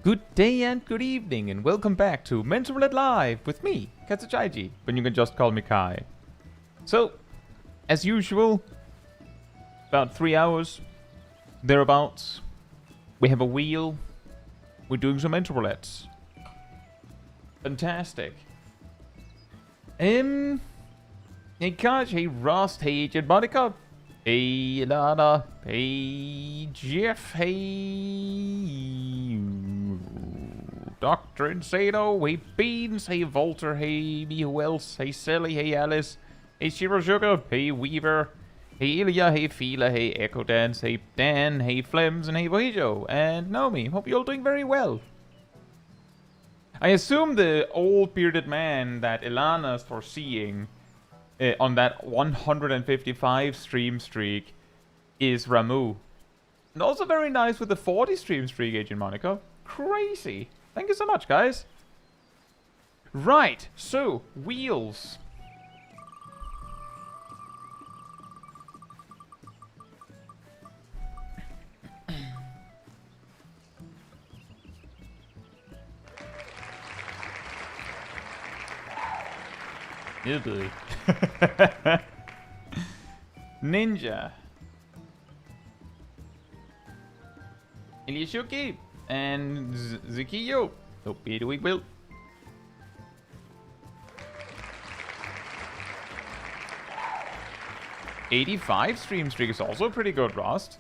Good day and good evening, and welcome back to Roulette Live with me, Chaiji, but you can just call me Kai. So, as usual, about 3 hours, thereabouts, we have a wheel, we're doing some roulettes. Fantastic. Hey Kaj, hey Rust, hey Agent Monica, hey Lana, hey Jeff, hey Dr. Insano, hey Beans, hey Volter, hey me who else, hey Sally, hey Alice, hey Shirosuga, hey Weaver, hey Ilya, hey Fila, hey Echo Dance, hey Dan, hey Flems, and hey Bohijo, and Naomi. Hope you're all doing very well. I assume the old bearded man that Ilana's foreseeing on that 155 stream streak is Ramu. And also very nice with the 40 stream streak, Agent Monica. Crazy. Thank you so much, guys. Right, so, wheels. Oh boy. Ninja. Ilyashuki and Zikiyo. Hope you're doing well. '85 stream streak is also pretty good, Rust.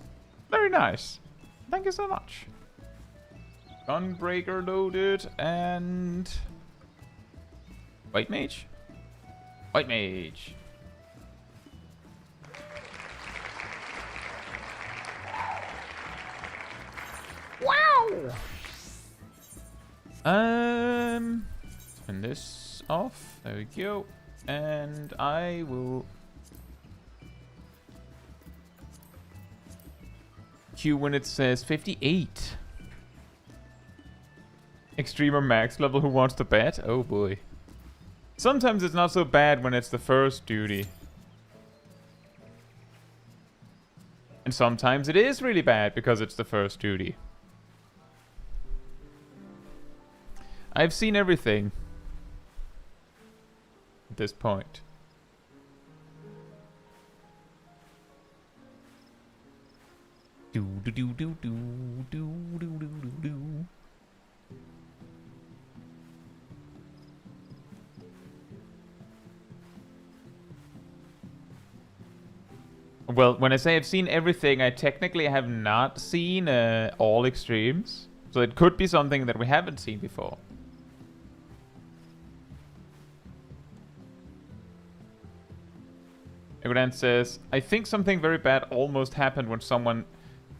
Very nice. Thank you so much. Gunbreaker loaded and White Mage. White Mage. Wow. Turn this off. There we go. And I will queue when it says 58. Extremer max level who wants to bet? Oh boy. Sometimes it's not so bad when it's the first duty. And sometimes it is really bad because it's the first duty. I've seen everything at this point. Do do do do do do do do do do. Well, when I say I've seen everything, I technically have not seen all extremes. So it could be something that we haven't seen before. Egodan says, I think something very bad almost happened when someone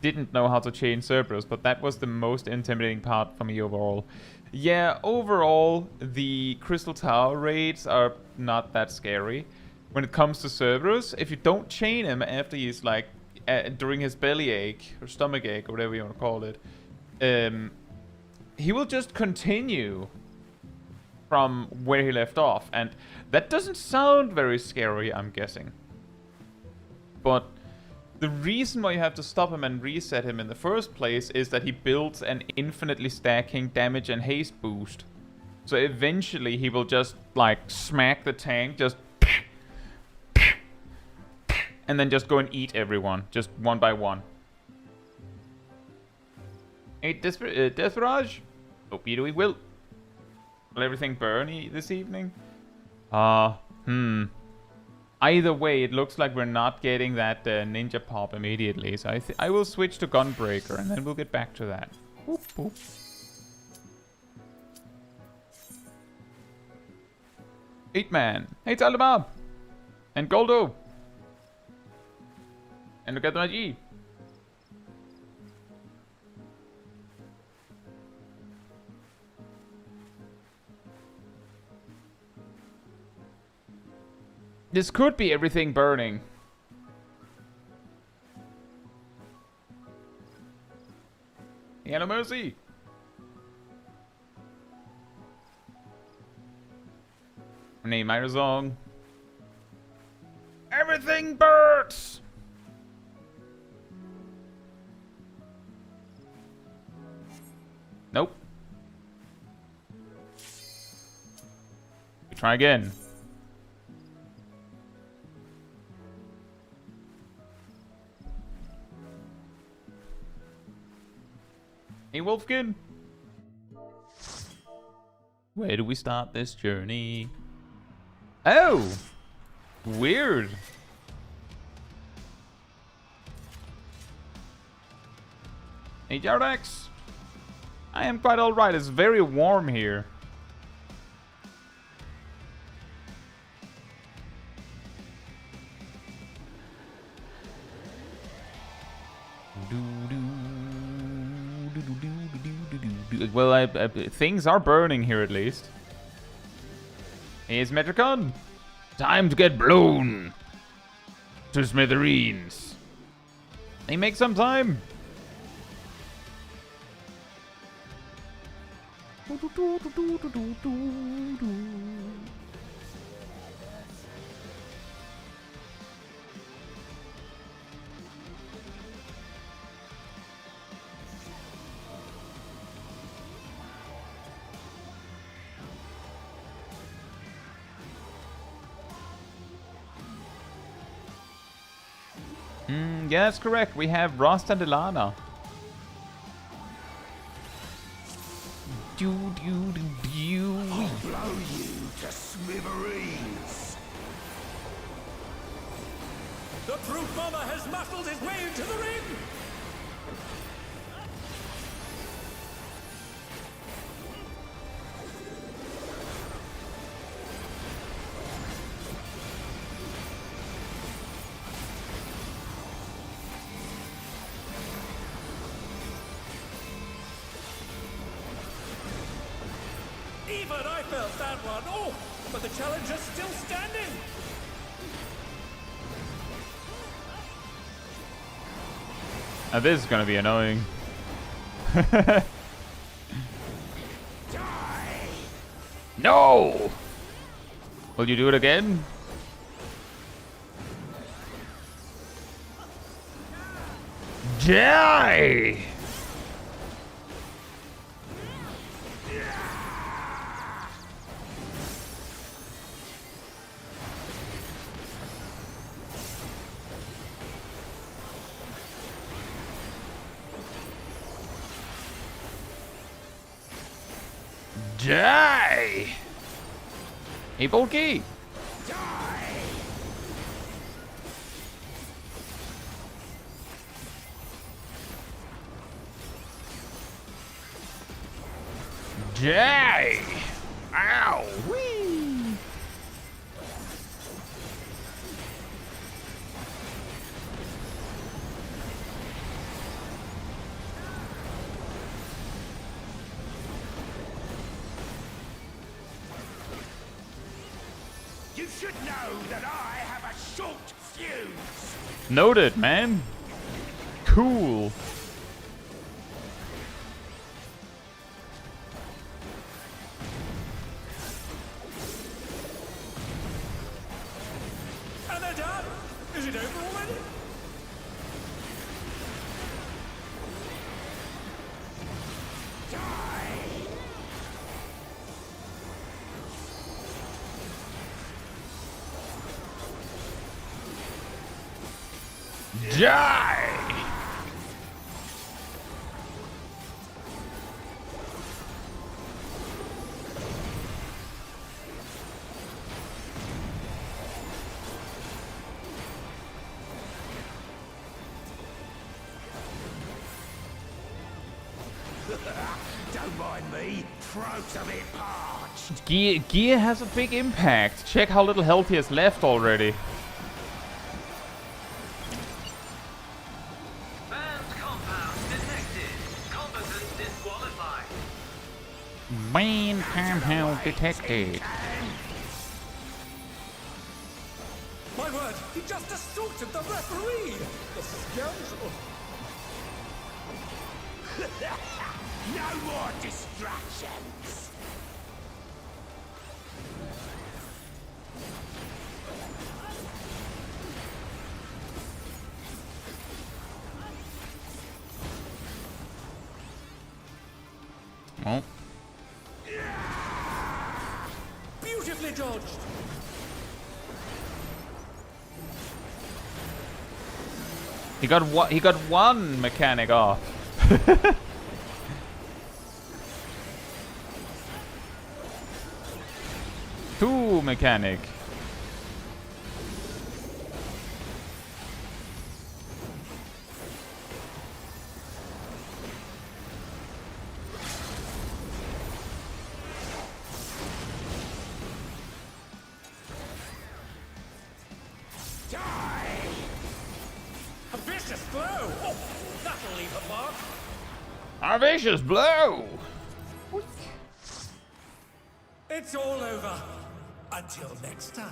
didn't know how to change Cerberus, but that was the most intimidating part for me overall. Yeah, overall, the Crystal Tower raids are not that scary. When it comes to Cerberus, if you don't chain him after he's like, during his bellyache, or stomach ache, or whatever you want to call it, he will just continue from where he left off. And that doesn't sound very scary, I'm guessing. But the reason why you have to stop him and reset him in the first place is that he builds an infinitely stacking damage and haste boost. So eventually he will just like smack the tank, just and then just go and eat everyone, just one by one. Hey, Desperage? Hope you're doing well. Will everything burn this evening? Either way, it looks like we're not getting that ninja pop immediately, so I will switch to Gunbreaker, and then we'll get back to that. Boop, boop. Eatman. Hey, Talibab. And Goldo. And look at my G. This could be everything burning. Yeah, no mercy. Name my song. Everything burns. Nope. try again. Hey, Wolfkin. Where do we start this journey? Oh! Weird. Hey, Jardax. I am quite alright. It's very warm here. Well, things are burning here at least. Here's Metricon. Time to get blown to smithereens. Hey, make some time. Yeah, that's correct. We have Rost and Ilana. I'll blow you to smithereens. The brute bomber has muscled his way into the ring! Even I felt that one. Oh, but the challenger's still standing. Now this is gonna be annoying. No! Will you do it again? Die! Die! Hey, Bulky! Die! Ow! Whee! You should know that I have a short fuse. Noted, man. Cool. And they're done. Is it over already? Die! Don't mind me. Throat's a bit parched. Gear has a big impact. Check how little health he has left already. Banned compound detected. Combatant disqualified. Main compound detected. My word, he just assaulted the referee! The scoundrel! No more distractions. Oh. Beautiful Beautifully dodged. He got one mechanic off. Two mechanic. A vicious blow! Oh, that'll leave a mark. A vicious blow! It's all over. Until next time.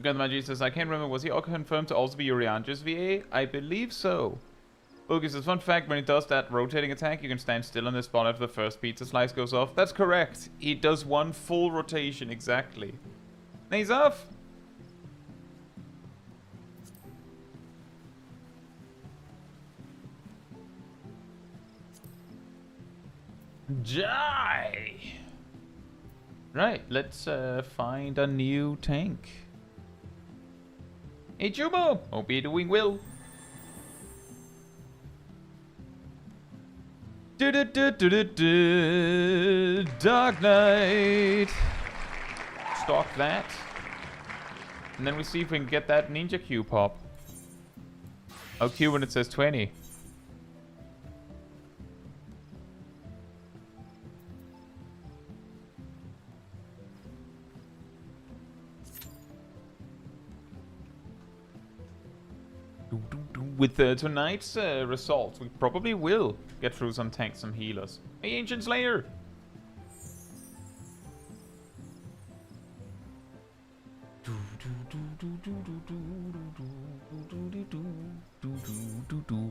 Grandmaji says, I can't remember, was he all confirmed to also be Urianger's VA? I believe so. Bogus says, fun fact, when he does that rotating attack, you can stand still on this spot after the first pizza slice goes off. That's correct. He does one full rotation, exactly. And he's off. Die! Right, let's find a new tank. Hey Jubo! Hope you're doing well. Dark Knight! Stock that. And then we see if we can get that ninja Q pop. Oh, Q when it says 20. With tonight's results, we probably will get through some tanks, some healers. Hey, Ancient Slayer!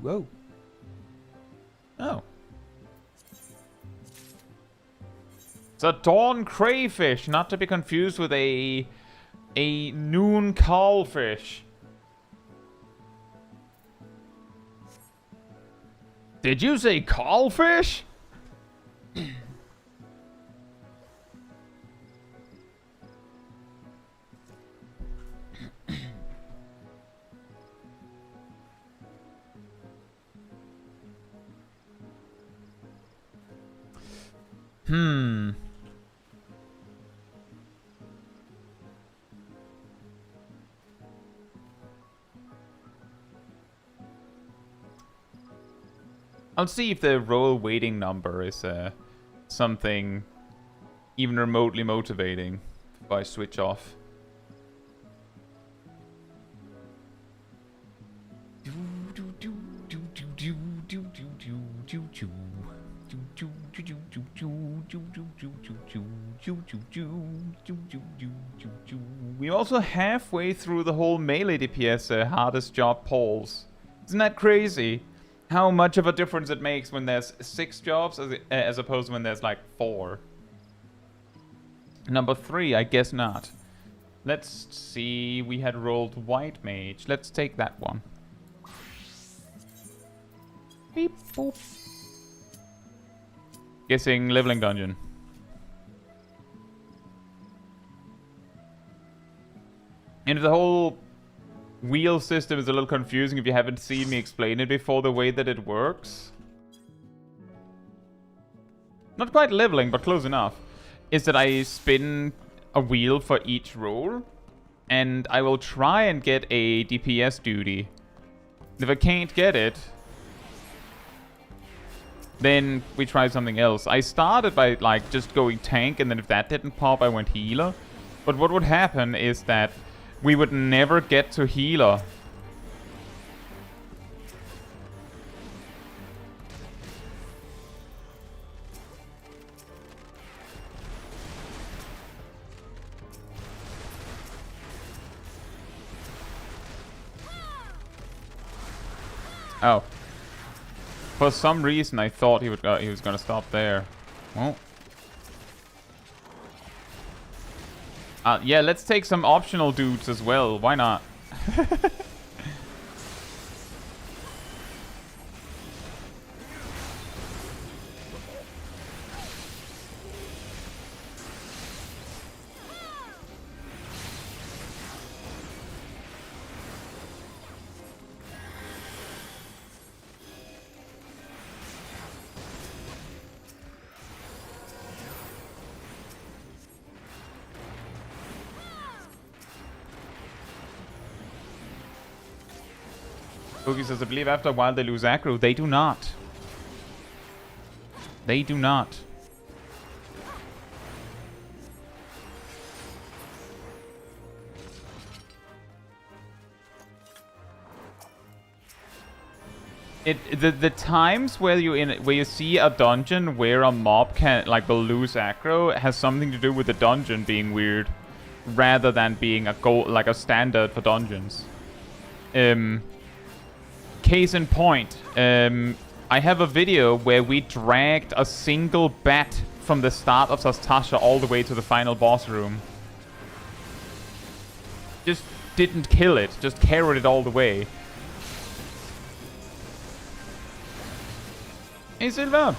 Oh. Oh. It's a dawn crayfish, not to be confused with a noon callfish. Did you say callfish? I'll see if the roll waiting number is something even remotely motivating if I switch off. We're also halfway through the whole melee DPS hardest job polls. Isn't that crazy? How much of a difference it makes when there's 6 jobs as opposed to when there's like 4. Number 3, I guess not. Let's see, we had rolled White Mage. Let's take that one. Beep boop. Guessing leveling dungeon. And the whole wheel system is a little confusing if you haven't seen me explain it before, the way that it works. Not quite leveling, but close enough. Is that I spin a wheel for each roll, and I will try and get a DPS duty. If I can't get it, then we try something else. I started by like just going tank, and then if that didn't pop, I went healer. But what would happen is that we would never get to healer. Oh. For some reason, I thought he was gonna stop there. Well. Yeah, let's take some optional dudes as well. Why not? Boogie says, I believe after a while they lose aggro. They do not. They do not. The times where you see a dungeon where a mob will lose aggro has something to do with the dungeon being weird, rather than being a standard for dungeons. Case in point, I have a video where we dragged a single bat from the start of Sastasha all the way to the final boss room. Just didn't kill it, just carried it all the way. Hey Silva!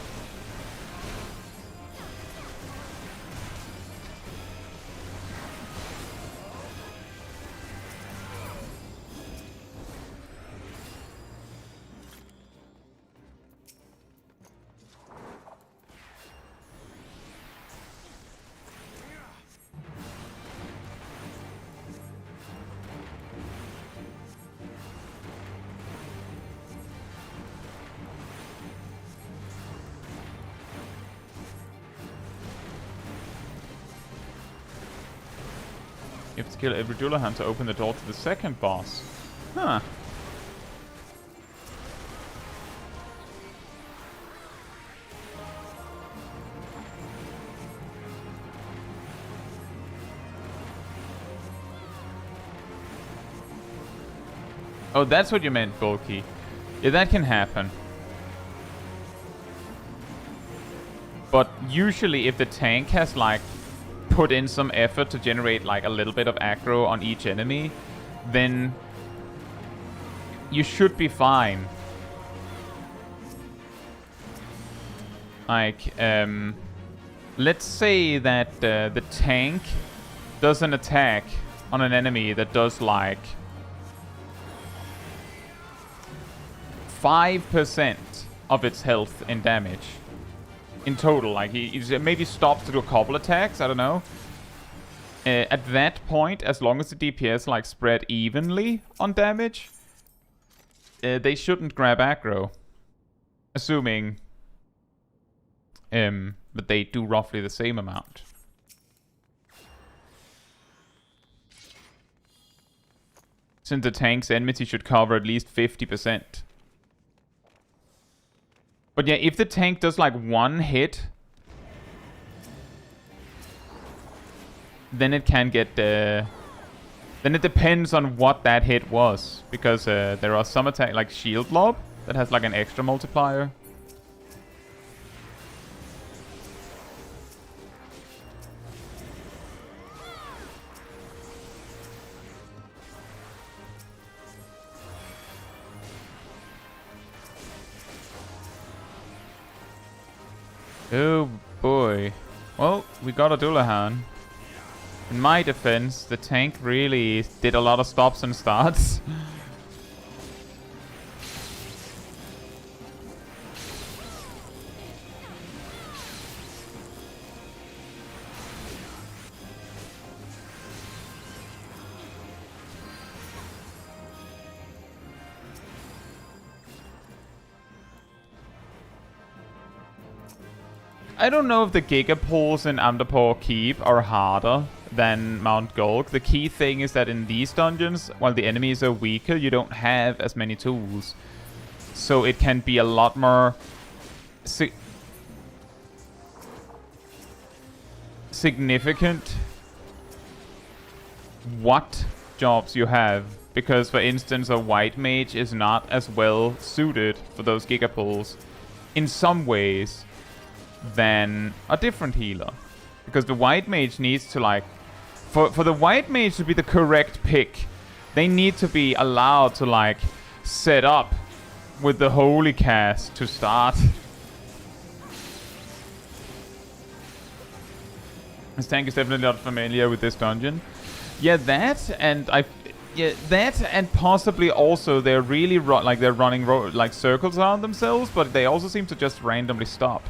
You have to kill every Dullahan to open the door to the second boss. Huh. Oh, that's what you meant, Bulky. Yeah, that can happen. But usually if the tank has, like, put in some effort to generate, like, a little bit of aggro on each enemy, then you should be fine. Like, let's say that the tank does an attack on an enemy that does, like, 5% of its health and damage in total. Like, he maybe stops to do a couple attacks, I don't know. At that point, as long as the DPS, like, spread evenly on damage, they shouldn't grab aggro. Assuming that they do roughly the same amount. Since the tank's enmity should cover at least 50%. But yeah, if the tank does like one hit, then it can get... then it depends on what that hit was. Because there are some attack, like Shield Lob, that has like an extra multiplier. Oh boy. Well, we got a Dullahan. In my defense, the tank really did a lot of stops and starts. I don't know if the Gigapools in Amdapor Keep are harder than Mount Golg. The key thing is that in these dungeons, while the enemies are weaker, you don't have as many tools. So it can be a lot more significant what jobs you have. Because, for instance, a white mage is not as well suited for those Gigapools. in some ways than a different healer. Because the white mage needs to, like... For the white mage to be the correct pick, they need to be allowed to, like, set up with the holy cast to start. This tank is definitely not familiar with this dungeon. Yeah, that and possibly also they're really they're running like circles around themselves, but they also seem to just randomly stop.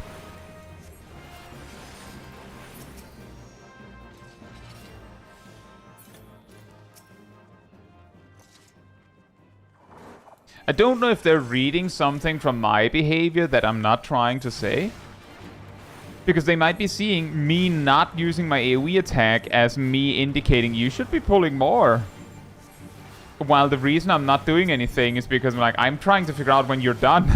I don't know if they're reading something from my behavior that I'm not trying to say. Because they might be seeing me not using my AoE attack as me indicating you should be pulling more. While the reason I'm not doing anything is because I'm trying to figure out when you're done.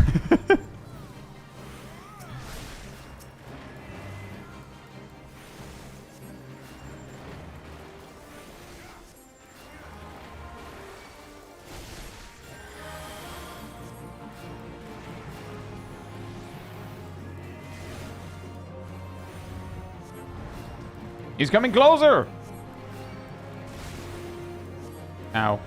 He's coming closer! Ow.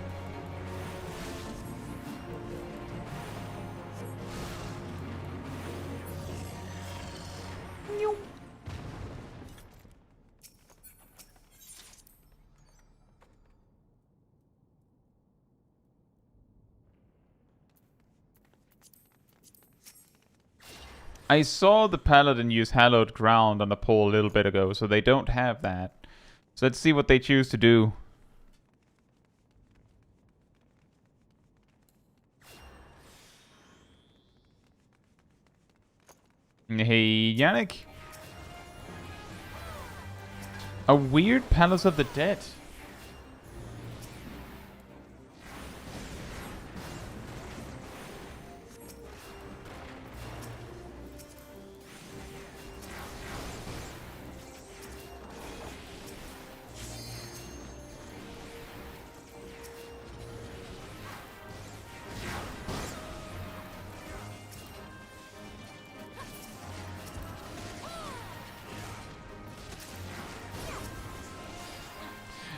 I saw the paladin use hallowed ground on the pole a little bit ago, so they don't have that. So let's see what they choose to do. Hey, Yannick. A weird Palace of the Dead.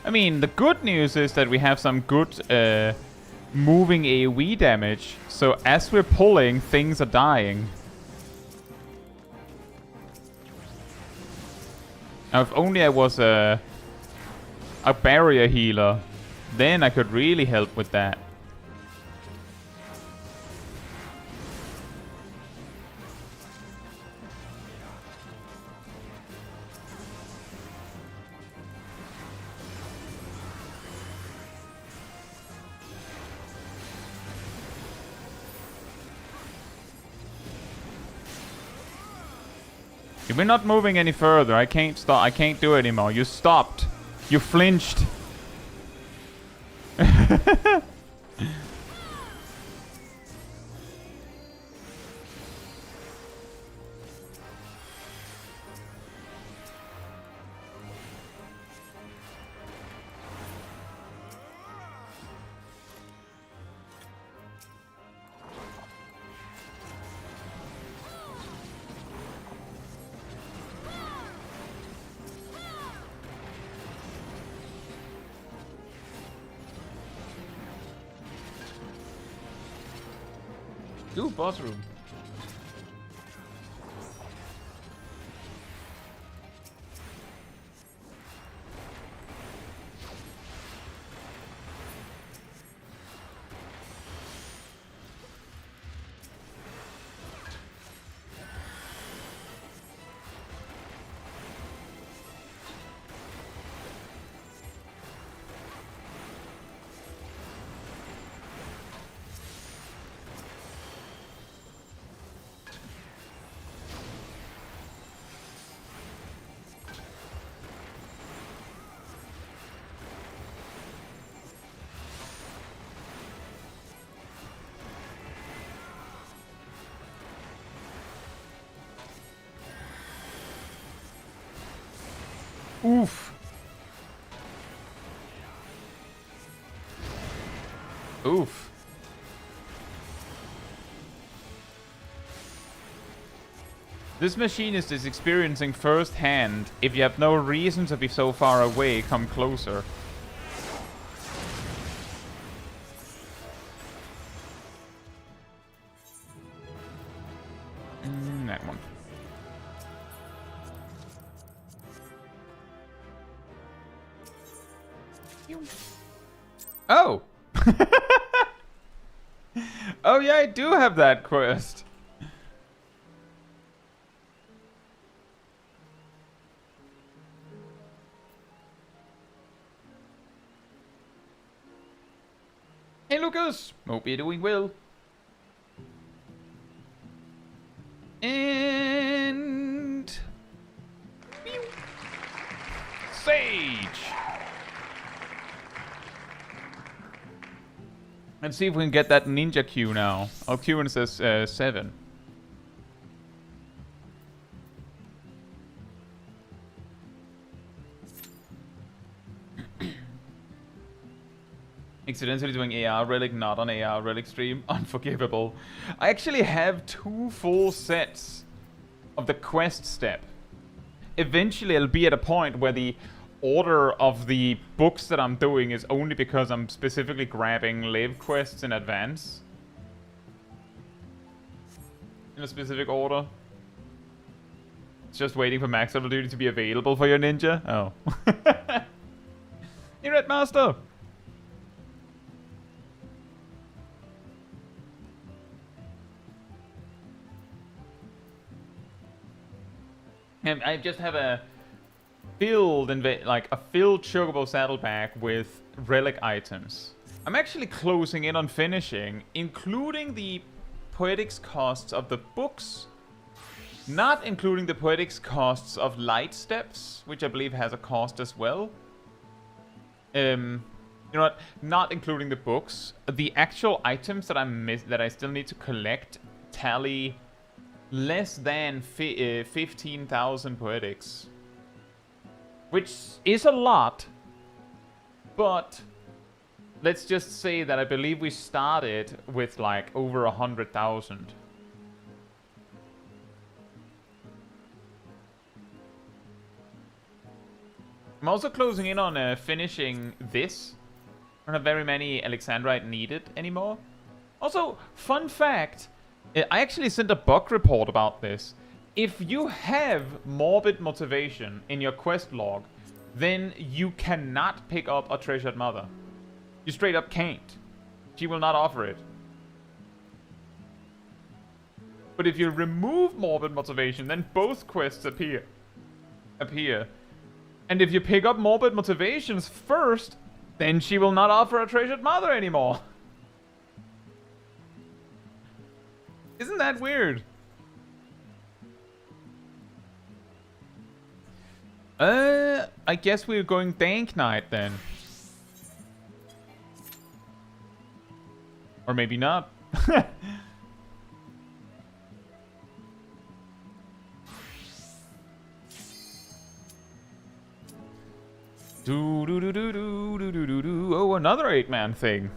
I mean, the good news is that we have some good moving AoE damage. So as we're pulling, things are dying. Now, if only I was a barrier healer, then I could really help with that. We're not moving any further. I can't stop. I can't do it anymore. You stopped. You flinched. Ooh, boss room. Oof. Oof. This machinist is experiencing firsthand. If you have no reason to be so far away, come closer. That one. Oh! Oh yeah, I do have that quest. Hey Lucas! Hope you're doing well. And... Sage! Let's see if we can get that ninja Q now. Our Q says 7. Accidentally doing AR Relic, not on AR Relic stream. Unforgivable. I actually have 2 full sets of the quest step. Eventually I'll be at a point where the order of the books that I'm doing is only because I'm specifically grabbing live quests in advance. In a specific order. It's just waiting for Max Level Duty to be available for your ninja. Oh. Hey Red Master! And I just have a filled chocobo saddlebag with relic items. I'm actually closing in on finishing, including the poetics costs of the books, not including the poetics costs of light steps, which I believe has a cost as well. You know what? Not including the books. The actual items that that I still need to collect tally less than 15,000 poetics. Which is a lot, but let's just say that I believe we started with like over 100,000. I'm also closing in on finishing this. I don't have very many Alexandrite needed anymore. Also, fun fact, I actually sent a bug report about this. If you have morbid motivation in your quest log, then you cannot pick up a treasured mother. You straight up can't. She will not offer it. But if you remove morbid motivation, then both quests appear. And if you pick up morbid motivations first, then she will not offer a treasured mother anymore. Isn't that weird? I guess we're going Dank Knight then. Or maybe not. Oh, another 8-man thing.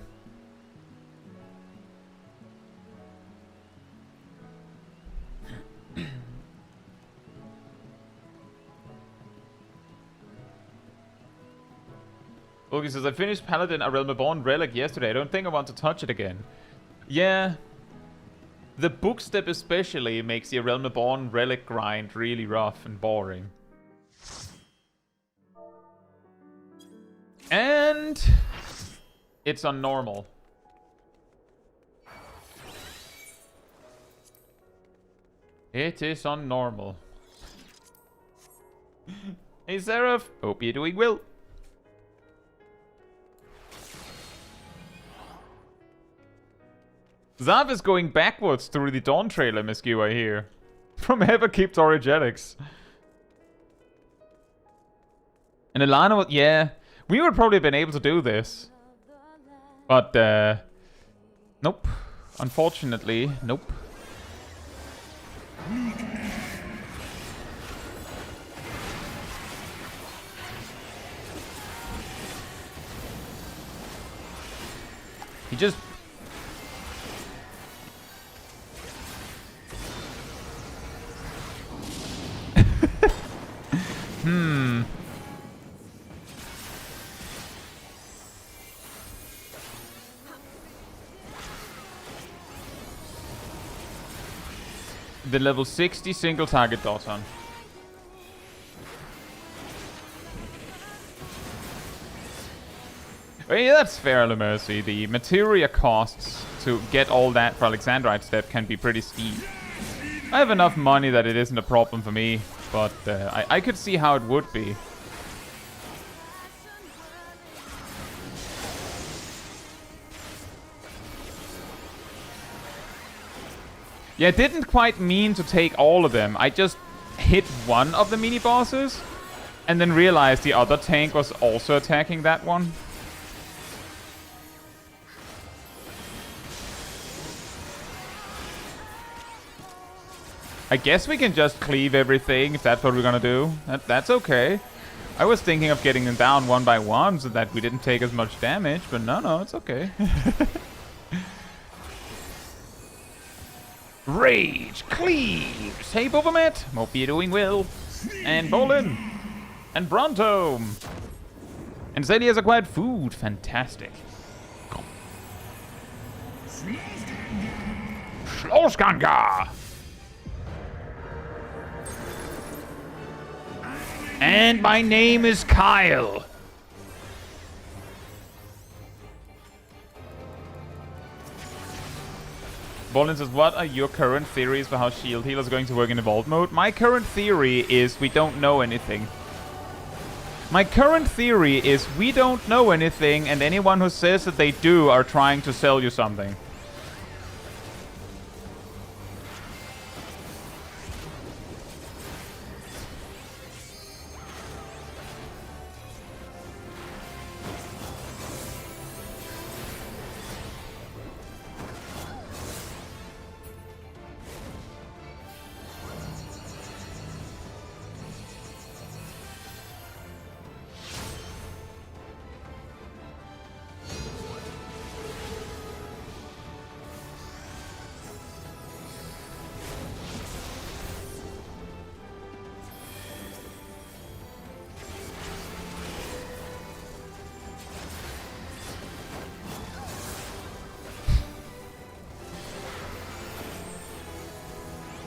Loki says, I finished Paladin A Realm Reborn Relic yesterday. I don't think I want to touch it again. Yeah. The book step especially makes the A Realm Reborn Relic grind really rough and boring. And it's on normal. It is on normal. Hey Seraph, hope you're doing well. Zav is going backwards through the Dawntrail, MSQ, I hear. From Everkeep to Origenics. And Ilana, yeah. We would probably have been able to do this. But, nope. Unfortunately, nope. He just... The level 60 single target Doton. Yeah, that's fairly mercy. The materia costs to get all that for Alexandrite step can be pretty steep. I have enough money that it isn't a problem for me, but I could see how it would be. Yeah, I didn't quite mean to take all of them. I just hit one of the mini-bosses and then realized the other tank was also attacking that one. I guess we can just cleave everything if that's what we're gonna do. That's okay. I was thinking of getting them down one by one so that we didn't take as much damage, but no, it's okay. Rage cleaves! Hey Bobamet, hope you're doing well. And Bolin. And Bronto. And Zeddy has acquired food, fantastic. Schlossganga! And my name is Kyle. Bolin says, what are your current theories for how shield healers are going to work in evolved mode? My current theory is we don't know anything. My current theory is we don't know anything, and anyone who says that they do are trying to sell you something.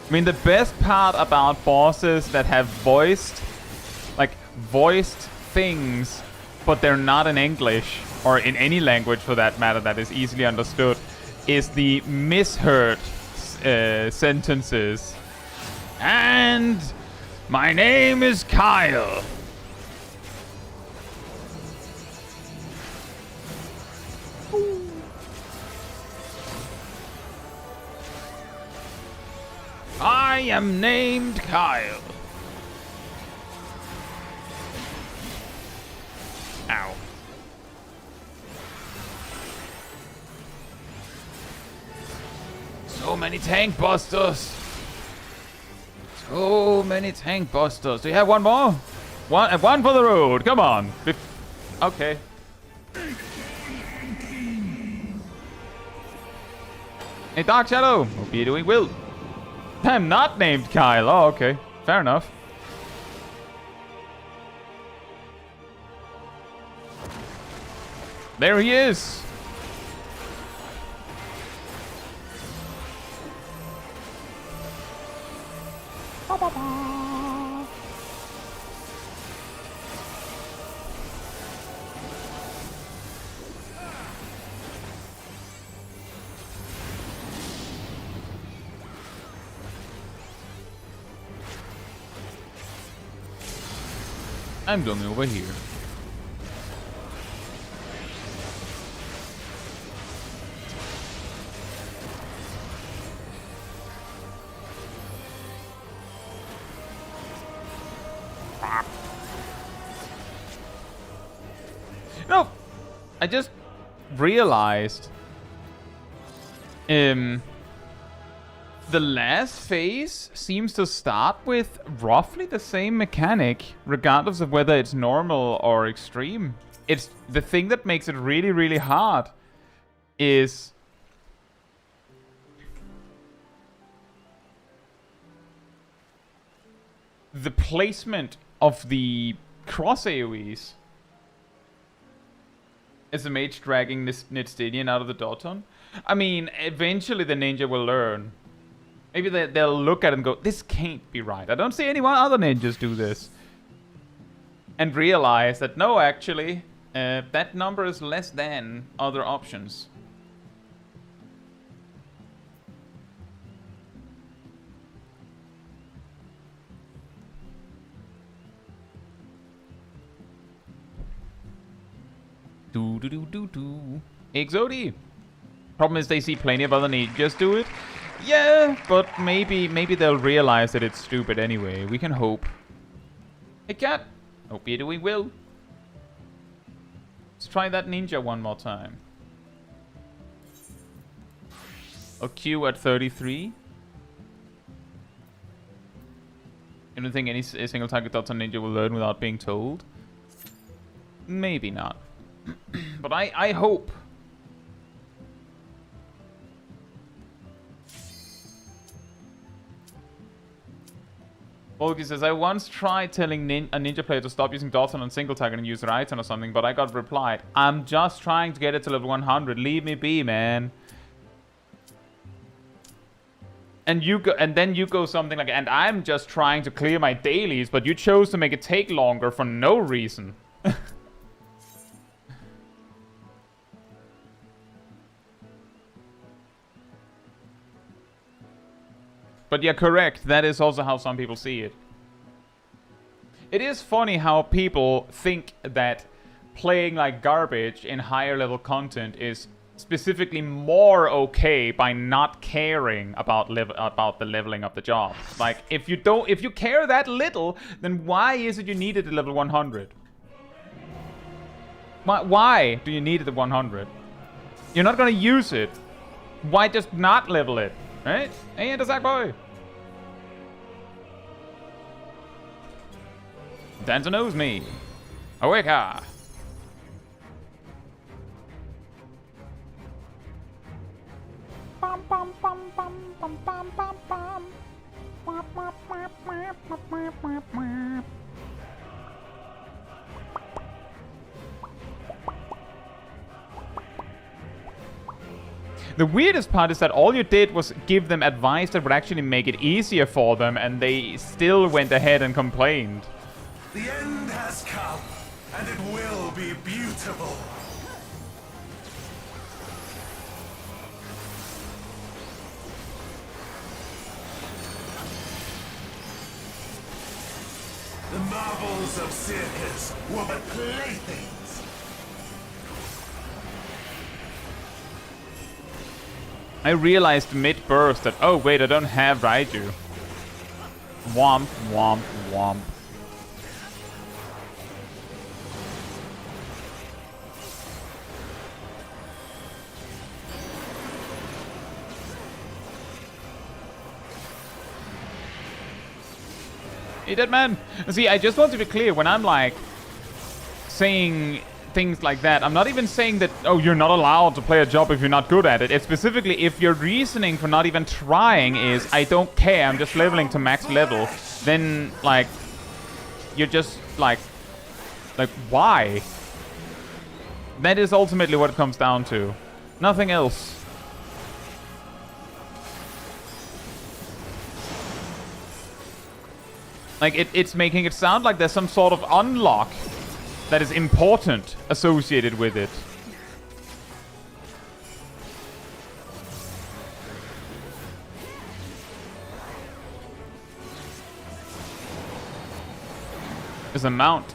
I mean, the best part about bosses that have voiced things, but they're not in English, or in any language for that matter that is easily understood, is the misheard sentences. And my name is Kyle. I am named Kyle. Ow. So many tank busters. So many tank busters. Do you have one more? One for the road. Come on. Okay. Hey, Dark Shadow. Hope you're doing well. I'm not named Kyle. Oh, okay. Fair enough. There he is. I'm going over here. No, I just realized the last phase seems to start with roughly the same mechanic, regardless of whether it's normal or extreme. It's the thing that makes it really, really hard is the placement of the cross AoEs. Is the mage dragging this Nidstadian out of the Doton? I mean, eventually the ninja will learn. Maybe they'll look at it and go, this can't be right. I don't see any other ninjas do this. And realize that, no, actually, that number is less than other options. Do. Exodi. Problem is they see plenty of other ninjas do it. Yeah, but maybe they'll realize that it's stupid anyway. We can hope. Hey cat, hope you're doing well. Let's try that ninja one more time. A Q at 33. You don't think any single target dots on ninja will learn without being told? Maybe not. But I hope. Volky says, I once tried telling a ninja player to stop using Dawson on single target and use their item or something, but I got replied, I'm just trying to get it to level 100. Leave me be, man. And then you go something like, and I'm just trying to clear my dailies, but you chose to make it take longer for no reason. But yeah, correct. That is also how some people see it. It is funny how people think that playing like garbage in higher level content is specifically more okay by not caring about the leveling of the job. Like, if you care that little, then why is it you need it at level 100? Why do you need it at 100? You're not gonna use it. Why just not level it? Right? Hey, the Zack boy. Dancer knows me. Aweka. The weirdest part is that all you did was give them advice that would actually make it easier for them, and they still went ahead and complained. The end has come, and it will be beautiful. The marvels of circus were but playthings. I realized mid-burst that, oh wait, I don't have Raiju. Womp, womp, womp. Hey, dead man. See, I just want to be clear, when I'm like saying things like that, I'm not even saying that, oh, you're not allowed to play a job if you're not good at it. It's specifically if your reasoning for not even trying is, I don't care, I'm just leveling to max level, then, like, you're just, like, why? That is ultimately what it comes down to. Nothing else. Like, it's making it sound like there's some sort of unlock that is important associated with it. There's a mount.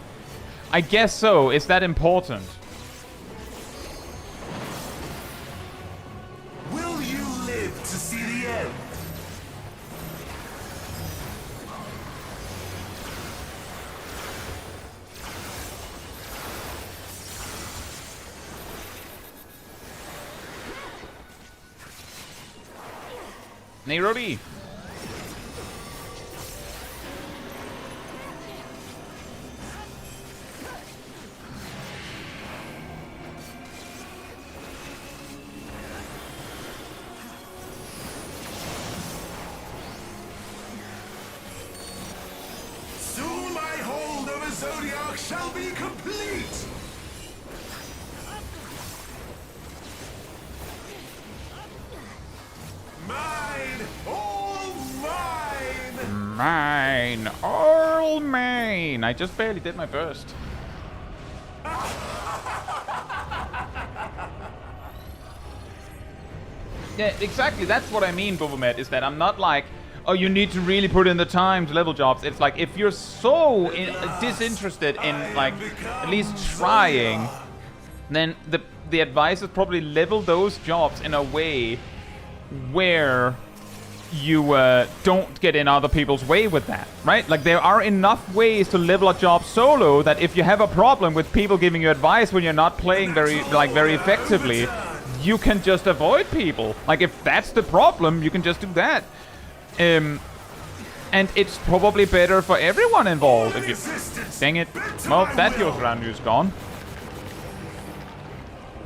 I guess so. Is that important? Will you live to see the end? Nairobi. Soon my hold Zodiac shall be complete! Mine! All mine! Mine. All mine. I just barely did my burst. Yeah, exactly. That's what I mean, Bobomet, is that I'm not like, oh, you need to really put in the time to level jobs. It's like, if you're so disinterested in, like, at least trying, then the advice is probably level those jobs in a way where you don't get in other people's way with that, right? Like, there are enough ways to level a job solo that if you have a problem with people giving you advice when you're not playing very effectively, you can just avoid people. Like, if that's the problem, you can just do that. And it's probably better for everyone involved if you... Dang it. Well, that heals around you is gone.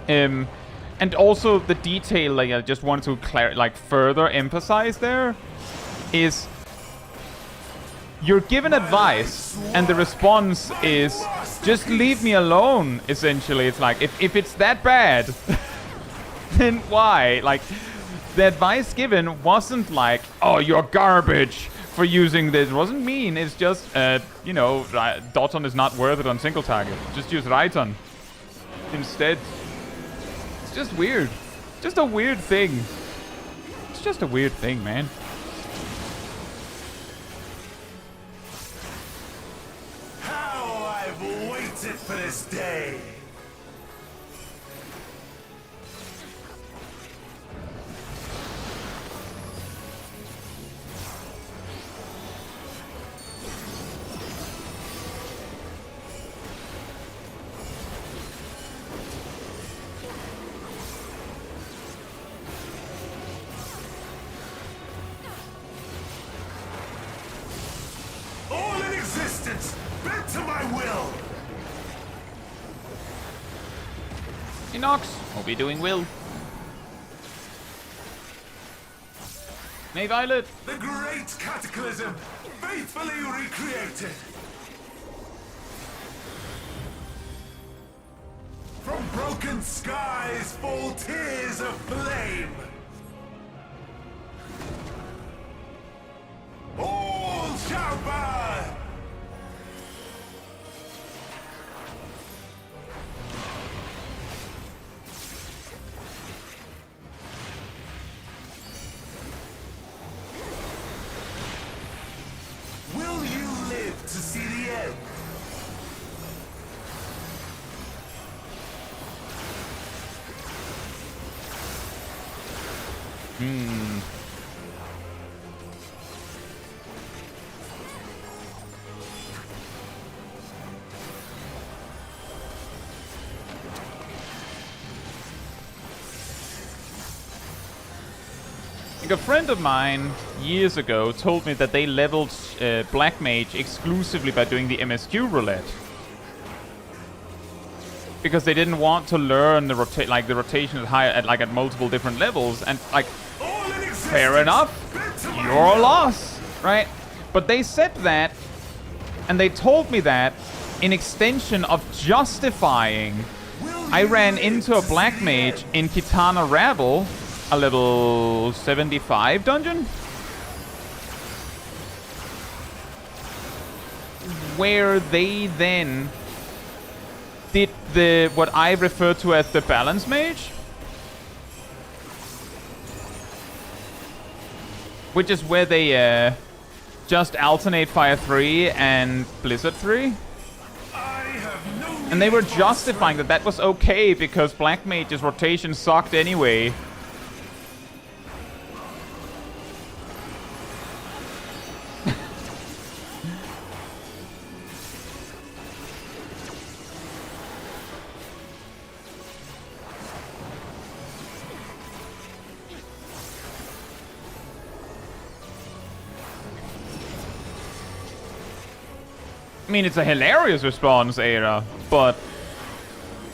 And also the detail, like, I just wanted to further emphasize there is you're given advice and the response is just leave me alone, essentially. It's like, if it's that bad, then why? Like, the advice given wasn't like, oh, you're garbage for using this. It wasn't mean. It's just, you know, Doton is not worth it on single target. Just use Raiton instead. It's just weird. Just a weird thing. It's just a weird thing, man. How I've waited for this day! Bent to my will! Inox, hope you're doing well. May Violet. The great cataclysm, faithfully recreated! From broken skies fall tears of flame! All shall burn! Will you live to see the end? Like, a friend of mine years ago told me that they leveled Black Mage exclusively by doing the MSQ roulette. Because they didn't want to learn the rotation at multiple different levels, and like, fair enough, your loss, right? But they said that, and they told me that in extension of justifying. I ran into a Black Mage in Kitana Rabble, a level 75 dungeon, where they then did what I refer to as the balance mage, which is where they just alternate Fire 3 and Blizzard 3. And they were justifying that was okay because Black Mage's rotation sucked anyway. I mean, it's a hilarious response, Era, but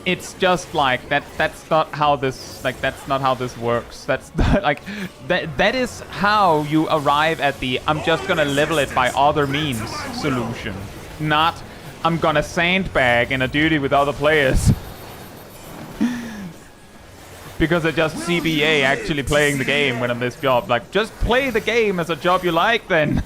it's just like that's not how this works. That's not, like that is how you arrive at the I'm just gonna level it by other means solution. Not I'm gonna sandbag in a duty with other players. Because I just CBA actually playing the game when I'm this job. Like, just play the game as a job you like then.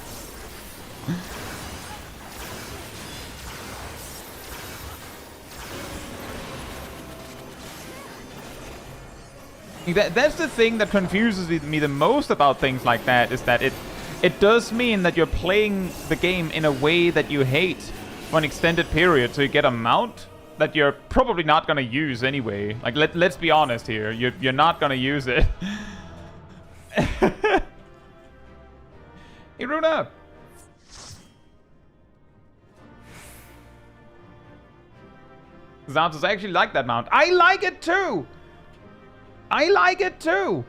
That's the thing that confuses me the most about things like that, is that it does mean that you're playing the game in a way that you hate for an extended period, so you get a mount that you're probably not gonna use anyway. Like, let's be honest here, you're not gonna use it. Hey, Runa! Xanthus actually like that mount. I like it too! I like it too!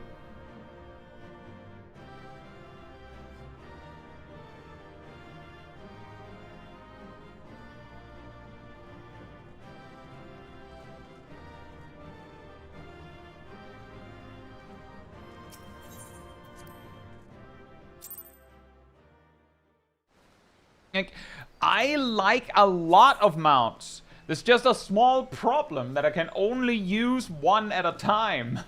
Like, I like a lot of mounts. There's just a small problem that I can only use one at a time.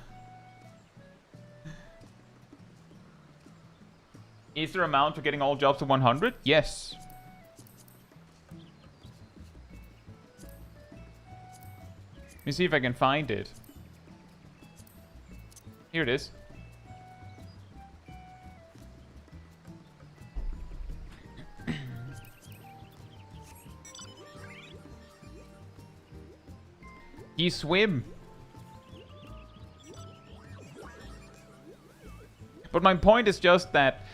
Is there a mount for getting all jobs to 100? Yes. Let me see if I can find it. Here it is. You swim. But my point is just that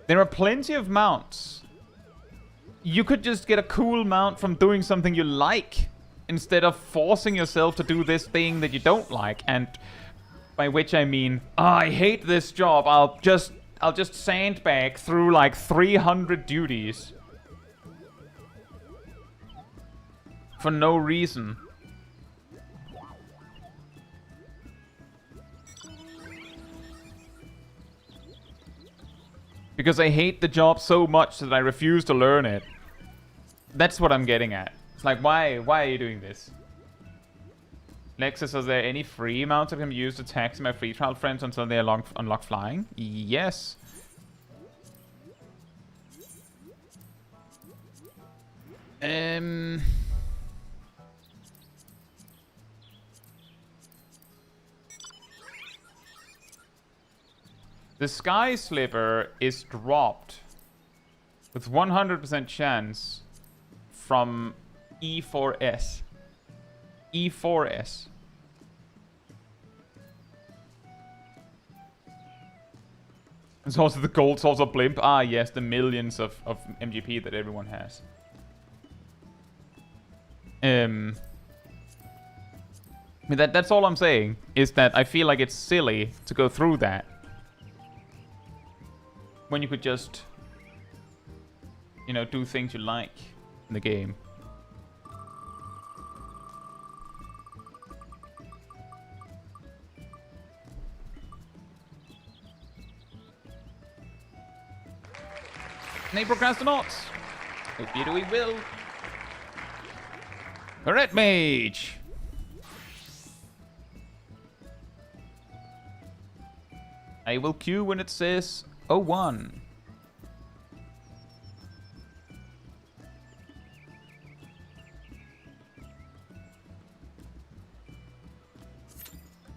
there are plenty of mounts. You could just get a cool mount from doing something you like, instead of forcing yourself to do this thing that you don't like. And by which I mean, oh, I hate this job. I'll just sandbag through like 300 duties for no reason. Because I hate the job so much that I refuse to learn it. That's what I'm getting at. It's like, why are you doing this? Lexus, are there any free mounts that can be used to taxi my free trial friends until they unlock flying? Yes. The Sky Slipper is dropped with 100% chance from E4S. E4S. It's also the gold source of blimp. Ah, yes, the millions of MGP that everyone has. I mean, that's all I'm saying, is that I feel like it's silly to go through that when you could just, you know, do things you like in the game. Nay, procrastinauts! Hope you doing well. Red Mage! I will queue when it says 01.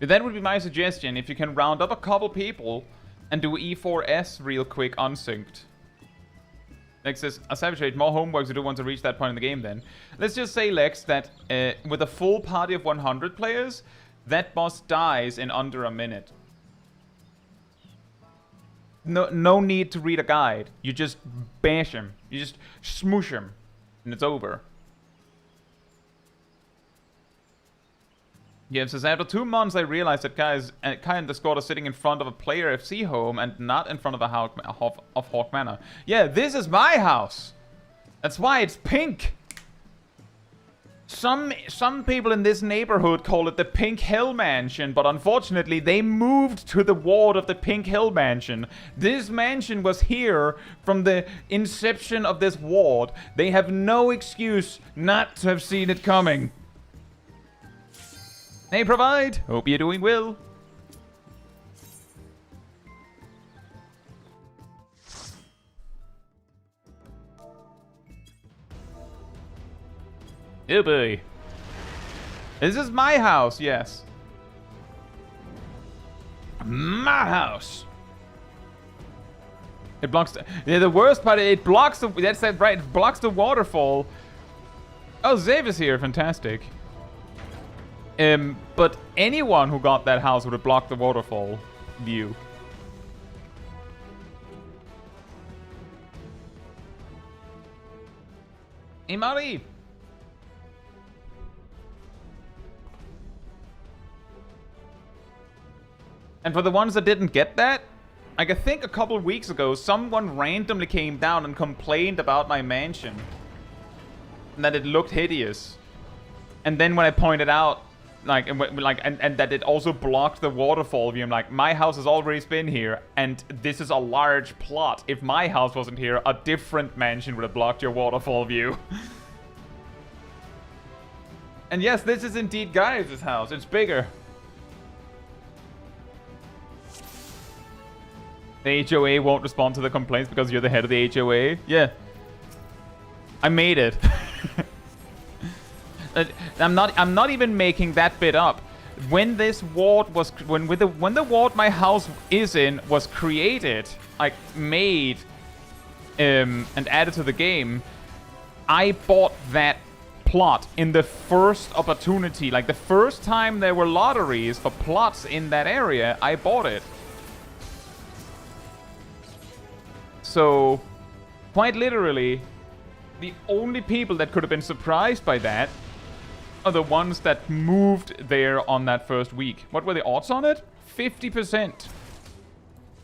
That would be my suggestion, if you can round up a couple people and do E4S real quick unsynced. Lex says, a Savage Rage, more homework to do once I reach that point in the game then. Let's just say, Lex, that with a full party of 100 players, that boss dies in under a minute. No need to read a guide. You just bash him. You just smoosh him. And it's over. Yeah, it says, after 2 months I realized that Kai and the squad are sitting in front of a player FC home and not in front of a Hawk Manor. Yeah, this is my house. That's why it's pink. Some people in this neighborhood call it the Pink Hill Mansion, but unfortunately they moved to the ward of the Pink Hill Mansion. This mansion was here from the inception of this ward. They have no excuse not to have seen it coming. They provide. Hope you're doing well. Oh boy. This is my house, yes. My house. It blocks the worst part, it blocks the, that's that right, it blocks the waterfall. Oh, Zave is here, fantastic. But anyone who got that house would have blocked the waterfall view. Hey, Mari. And for the ones that didn't get that, like I think a couple of weeks ago, someone randomly came down and complained about my mansion. And that it looked hideous. And then when I pointed out, and that it also blocked the waterfall view, I'm like, my house has always been here, and this is a large plot. If my house wasn't here, a different mansion would have blocked your waterfall view. And yes, this is indeed Gaius' house. It's bigger. The HOA won't respond to the complaints because you're the head of the HOA. Yeah. I made it. I'm not even making that bit up. When this ward was when the ward my house is in was created, like made and added to the game, I bought that plot in the first opportunity. Like the first time there were lotteries for plots in that area, I bought it. So, quite literally, the only people that could have been surprised by that are the ones that moved there on that first week. What were the odds on it? 50%.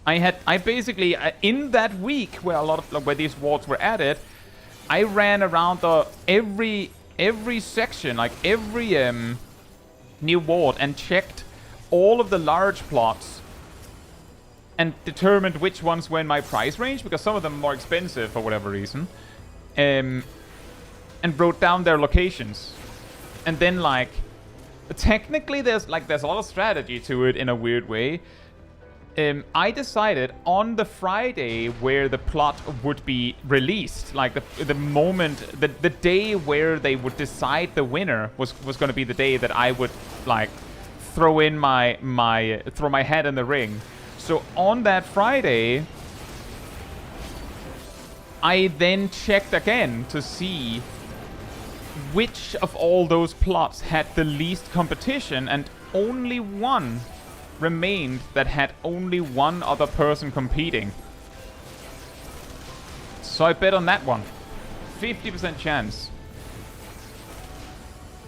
I basically, in that week where where these wards were added, I ran around every section, like every new ward, and checked all of the large plots and determined which ones were in my price range, because some of them are more expensive for whatever reason, and wrote down their locations. And then, like, technically there's a lot of strategy to it in a weird way. I decided on the Friday where the plot would be released, like the moment, the day where they would decide the winner was going to be the day that I would, like, throw in throw my head in the ring. So on that Friday, I then checked again to see which of all those plots had the least competition, and only one remained that had only one other person competing. So I bet on that one. 50% chance.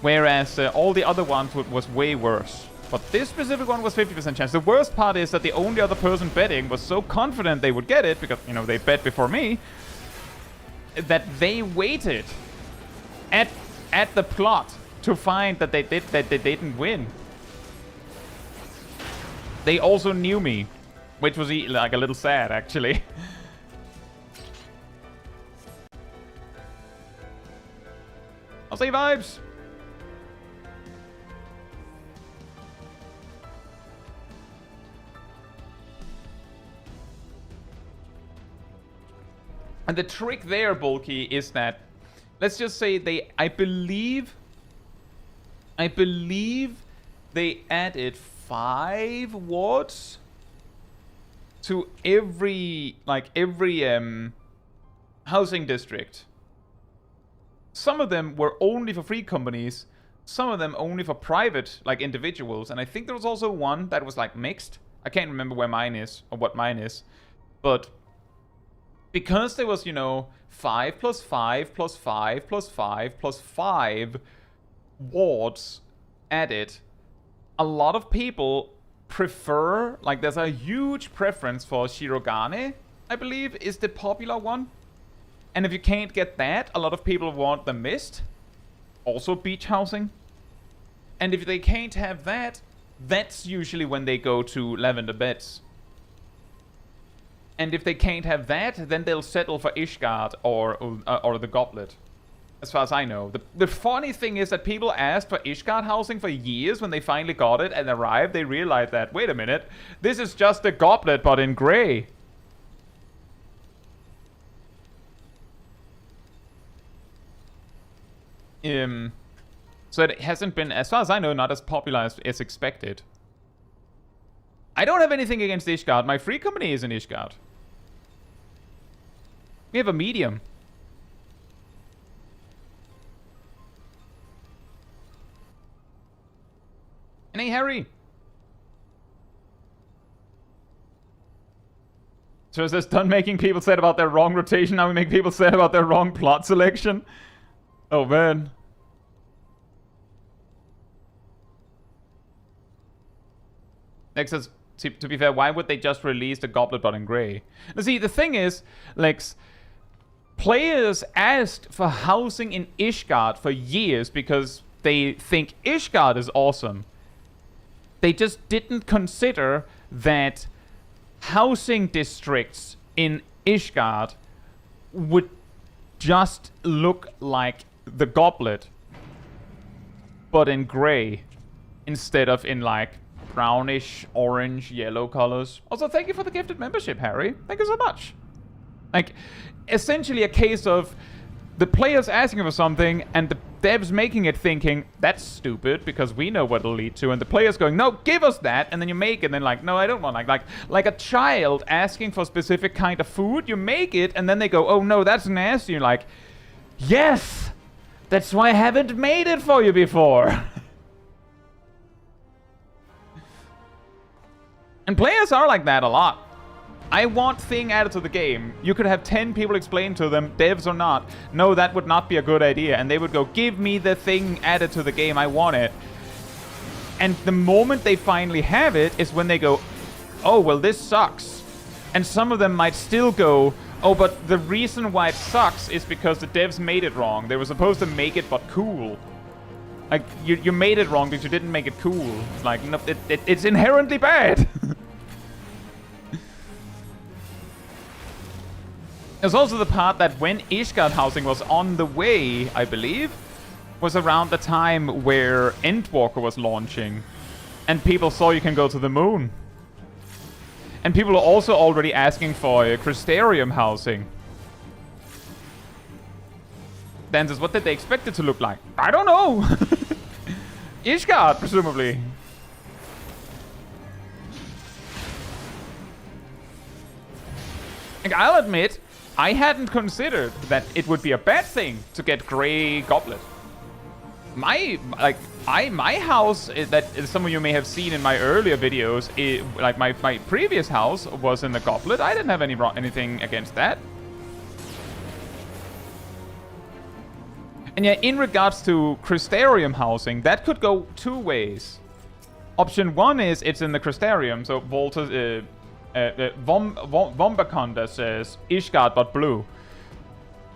Whereas all the other ones was way worse. But this specific one was 50% chance. The worst part is that the only other person betting was so confident they would get it, because, you know, they bet before me, that they waited at the plot to find that they didn't win. They also knew me, which was like a little sad, actually. I'll say vibes. And the trick there, Bulky, is that, let's just say I believe they added 5 wards to every housing district. Some of them were only for free companies, some of them only for private, like, individuals, and I think there was also one that was, like, mixed. I can't remember where mine is, or what mine is, but because there was, you know, 5 plus 5 plus 5 plus 5 plus 5 wards added, a lot of people prefer, like, there's a huge preference for Shirogane, I believe, is the popular one. And if you can't get that, a lot of people want the Mist. also beach housing. And if they can't have that, that's usually when they go to lavender beds. And if they can't have that, then they'll settle for Ishgard or the Goblet. As far as I know. The funny thing is that people asked for Ishgard housing for years. When they finally got it and arrived, they realized that, wait a minute, this is just a Goblet but in grey. So it hasn't been, as far as I know, not as popular as expected. I don't have anything against Ishgard. My free company is in Ishgard. We have a medium. And hey, Harry. So is this done making people sad about their wrong rotation? Now we make people sad about their wrong plot selection? Oh, man. Lex says, to be fair, why would they just release the Goblet but in grey? Now, see, the thing is, Lex, players asked for housing in Ishgard for years because they think Ishgard is awesome. They just didn't consider that housing districts in Ishgard would just look like the Goblet, but in grey instead of in like brownish, orange, yellow colors. Also, thank you for the gifted membership, Harry. Thank you so much. Like, essentially a case of the players asking for something and the devs making it thinking, that's stupid because we know what it'll lead to. And the players going, no, give us that. And then you make it and then like, no, I don't want like a child asking for a specific kind of food. You make it and then they go, oh no, that's nasty. You're like, yes, that's why I haven't made it for you before. And players are like that a lot. I want thing added to the game. You could have 10 people explain to them, devs or not, no, that would not be a good idea. And they would go, give me the thing added to the game, I want it. And the moment they finally have it is when they go, oh, well, this sucks. And some of them might still go, oh, but the reason why it sucks is because the devs made it wrong. They were supposed to make it, but cool. Like, you made it wrong because you didn't make it cool. It's like, no, it's inherently bad. There's also the part that when Ishgard housing was on the way, I believe, was around the time where Endwalker was launching. And people saw you can go to the moon. And people are also already asking for Crystarium housing. Dan says, what did they expect it to look like? I don't know. Ishgard, presumably. Like, I'll admit, I hadn't considered that it would be a bad thing to get Grey Goblet. My house, that some of you may have seen in my earlier videos, like my previous house was in the Goblet. I didn't have anything against that. And yeah, in regards to Crystarium housing, that could go two ways. Option one is it's in the Crystarium, so Volta, Vombaconda says Ishgard but blue.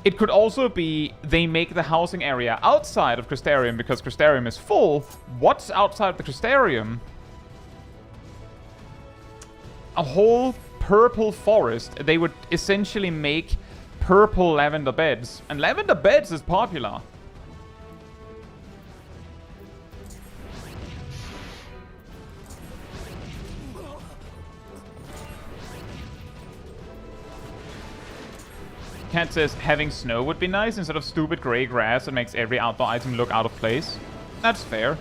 It could also be they make the housing area outside of Crystarium because Crystarium is full. What's outside the Crystarium? A whole purple forest. They would essentially make purple lavender beds. And lavender beds is popular. Cat says having snow would be nice instead of stupid grey grass that makes every outdoor item look out of place. That's fair.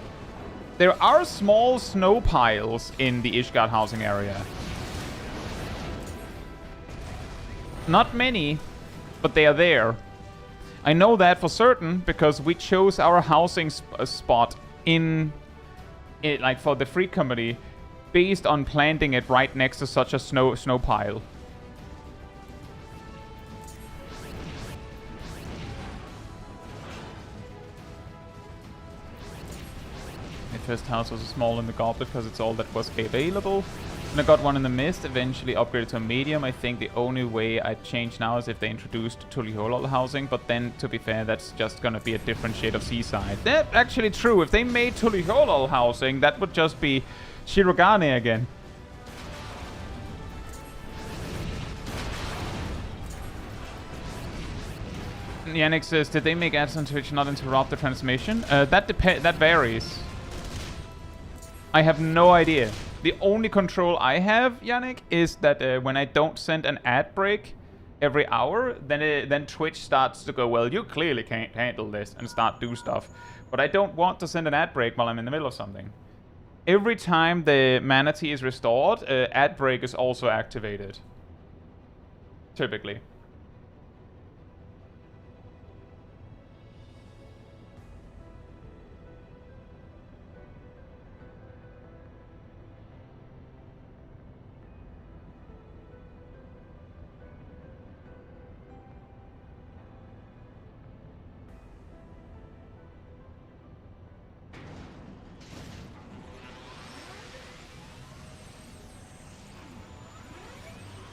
There are small snow piles in the Ishgard housing area. Not many, but they are there. I know that for certain because we chose our housing spot in it, like for the free company, based on planting it right next to such a snow pile. My first house was small in the Goblet because it's all that was available. And I got one in the mist, eventually upgraded to a medium. I think the only way I'd change now is if they introduced Tuliholol housing, but then, to be fair, that's just gonna be a different shade of seaside. That's actually true. If they made Tuliholol housing, that would just be Shirogane again. Yannick says, did they make ads on Twitch not interrupt the transmission? That varies. I have no idea. The only control I have, Yannick, is that when I don't send an ad break every hour, then Twitch starts to go, well, you clearly can't handle this, and start do stuff. But I don't want to send an ad break while I'm in the middle of something. Every time the manatee is restored, ad break is also activated. Typically.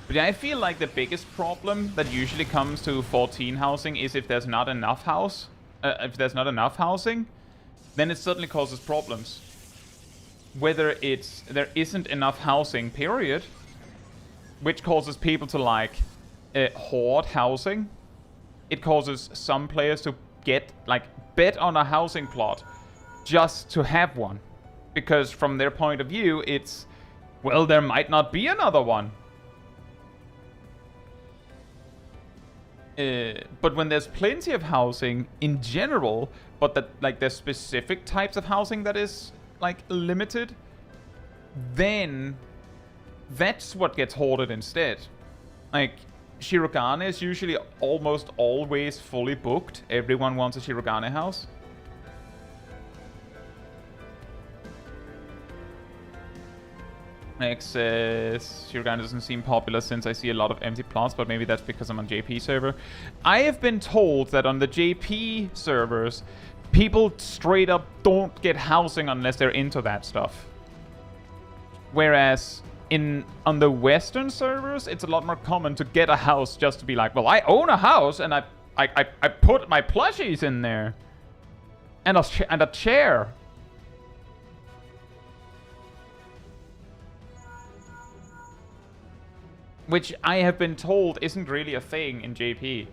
But yeah, I feel like the biggest problem that usually comes to 14 housing is if there's not enough housing, then it certainly causes problems. Whether it's there isn't enough housing, period, which causes people to like hoard housing. It causes some players to get bet on a housing plot just to have one, because from their point of view, it's, well, there might not be another one. But when there's plenty of housing in general, but that there's specific types of housing that is limited, then that's what gets hoarded instead. Shirogane is usually almost always fully booked. Everyone wants a Shirogane house. Next says, Shirogane doesn't seem popular since I see a lot of empty plots, but maybe that's because I'm on JP server. I have been told that on the JP servers, people straight up don't get housing unless they're into that stuff. Whereas on the Western servers, it's a lot more common to get a house just to be like, well, I own a house and I put my plushies in there. And a chair. Which I have been told isn't really a thing in JP.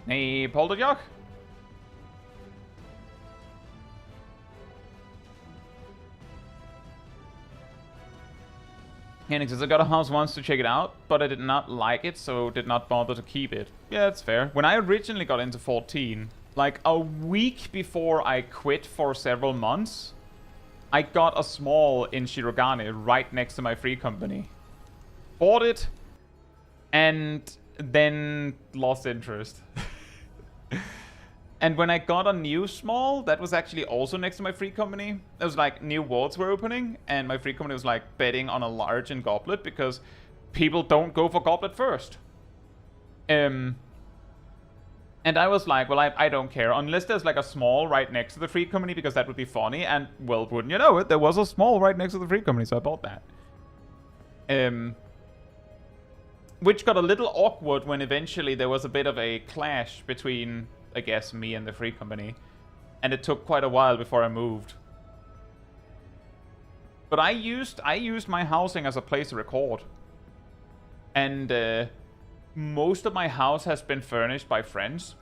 Hey, Polderjoch? Henning says, I got a house once to check it out, but I did not like it, so did not bother to keep it. Yeah, that's fair. When I originally got into 14, a week before I quit for several months, I got a small in Shirogane right next to my free company. Bought it, and then lost interest. And when I got a new small, that was actually also next to my free company. It was new wards were opening, and my free company was betting on a large in Goblet because people don't go for Goblet first. And I was like, well, I don't care. Unless there's a small right next to the free company, because that would be funny. And, well, wouldn't you know it, there was a small right next to the free company, so I bought that. Which got a little awkward when eventually there was a bit of a clash between, I guess, me and the free company. And it took quite a while before I moved. But I used my housing as a place to record. And most of my house has been furnished by friends.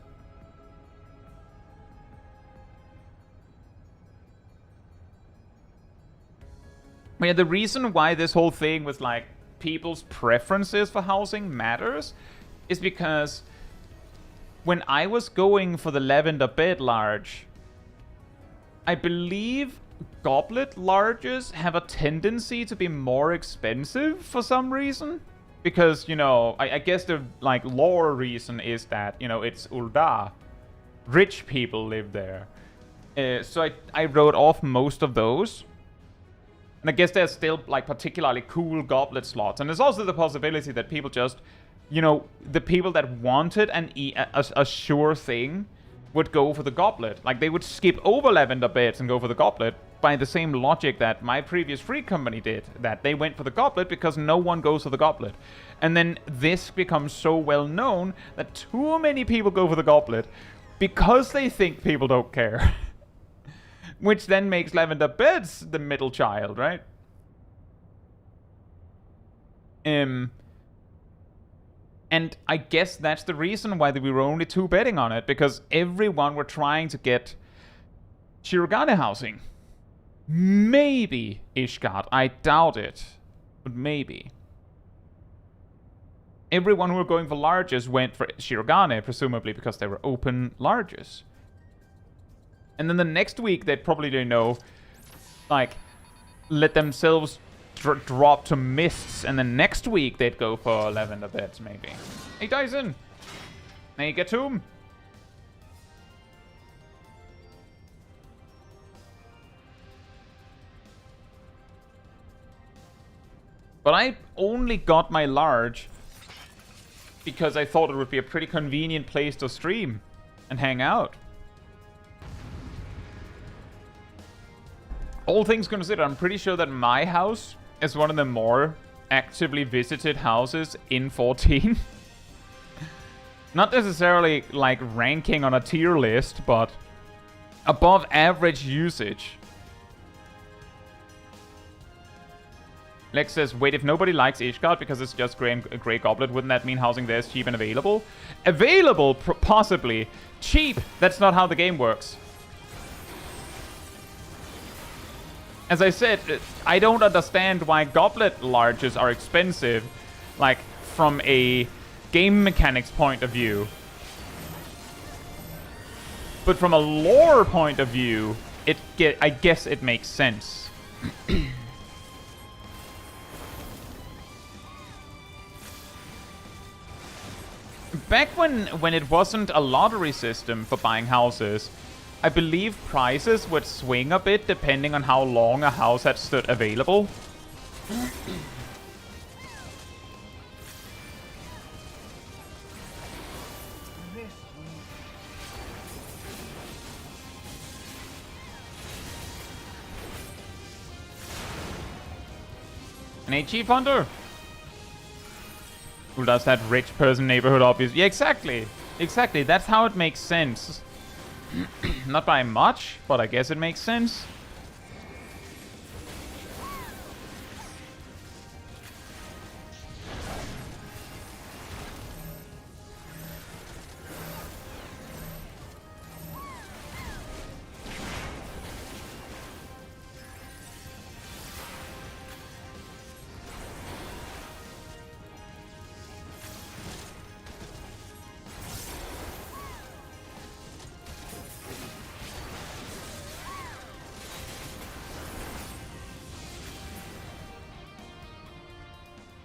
But yeah, the reason why this whole thing with people's preferences for housing matters is because when I was going for the lavender bed large, I believe Goblet larges have a tendency to be more expensive for some reason. Because, I guess the, lore reason is that, it's Ul'dah. Rich people live there. So I wrote off most of those. And I guess there's still, particularly cool Goblet slots. And there's also the possibility that people just you know, the people that wanted a sure thing would go for the goblet. Like, they would skip over lavender beds and go for the goblet by the same logic that my previous free company did. That they went for the goblet because no one goes for the goblet. And then this becomes so well known that too many people go for the goblet because they think people don't care. Which then makes lavender beds the middle child, right? And I guess that's the reason why we were only 2 betting on it, because everyone were trying to get Shirogane housing. Maybe Ishgard. I doubt it. But maybe. Everyone who were going for larges went for Shirogane, presumably because they were open larges. And then the next week, they'd probably, you know, like, let themselves drop to mists, and then next week they'd go for lavender beds, maybe. Hey, Dyson! Now you get to him. But I only got my large because I thought it would be a pretty convenient place to stream and hang out. All things considered, I'm pretty sure that my house is one of the more actively visited houses in 14. Not necessarily like ranking on a tier list, but above average usage. Lex says, wait, if nobody likes Ishgard because it's just Grey Goblet, wouldn't that mean housing there is cheap and available? Available? Possibly. Cheap? That's not how the game works. As I said, I don't understand why goblet larges are expensive, like, from a game mechanics point of view. But from a lore point of view, I guess it makes sense. Back when it wasn't a lottery system for buying houses, I believe prices would swing a bit depending on how long a house had stood available. An Chief Hunter? Who does that rich person neighborhood, obviously? Yeah, exactly. Exactly. That's how it makes sense. Not by much, but I guess it makes sense.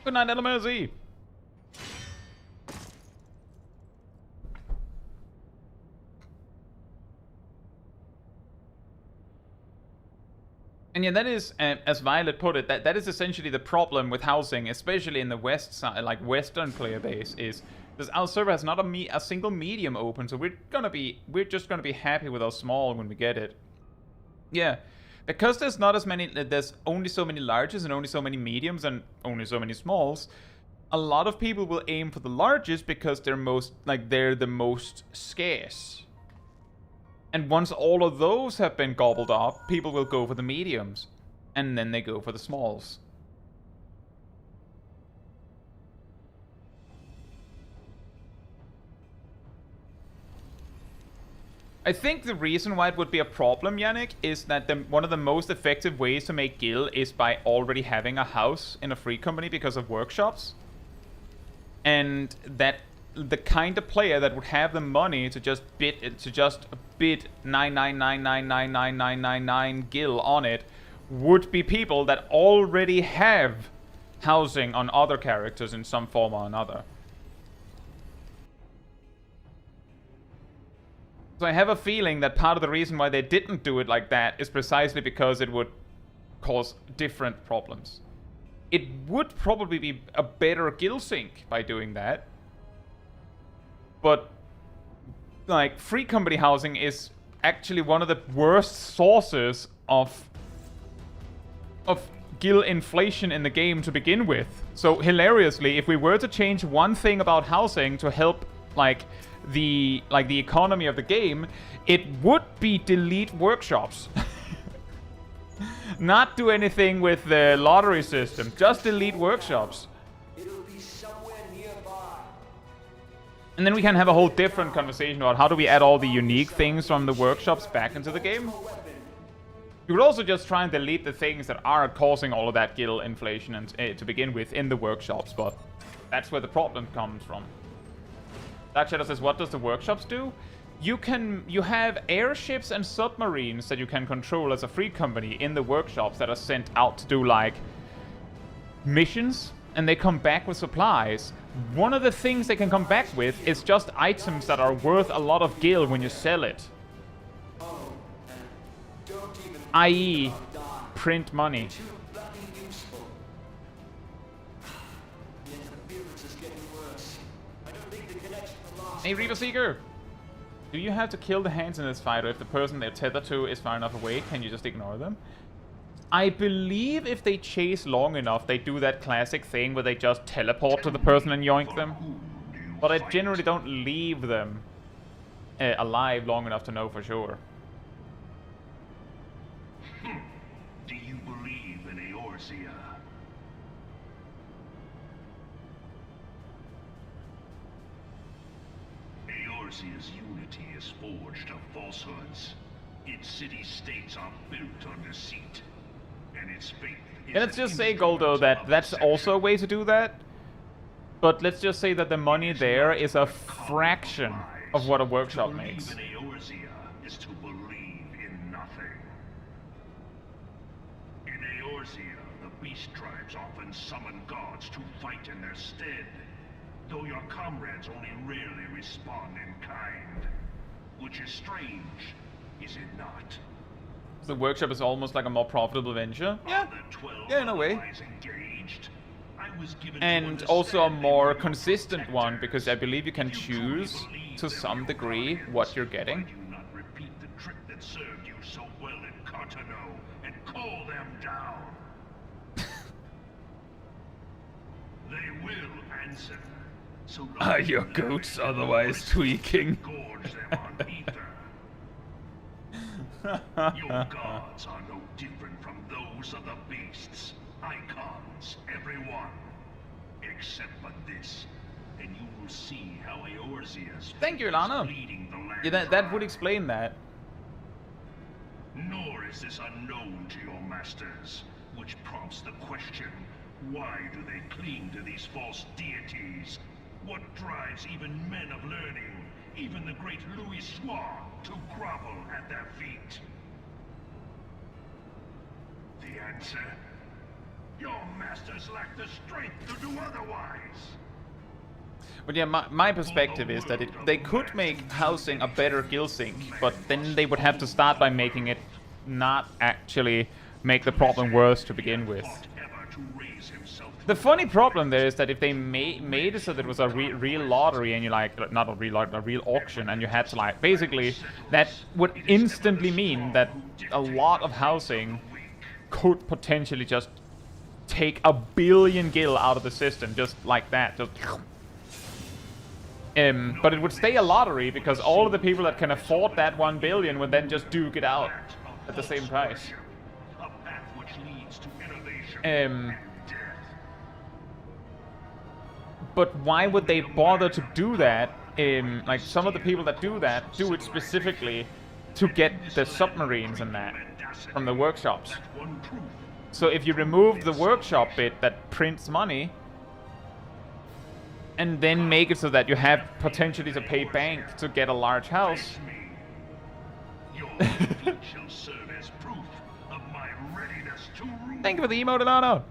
Good night, LMZ. And yeah, that is, as Violet put it, that is essentially the problem with housing, especially in the west side, like Western player base, is because our server has not a single medium open, so we're just gonna be happy with our small when we get it. Yeah. Because there's only so many larges and only so many mediums and only so many smalls, a lot of people will aim for the largest because they're the most scarce. And once all of those have been gobbled up, people will go for the mediums. And then they go for the smalls. I think the reason why it would be a problem, Yannick, is that one of the most effective ways to make gil is by already having a house in a free company because of workshops. And that the kind of player that would have the money to just bid 999999999 gil on it would be people that already have housing on other characters in some form or another. So I have a feeling that part of the reason why they didn't do it like that is precisely because it would cause different problems. It would probably be a better gil sync by doing that, But like free company housing is actually one of the worst sources of gil inflation in the game to begin with. So hilariously, if we were to change one thing about housing to help the economy of the game, it would be delete workshops. Not do anything with the lottery system, just delete workshops. It'll be somewhere nearby. And then we can have a whole different conversation about how do we add all the unique things from the workshops back into the game. You could also just try and delete the things that are causing all of that gil inflation and, to begin with in the workshops, but that's where the problem comes from. Dark Shadow says, what does the workshops do? You have airships and submarines that you can control as a free company in the workshops that are sent out to do like missions, and they come back with supplies. One of the things they can come back with is just items that are worth a lot of gil when you sell it. I.e. print money. Hey Reaver Seeker! Do you have to kill the hands in this fight, or if the person they're tethered to is far enough away, can you just ignore them? I believe if they chase long enough, they do that classic thing where they just teleport to the person and yoink them. But I generally don't leave them alive long enough to know for sure. Do you believe in Eorzea? Eorzea's unity is forged of falsehoods. Its city-states are built on deceit. And its faith is... And let's just say, Goldo, that that's also a way to do that. But let's just say that the money there is a fraction of what a workshop makes. To believe in Eorzea is to believe in nothing. In Eorzea, the beast tribes often summon gods to fight in their stead, though your comrades only rarely respond in kind. Which is strange, is it not? The workshop is almost like a more profitable venture. Yeah, yeah, in a way. And also a more consistent one, because I believe you can choose, to some degree, what you're getting. They will answer. So Are your goats otherwise tweaking? Your gods are no different from those of the beasts. Icons, everyone. Except for this. And you will see how Eorzea's Thank you, Lana. leading the land. Yeah, that would explain that. Nor is this unknown to your masters, which prompts the question, why do they cling to these false deities? What drives even men of learning, even the great Louis Soir, to grovel at their feet? The answer? Your masters lack the strength to do otherwise. But yeah, my perspective is that they could make housing a better guild sync, but then they would have to start by making it not actually make the problem worse to begin with. The funny problem there is that if they made it so that it was a real lottery, and you like, not a real lottery, a real auction, and you had to like, basically, that would instantly mean that a lot of housing could potentially just take 1 billion gil out of the system, just like that. Just but it would stay a lottery because all of the people that can afford that 1 billion would then just duke it out at the same price. But why would they bother to do that? Like, some of the people that do that do it specifically to get the submarines and that from the workshops. So if you remove the workshop bit that prints money, and then make it so that you have potentially to pay bank to get a large house. Thank you for the emote, Alana.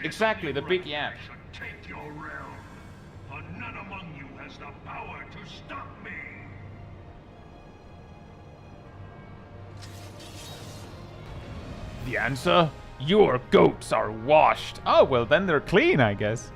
Exactly, the big yap. Take your realm, for none among you has the power to stop me. The answer? Your goats are washed. Oh, well then they're clean, I guess.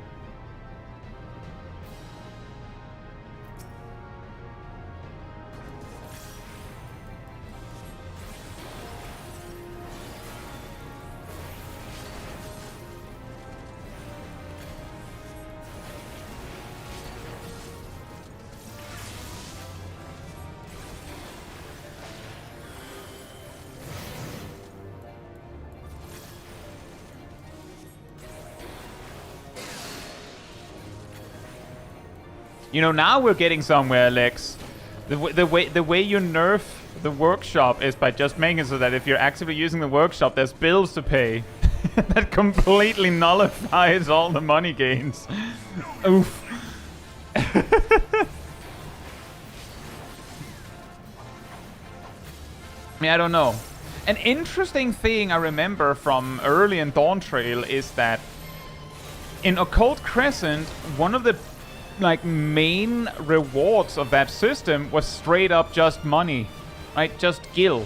You know, now we're getting somewhere, Lex. The way you nerf the workshop is by just making it so that if you're actively using the workshop, there's bills to pay. That completely nullifies all the money gains. Oof. I don't know. An interesting thing I remember from early in Dawntrail is that in Occult Crescent, one of the like main rewards of that system was straight up just money, right? Just gil.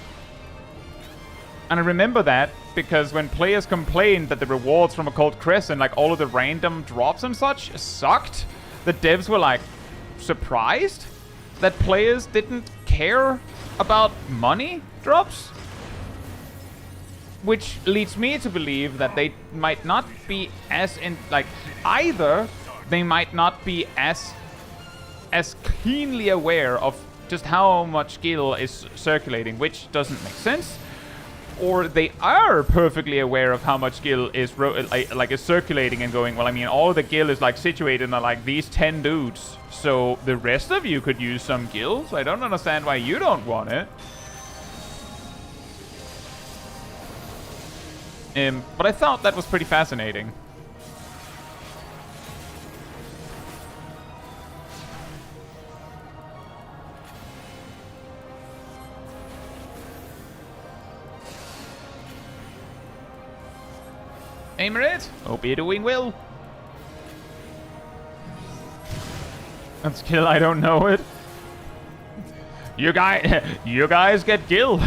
And I remember that because when players complained that the rewards from Occult Crescent, like all of the random drops and such, sucked, the devs were like surprised that players didn't care about money drops. Which leads me to believe that they might not be as in like either they might not be as keenly aware of just how much gil is circulating, which doesn't make sense, or they are perfectly aware of how much gil is is circulating and going, well, I mean, all the gil is like situated in like these 10 dudes, so the rest of you could use some gil, so I don't understand why you don't want it. But I thought that was pretty fascinating. Hey, Marit. Hope you're doing well. That's kill. I don't know it. You guys get gil.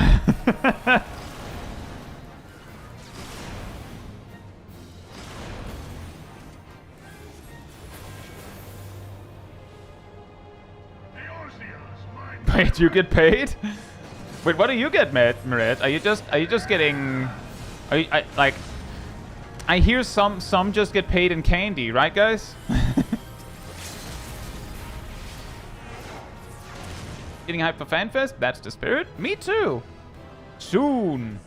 Wait, you get paid? Wait, what do you get, Marit? Are you just getting? I hear some just get paid in candy, right, guys? Getting hyped for FanFest? That's the spirit. Me too. Soon.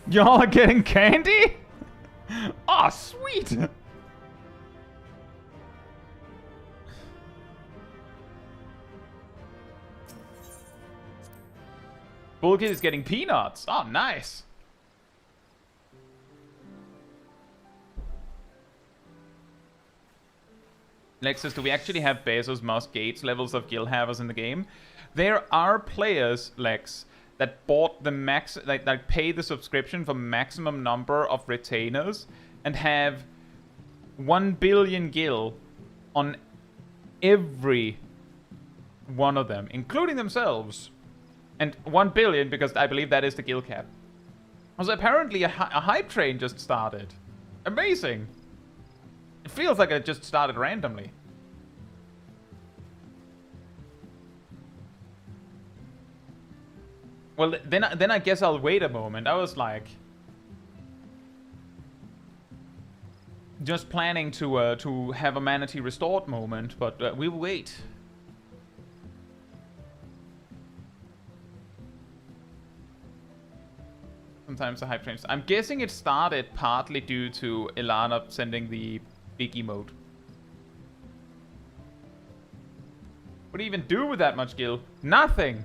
Y'all are getting candy? Aw, oh, sweet. Bulkhead is getting peanuts. Oh, nice. Lexus, do we actually have Bezos, Musk, Gates levels of guild havers in the game? There are players, Lex, that bought the max, like pay the subscription for maximum number of retainers and have 1 billion gil on every one of them, including themselves. And 1 billion, because I believe that is the guild cap. Also, apparently a hype train just started. Amazing. It feels like it just started randomly. Well, then I guess I'll wait a moment. I was like, just planning to have a manatee restored moment, but we'll wait. Sometimes the hype trains. I'm guessing it started partly due to Ilana sending the big emote. What do you even do with that much gil? Nothing!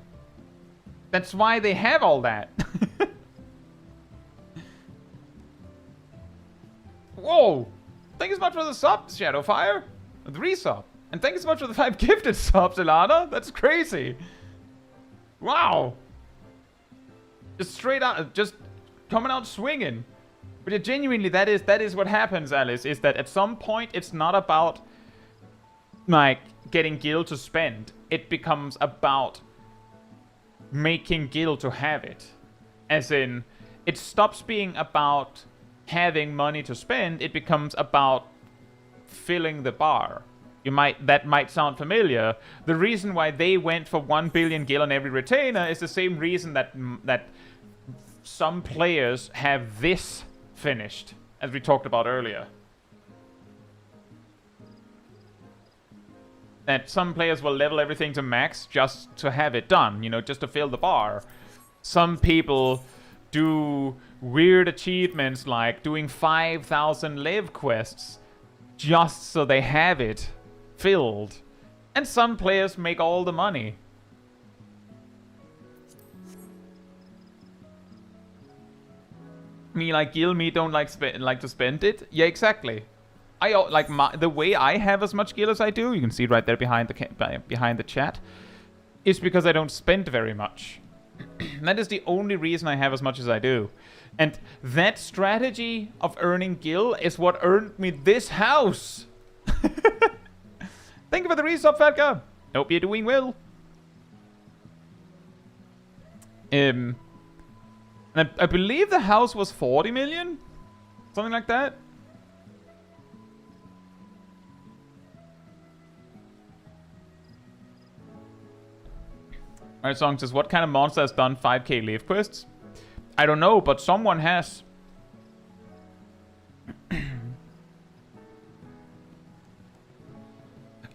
That's why they have all that. Whoa! Thank you so much for the sub, Shadowfire. The resub. And thank you so much for the 5 gifted subs, Ilana. That's crazy. Wow. Just straight out, just coming out swinging. But yeah, genuinely, that is what happens, Alice, is that at some point it's not about like getting gil to spend. It becomes about making gil to have it. As in, it stops being about having money to spend, it becomes about filling the bar. That might sound familiar. The reason why they went for 1 billion gil on every retainer is the same reason that some players have this finished, as we talked about earlier. That some players will level everything to max just to have it done, you know, just to fill the bar. Some people do weird achievements like doing 5,000 live quests just so they have it filled. And some players make all the money. Me like me don't like to spend it. Yeah, exactly. I like the way I have as much gil as I do. You can see it right there behind the chat. Is because I don't spend very much. That is the only reason I have as much as I do. And that strategy of earning gil is what earned me this house. Thank you for the resub, Falca. Hope you're doing well. And I believe the house was 40 million? Something like that? Alright, Song says, what kind of monster has done 5k live quests? I don't know, but someone has.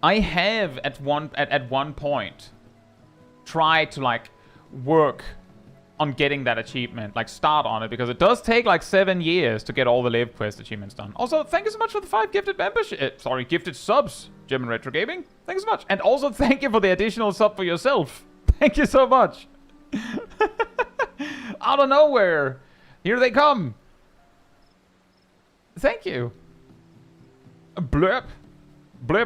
I have at one point tried to like work on getting that achievement, like start on it, because it does take like 7 years to get all the live quest achievements done. Also, thank you so much for the 5 gifted membership. Gifted subs, German Retro Gaming. Thank you so much, and also thank you for the additional sub for yourself. Thank you so much. Out of nowhere, here they come. Thank you. A blurb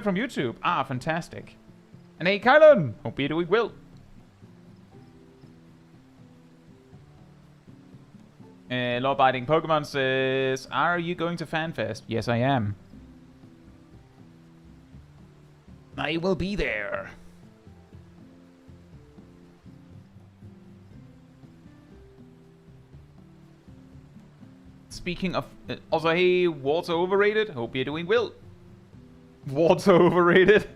from YouTube. Ah, fantastic. And hey, Kylan, hope you're doing well. Law-abiding Pokemon says, are you going to FanFest? Yes, I am. I will be there. Speaking of... also, hey, water overrated? Hope you're doing well. Water overrated?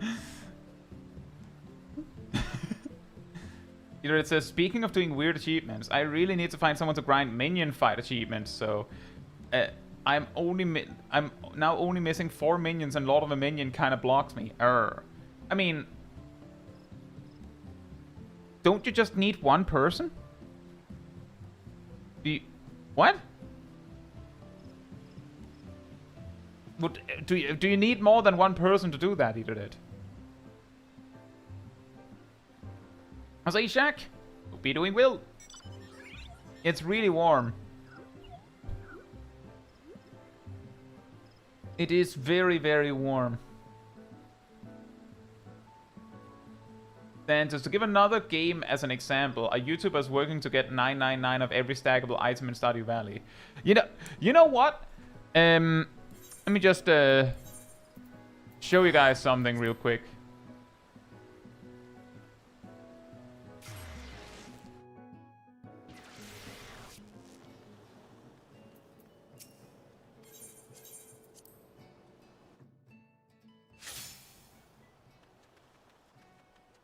You know, it says, speaking of doing weird achievements, I really need to find someone to grind minion fight achievements, so... I'm now only missing 4 minions, and Lord of a Minion kind of blocks me. I mean... don't you just need one person? What? Do you need more than one person to do that, Edith? How's Ishak? Hope you're doing well. It's really warm. It is very, very warm. Then, just to give another game as an example, a YouTuber is working to get 999 of every stackable item in Stardew Valley. You know what? Let me just show you guys something real quick.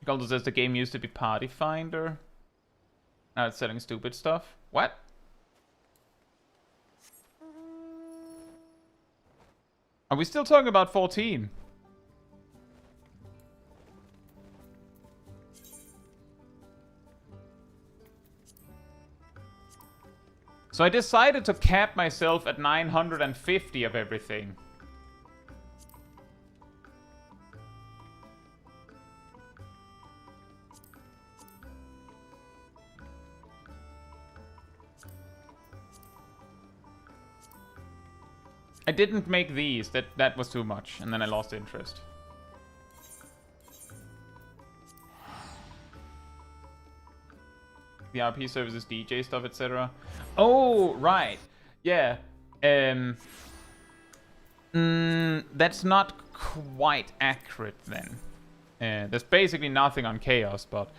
Goldo says the game used to be Party Finder. Now it's selling stupid stuff. What? Are we still talking about 14? So I decided to cap myself at 950 of everything. I didn't make these. That was too much, and then I lost interest. The RP services, DJ stuff, etc. Oh, right. Yeah. That's not quite accurate then. There's basically nothing on Chaos, but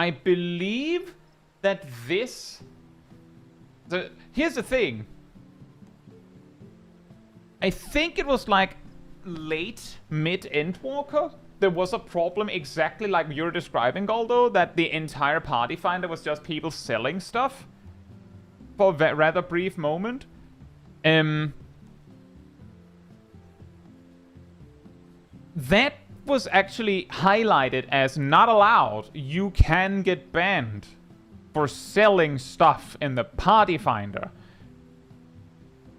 I believe that this... here's the thing. I think it was like late mid-Endwalker. There was a problem exactly like you're describing, Goldo, that the entire Party Finder was just people selling stuff for a rather brief moment. That was actually highlighted as not allowed, you can get banned for selling stuff in the party finder.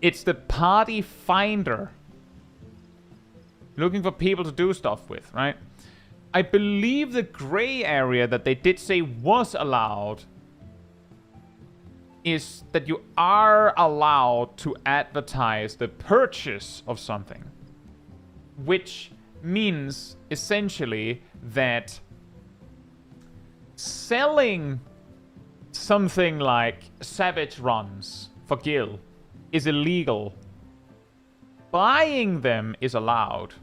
It's the party finder. Looking for people to do stuff with, right? I believe the gray area that they did say was allowed is that you are allowed to advertise the purchase of something. Which means essentially that selling something like Savage Runs for Gil is illegal. Buying them is allowed.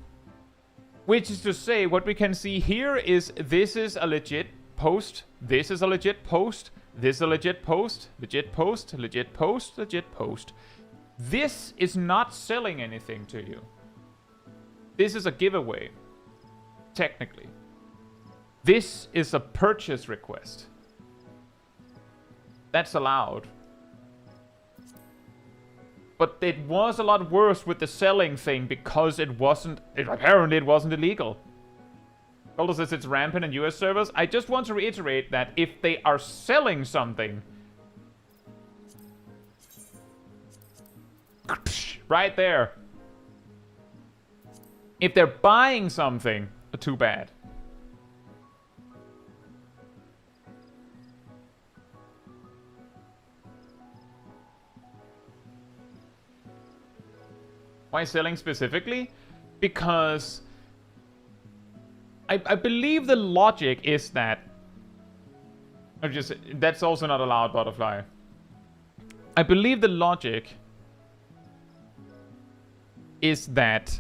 Which is to say, what we can see here is this is a legit post, this is a legit post, this is a legit post, legit post, legit post, legit post. This is not selling anything to you. This is a giveaway, technically. This is a purchase request. That's allowed. But it was a lot worse with the selling thing because apparently it wasn't illegal. Although says it's rampant in US servers. I just want to reiterate that if they are selling something, right there. If they're buying something, too bad. Why selling specifically? Because I believe the logic is that that's also not allowed, Butterfly. I believe the logic is that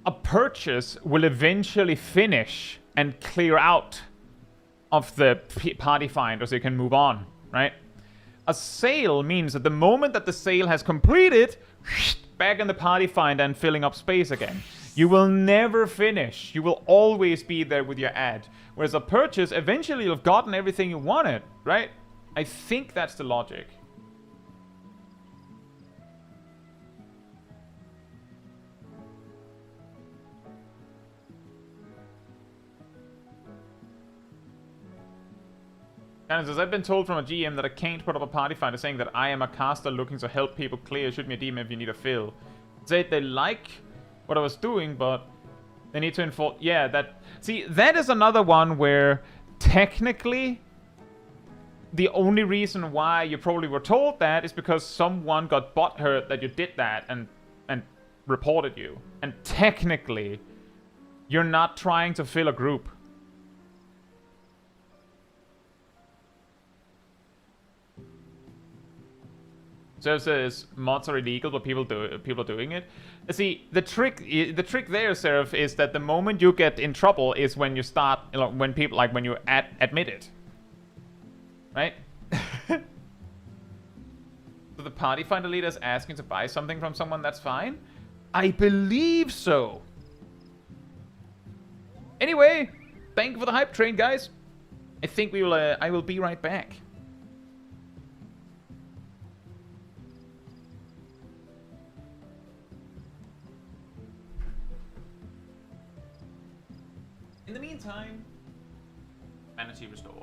a purchase will eventually finish and clear out of the party finder so you can move on, right? A sale means that the moment that the sale has completed, back in the party finder and filling up space again. You will never finish. You will always be there with your ad. Whereas a purchase, eventually you've gotten everything you wanted, right? I think that's the logic. And says, I've been told from a GM that I can't put up a party finder saying that I am a caster looking to help people clear. Shoot me a DM if you need a fill. Say they like what I was doing, but they need to enforce. Yeah, that. See, that is another one where technically the only reason why you probably were told that is because someone got butthurt that you did that and reported you. And technically, you're not trying to fill a group. So it says mods are illegal, but people are doing it. See, the trick there, Seraph, is that the moment you get in trouble is when you start, when people when you admit it, right? So the party finder leader is asking to buy something from someone. That's fine. I believe so. Anyway, thank you for the hype train, guys. I think we will. I will be right back. In the meantime, sanity restored.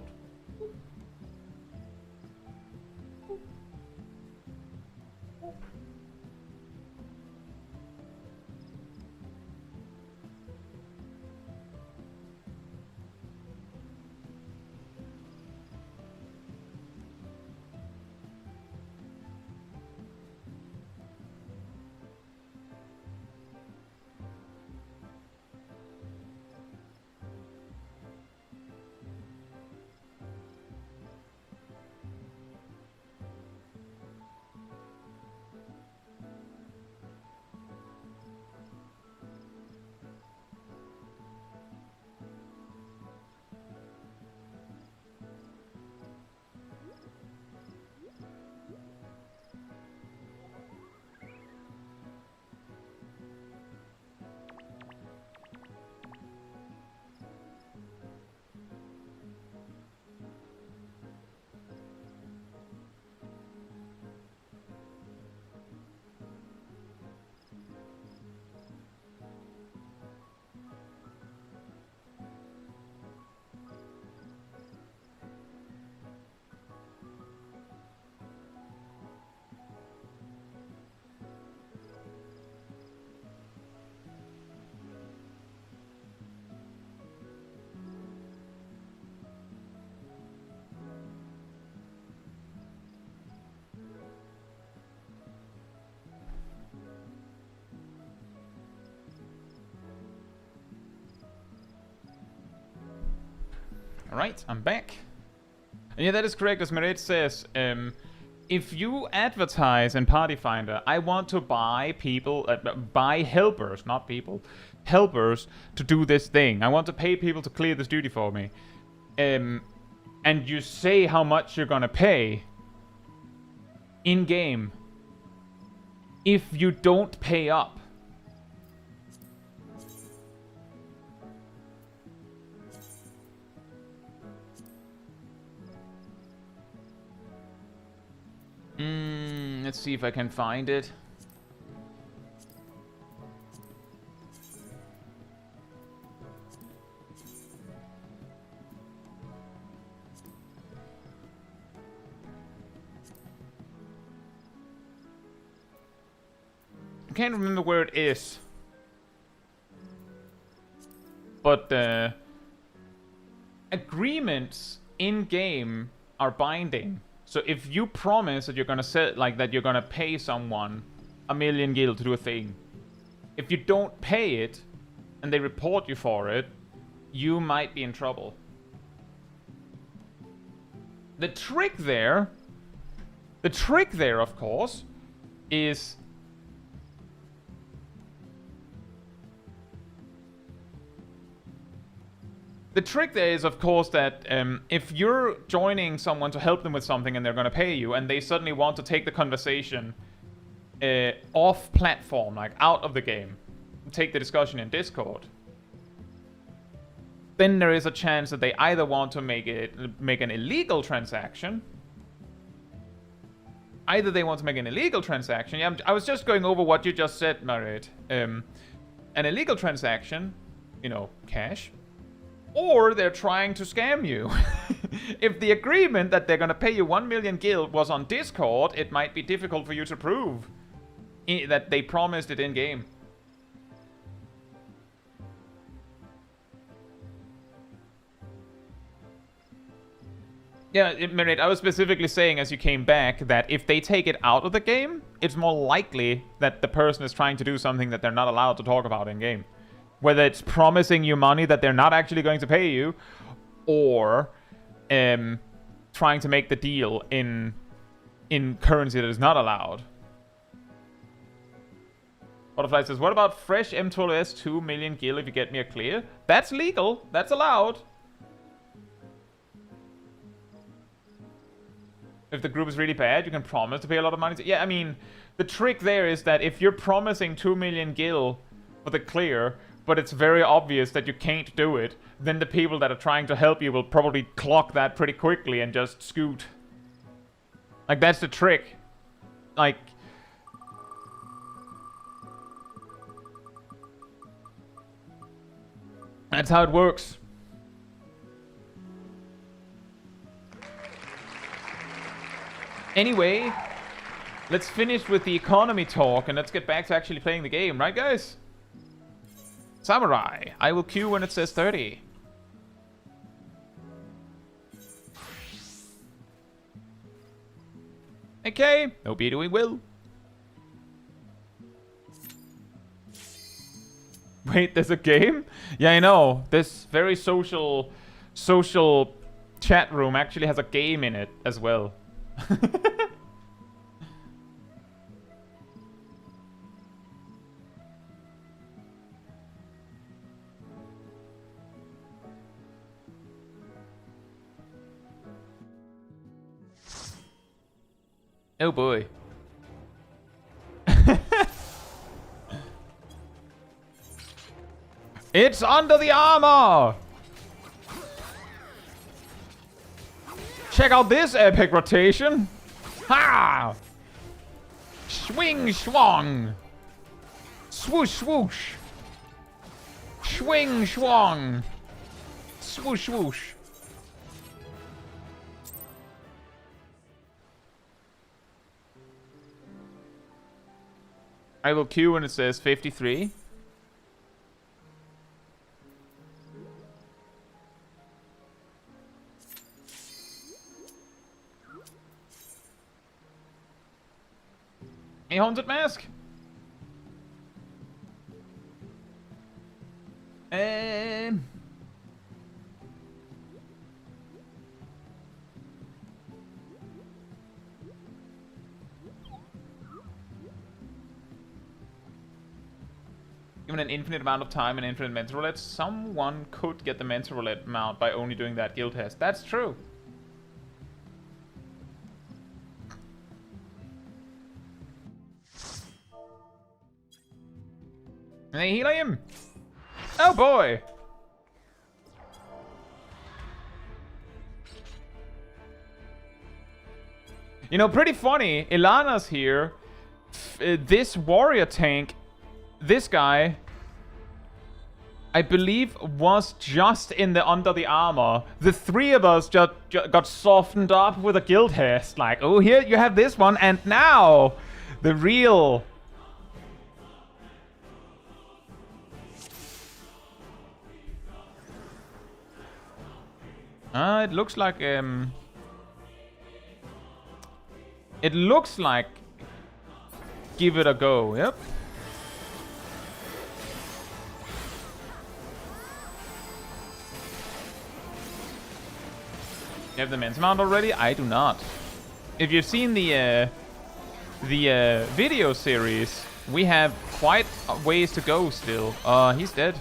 Alright, I'm back. And yeah, that is correct, as Merit says. If you advertise in Party Finder, I want to buy people, buy helpers, not people, helpers to do this thing. I want to pay people to clear this duty for me. And you say how much you're gonna pay in-game. If you don't pay up, let's see if I can find it. I can't remember where it is. But agreements in-game are binding. So if you promise that you're gonna set, like, that you're gonna pay someone 1,000,000 gil to do a thing, if you don't pay it and they report you for it, you might be in trouble. The trick there, of course, is that if you're joining someone to help them with something and they're going to pay you, and they suddenly want to take the conversation off platform, like out of the game, take the discussion in Discord, then there is a chance that they either want to make an illegal transaction. Yeah, I was just going over what you just said, Marit. An illegal transaction, you know, cash. Or they're trying to scam you. If the agreement that they're gonna pay you 1,000,000 gil was on Discord, it might be difficult for you to prove that they promised it in-game. Yeah, Merit, I was specifically saying as you came back that if they take it out of the game, it's more likely that the person is trying to do something that they're not allowed to talk about in-game. Whether it's promising you money that they're not actually going to pay you, or trying to make the deal in currency that is not allowed. Butterfly says, what about fresh M12S 2,000,000 gil if you get me a clear? That's legal. That's allowed. If the group is really bad, you can promise to pay a lot of money. Yeah, I mean, the trick there is that if you're promising 2,000,000 gil for the clear, but it's very obvious that you can't do it, then the people that are trying to help you will probably clock that pretty quickly and just scoot. Like, that's the trick. Like, that's how it works. Anyway, let's finish with the economy talk and let's get back to actually playing the game, right guys? Samurai, I will queue when it says 30. Okay, hope you're doing well. Wait, there's a game? Yeah, I know. This very social chat room actually has a game in it as well. Oh boy. It's under the armor! Check out this epic rotation! Ha! Swing swong! Swoosh swoosh! Swing swong! Swoosh swoosh! I will queue when it says 53. A haunted mask? Given an infinite amount of time and infinite mental roulette, someone could get the mental roulette amount by only doing that guild test. That's true. Hey, helium! Oh boy! You know, pretty funny. Ilana's here. This warrior tank, this guy, I believe, was just in the under the armor. The three of us just got softened up with a guild test. Like, oh, here you have this one, and now the real. It looks like it looks like give it a go. Yep. You have the men's mount already? I do not. If you've seen the video series, we have quite a ways to go still. He's dead.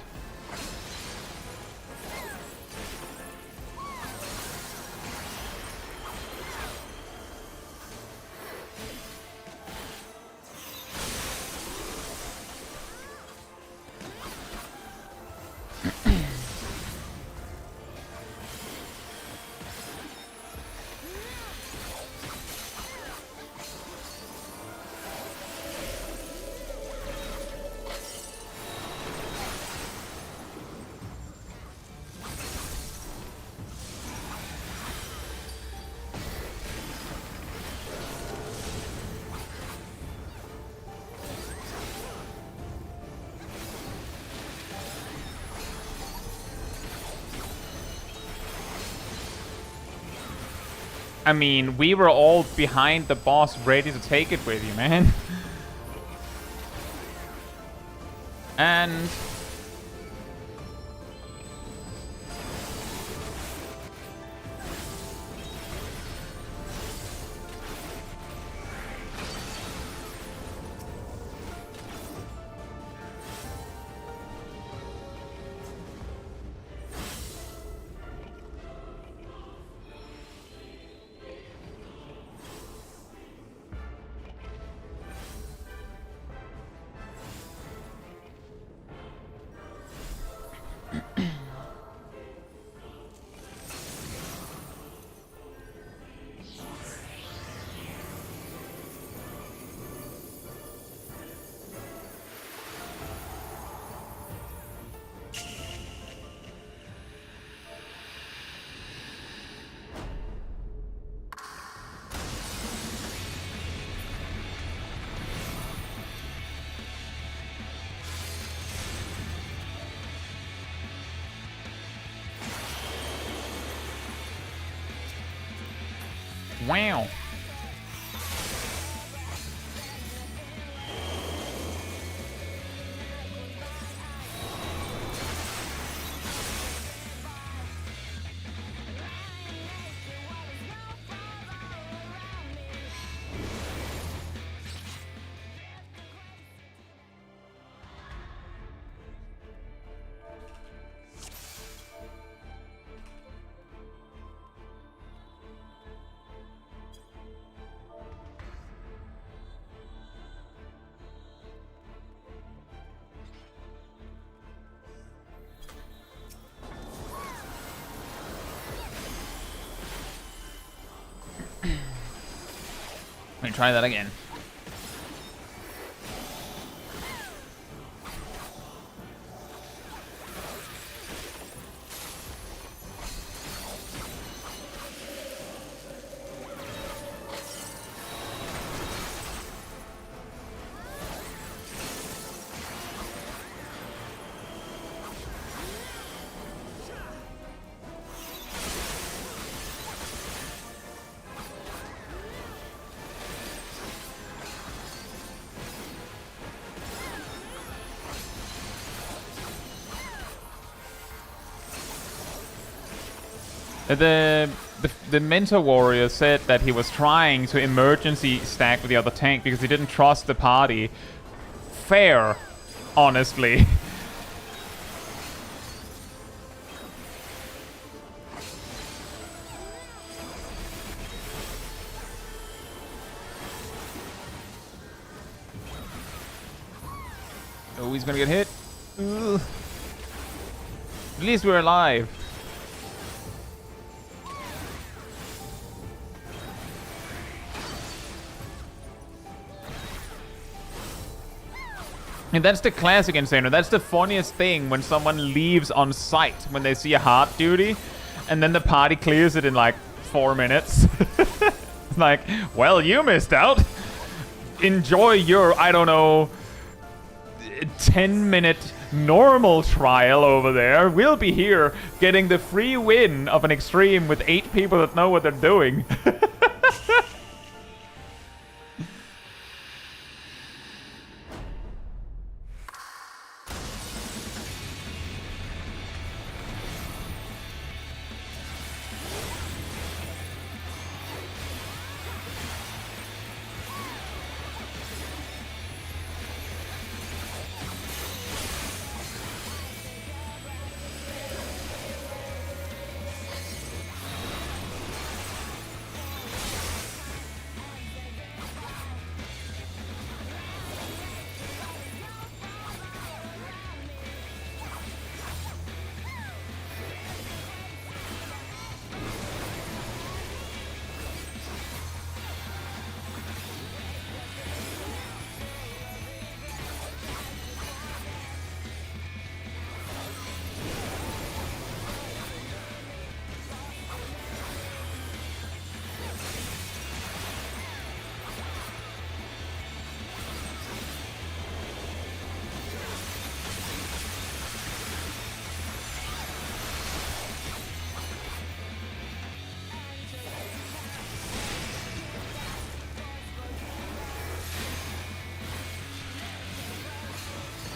I mean, we were all behind the boss ready to take it with you, man. And wow. Let me try that again. The mentor warrior said that he was trying to emergency stack with the other tank because he didn't trust the party. Fair, honestly. Oh, he's gonna get hit. Ugh. At least we're alive. And that's the classic Insano. That's the funniest thing when someone leaves on sight when they see a hard duty, and then the party clears it in like 4 minutes. It's like, well, you missed out. Enjoy your, I don't know, 10-minute normal trial over there. We'll be here getting the free win of an extreme with 8 people that know what they're doing.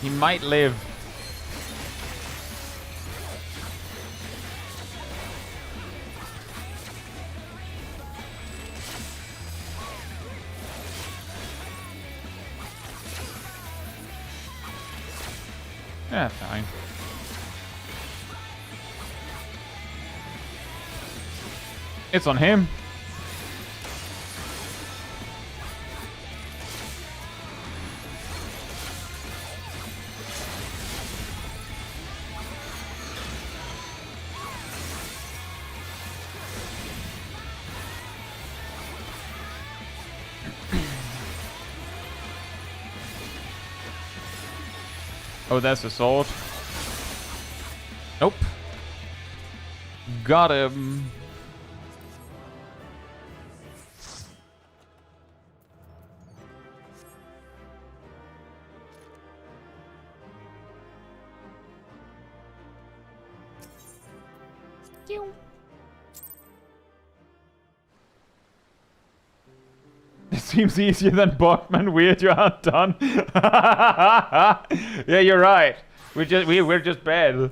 He might live. Yeah, fine. It's on him. Oh, that's a sword. Nope. Got him. It seems easier than Bogman. Weird, you aren't done. Yeah, you're right. We're just bad.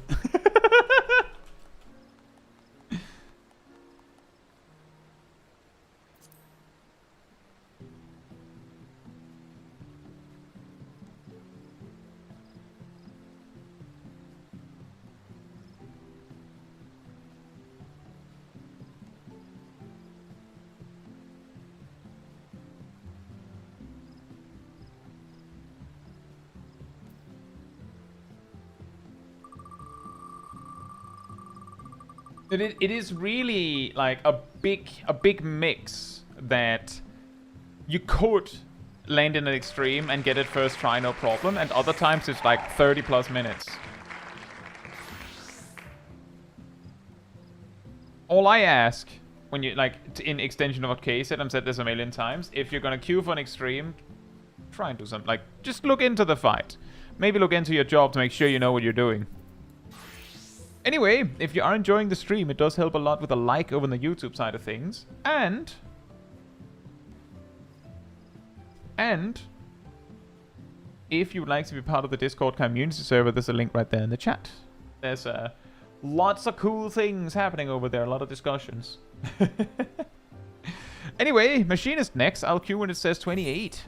It is really like a big mix that you could land in an extreme and get it first try, no problem, and other times it's like 30 plus minutes. All I ask when you like in extension of what Kay said, I've said this a million times, if you're gonna queue for an extreme, try and do something like just look into the fight. Maybe look into your job to make sure you know what you're doing. Anyway, if you are enjoying the stream, it does help a lot with a like over on the YouTube side of things. And if you would like to be part of the Discord community server, there's a link right there in the chat. There's lots of cool things happening over there, a lot of discussions. Anyway, Machinist next. I'll queue when it says 28.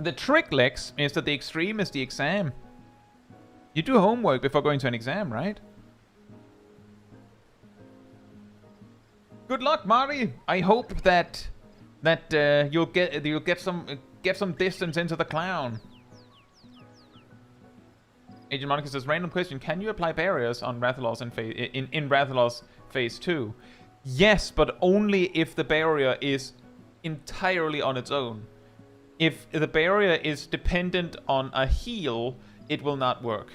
The trick, Lex, is that the extreme is the exam. You do homework before going to an exam, right? Good luck, Mari. I hope that you'll get some distance into the clown. Agent Monica says, random question: can you apply barriers on Rathalos in Rathalos Phase 2? Yes, but only if the barrier is entirely on its own. If the barrier is dependent on a heal, it will not work.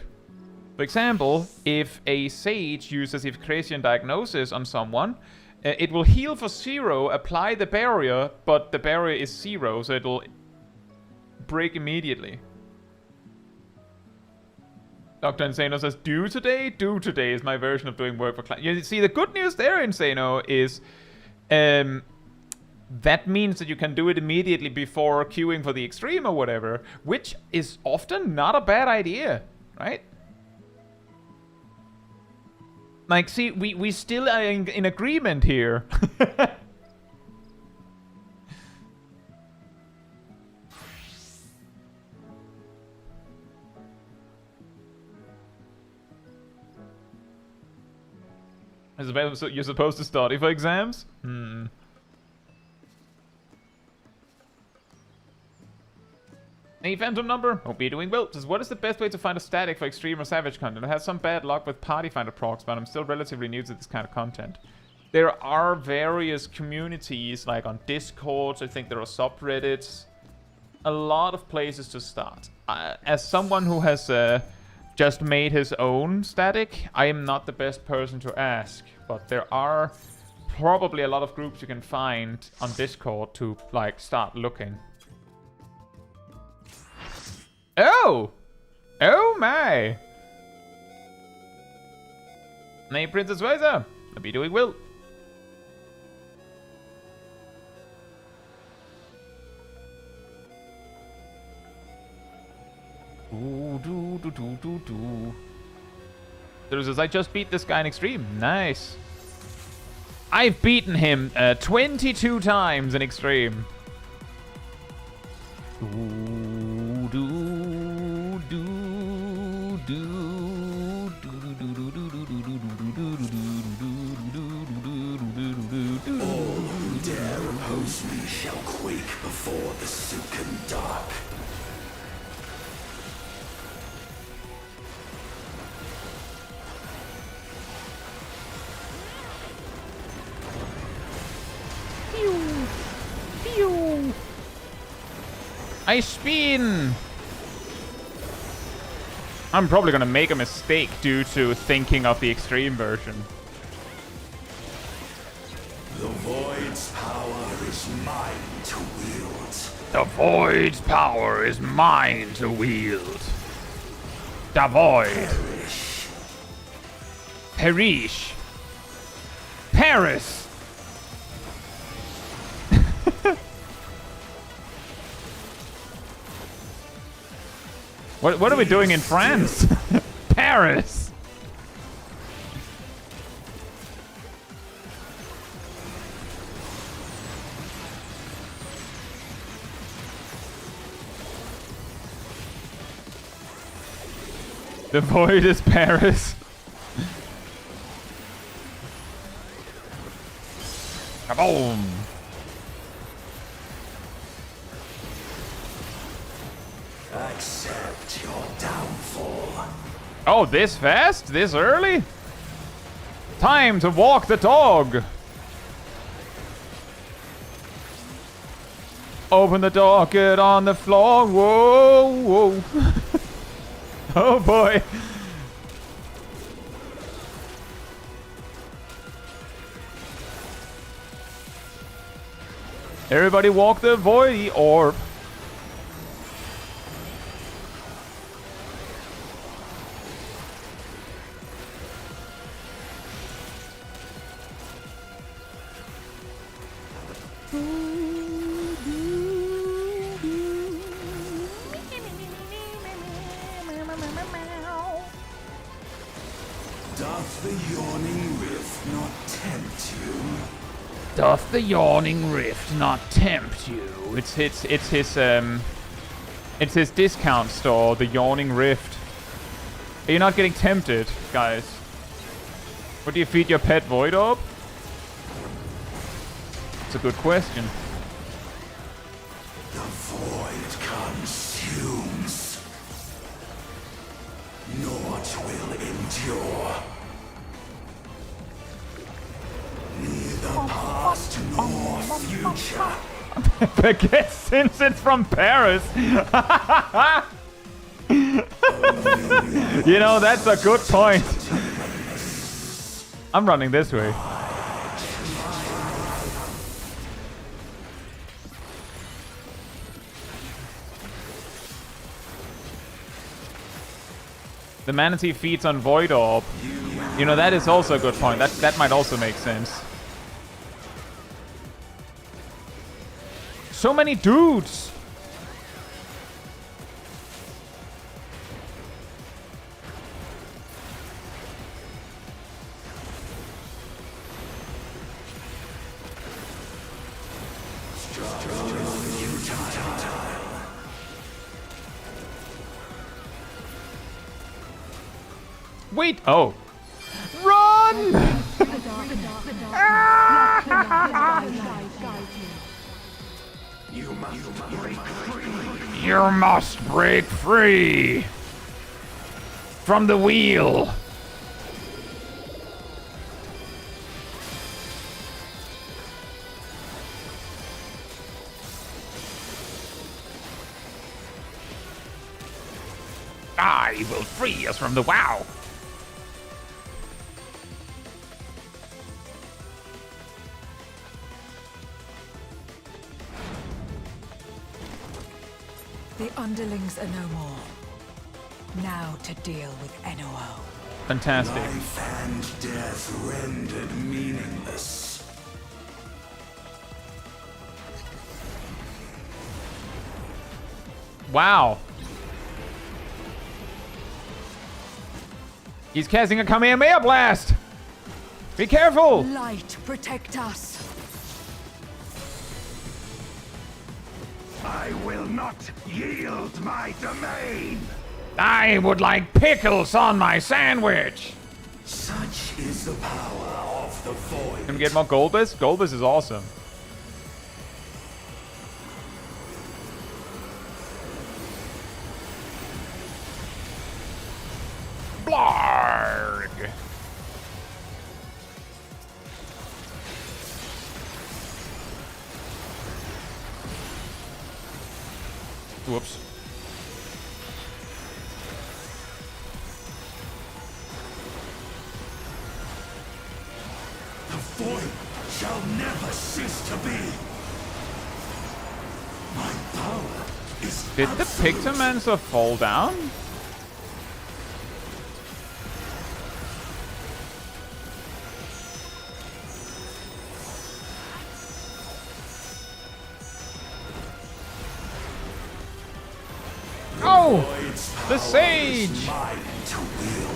For example, if a sage uses Ephesian diagnosis on someone, it will heal for 0, apply the barrier, but the barrier is 0, so it'll break immediately. Dr. Insano says, do today? Do today is my version of doing work for clients. You see, the good news there, Insano, is that means that you can do it immediately before queuing for the extreme or whatever, which is often not a bad idea, right? Like, see, we still are in agreement here. So you're supposed to study for exams? Any phantom number? Hope you're doing well. Says, what is the best way to find a static for extreme or savage content? I had some bad luck with party finder procs, but I'm still relatively new to this kind of content. There are various communities, like on Discord. I think there are subreddits. A lot of places to start. As someone who has just made his own static, I am not the best person to ask, but there are probably a lot of groups you can find on Discord to like start looking. Oh! Oh my! Hey, Princess Weiser! I'll be doing well. There says, I just beat this guy in Extreme. Nice. I've beaten him 22 times in Extreme. All who dare oppose me shall quake before the silken dark. I spin! I'm probably gonna make a mistake due to thinking of the extreme version. The Void's power is mine to wield. The Void's power is mine to wield. The Void. Perish. Paris. What are we doing in France? Paris! The Void is Paris. Kaboom! Accept your downfall. Oh, this fast? This early? Time to walk the dog. Open the door, get on the floor. Whoa, whoa. Oh boy. Everybody walk the void orb. Doth the yawning rift not tempt you? Doth the yawning rift not tempt you? It's his It's his discount store, the Yawning Rift. Are you not getting tempted, guys? Would you feed your pet Void Orb? It's a good question. The void consumes. Naught will endure. Neither past nor future. Baguette since it's from Paris. You know, that's a good point. I'm running this way. The manatee feeds on Void Orb. You know, that is also a good point. That might also make sense. So many dudes! Wait! Oh. Run! You must break free from the wheel. I will free us from the WoW. The underlings are no more. Now to deal with NOO. Fantastic. Life and death rendered meaningless. Wow. He's casting a Kamehameha Blast! Be careful! Light, protect us. I will not yield my domain! I would like pickles on my sandwich! Such is the power of the void. Can we get more Golbus? Golbus is awesome. Blarg! Whoops. The void shall never cease to be. My power is Did the Pictomancer fall down? Oh! The Sage! mine to wield.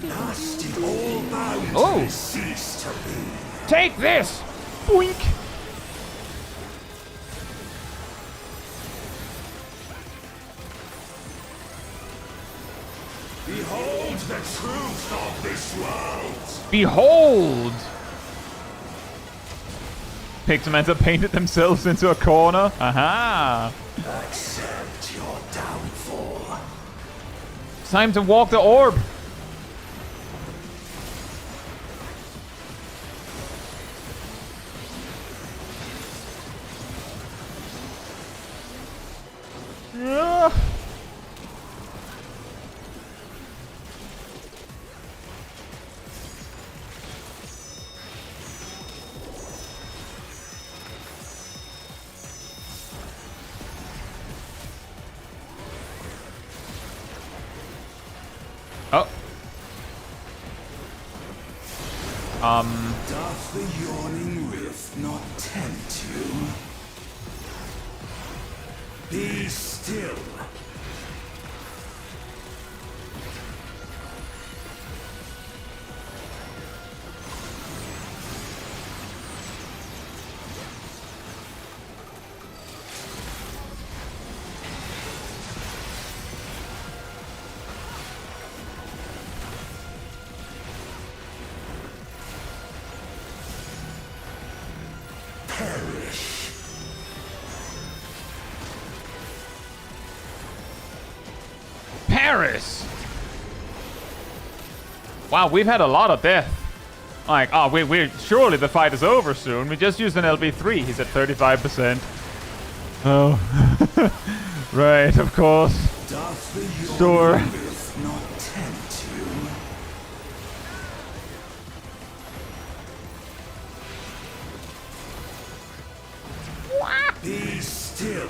Dust in all bounds Oh! cease to be. Take this! Boink! Behold the truth of this world. Behold! Pictomancer painted themselves into a corner. Aha! Accept your downfall. It's time to walk the orb. Yeah. Oh. Doth the yawning rift not tempt you? Be still. Paris! Wow, we've had a lot of death. Like, oh, we're surely the fight is over soon. We just used an LB3. He's at 35%. Oh. Right, of course. Sure. Not tempt you. Be still.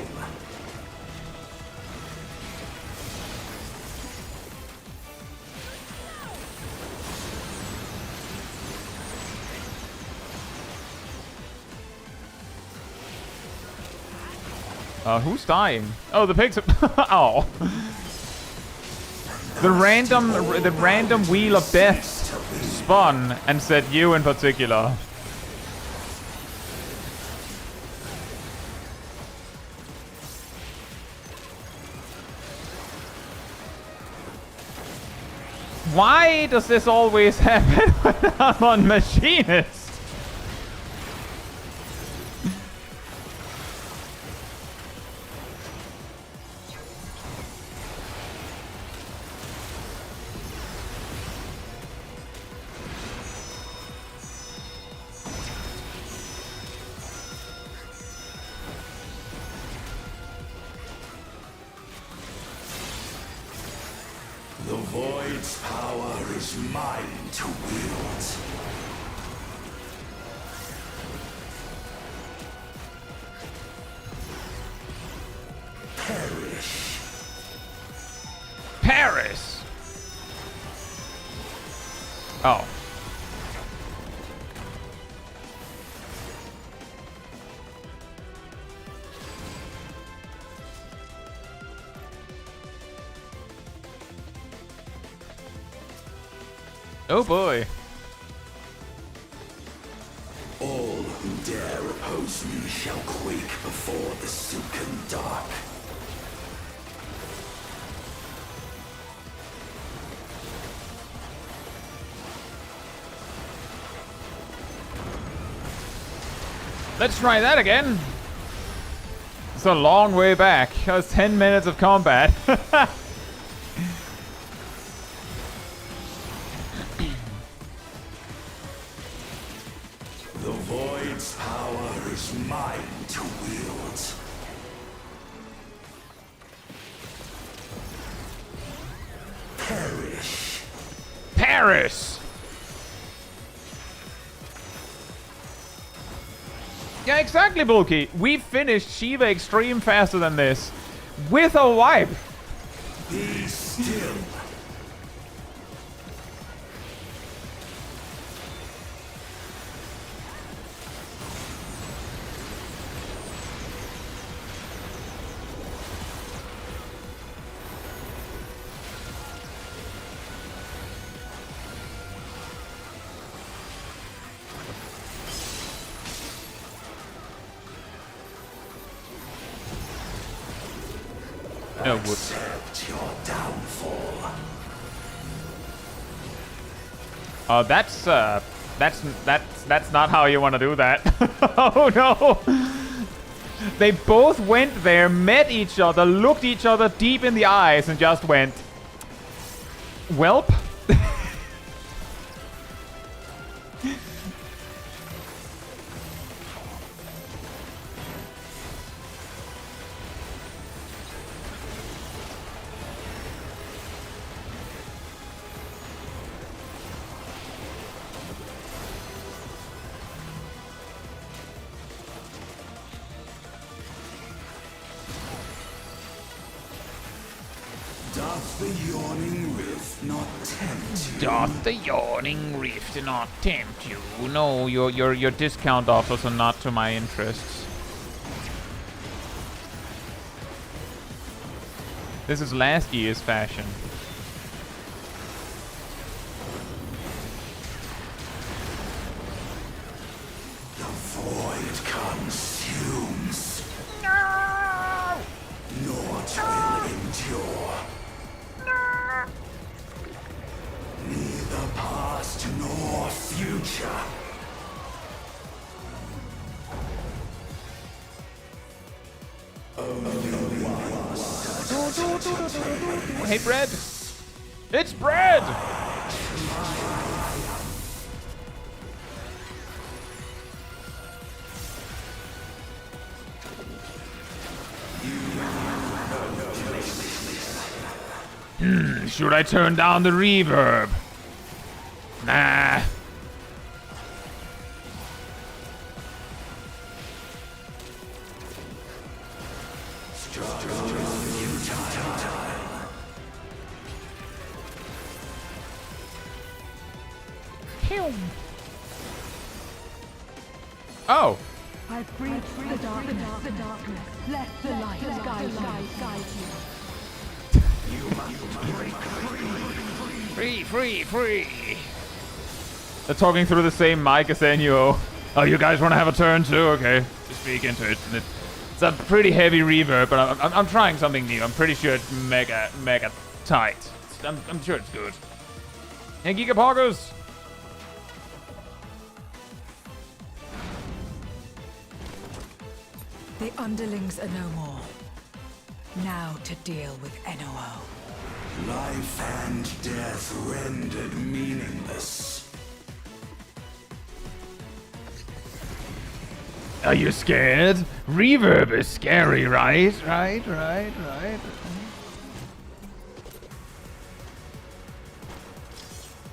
Who's dying? Oh, the pigs. Oh. The random wheel of death spun and said you in particular. Why does this always happen when I'm on Machinist? The Void's power is mine to wield. Perish. Paris! Oh. Oh boy. All who dare oppose me shall quake before the silken dark. Let's try that again. It's a long way back. That was 10 minutes of combat. The Void's power is mine to wield. Perish. Paris! Yeah, exactly, Bulky. We finished Shiva Extreme faster than this. With a wipe. Be still. No, whoops. Accept your downfall. That's not how you want to do that. Oh no! They both went there, met each other, looked each other deep in the eyes, and just went, "Welp." Doth the yawning rift not tempt you? Doth the yawning rift not tempt you? No, your discount offers are not to my interests. This is last year's fashion. The void consumes. No! Naught will endure. Neither past nor future. Hey, Bread! It's Bread! Should I turn down the reverb? Nah. Oh. I breathe the darkness. Let the light guide you. Free. They're talking through the same mic as NUO. Oh, you guys want to have a turn too? Okay, just speak into it. It's a pretty heavy reverb, but I'm trying something new. I'm pretty sure it's mega tight. I'm sure it's good. Hey, Gigapoggers! The underlings are no more. Now to deal with NOO. Life and death rendered meaningless. Are you scared? Reverb is scary, right? Right.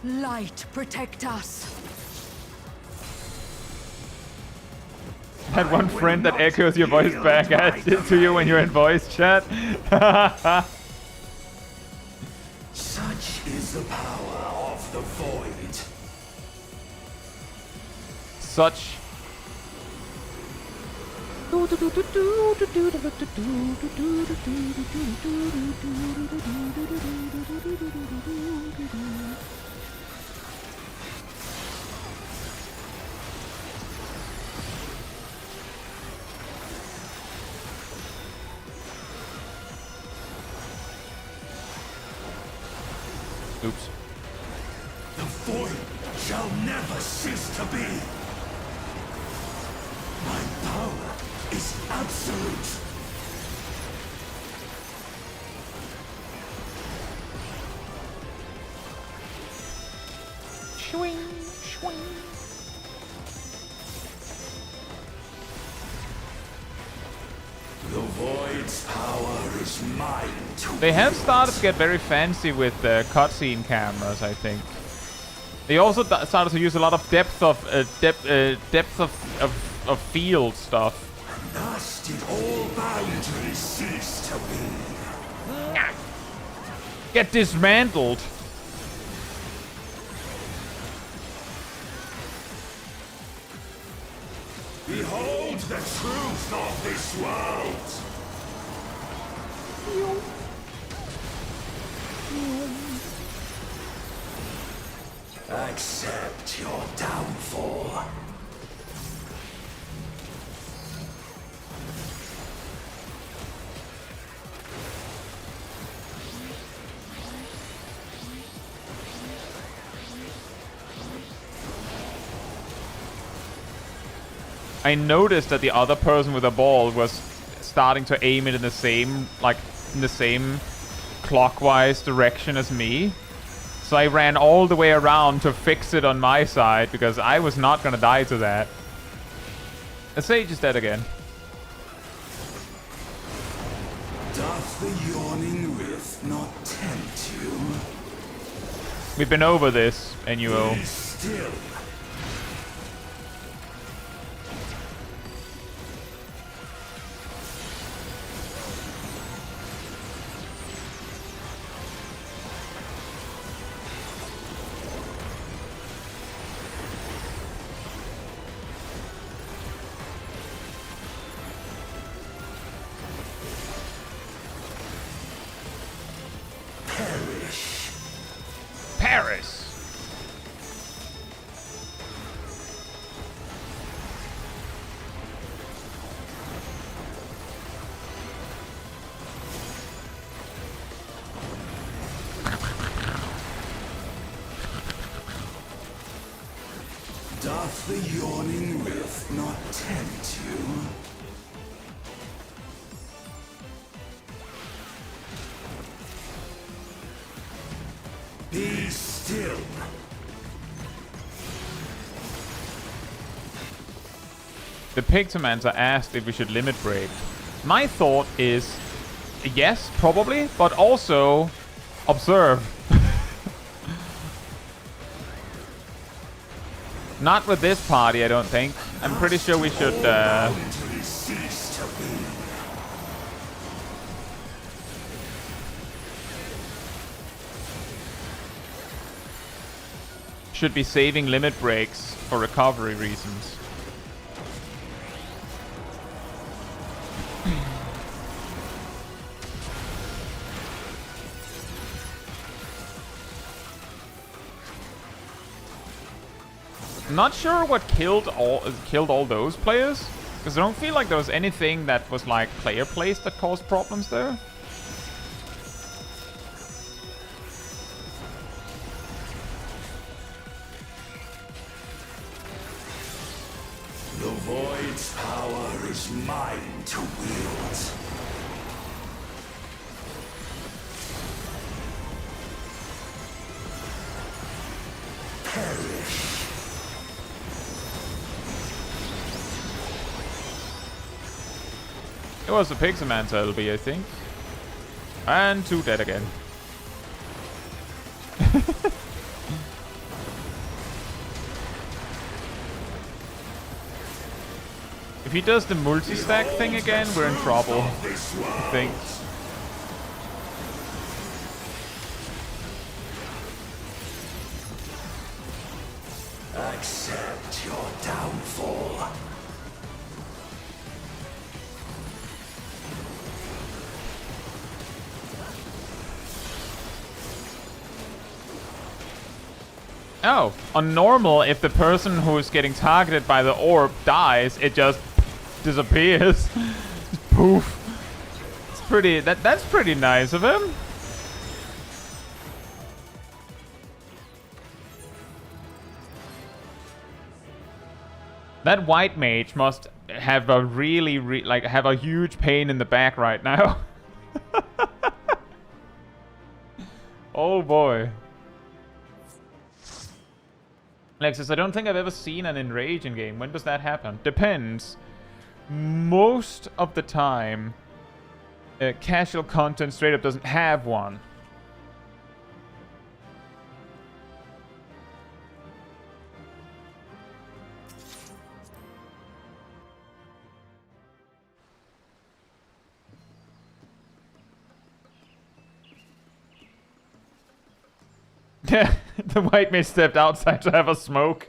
Light, protect us. That one friend that echoes your voice back to you when you're in voice chat. Such is the power of the void. Such. Oops. The void shall never cease to be. My power is absolute. Swing. The void's power is mine to They have started to get very fancy with cutscene cameras, I think. They also started to use a lot of depth of field stuff. Thus did all boundaries cease to be. Get dismantled. Behold the truth of this world. Accept your downfall. I noticed that the other person with a ball was starting to aim it in the same, clockwise direction as me. So I ran all the way around to fix it on my side because I was not gonna die to that. The Sage is dead again. Doth the yawning rift not tempt you? We've been over this, NUO. Be still. Paris! Doth the yawning rift not tempt you? still. The Pictomancer asked if we should limit break. My thought is yes, probably, but also observe. Not with this party, I don't think. I'm pretty sure we should should be saving limit breaks for recovery reasons. I'm not sure what killed all those players, because I don't feel like there was anything that was like player placed that caused problems there. The Void's power is mine to wield. Perish. It was the Pixelmancer LB, I think. And 2 dead again. If he does the multi-stack thing again, we're in trouble, I think. Accept your downfall. Oh, on normal, if the person who is getting targeted by the orb dies, it just disappears. Poof. It's pretty. That's pretty nice of him. That white mage must have a really have a huge pain in the back right now. Oh boy. Alexis, I don't think I've ever seen an enrage in game. When does that happen? Depends. Most of the time, casual content straight up doesn't have one. The white mage stepped outside to have a smoke.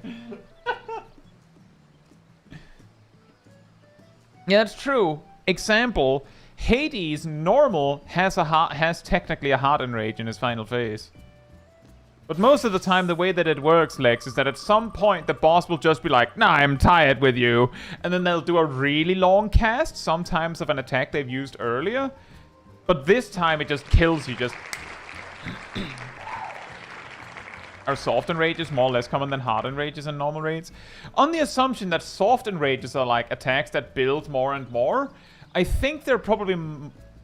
Yeah, that's true. Example, Hades normal has technically a hard enrage in his final phase. But most of the time, the way that it works, Lex, is that at some point the boss will just be like, nah, I'm tired with you. And then they'll do a really long cast, sometimes of an attack they've used earlier. But this time it just kills you, just... Are soft enrages more or less common than hard enrages in normal raids? On the assumption that soft enrages are like attacks that build more and more, I think they're probably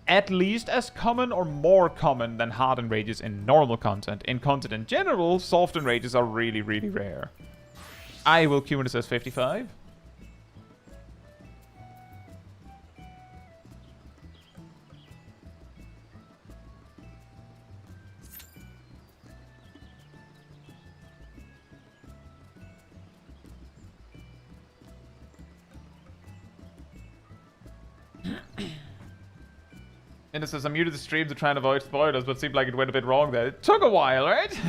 at least as common or more common than hard enrages in normal content. In content in general, soft enrages are really, really rare. I will queue this as 55. And it says, I muted the stream to try and avoid spoilers, but it seemed like it went a bit wrong there. It took a while, right?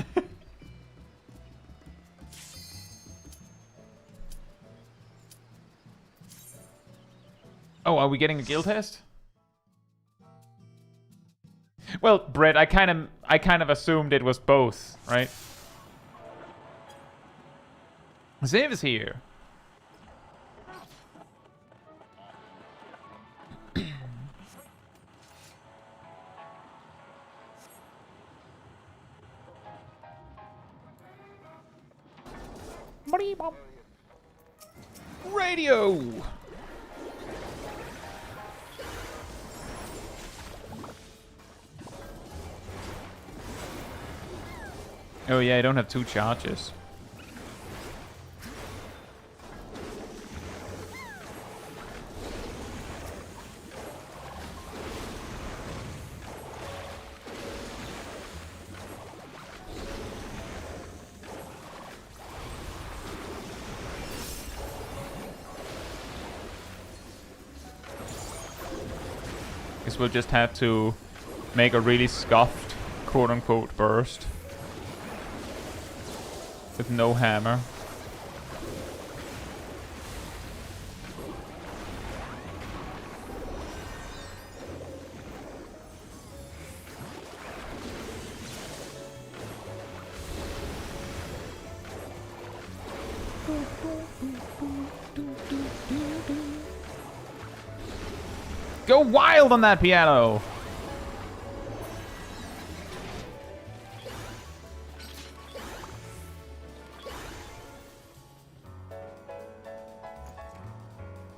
Oh, are we getting a guild test? Well, Brett, I kind of assumed it was both, right? Save is here. Radio. Oh yeah, I don't have 2 charges. Guess we'll just have to make a really scuffed, quote-unquote, burst. With no hammer. Go wild on that piano!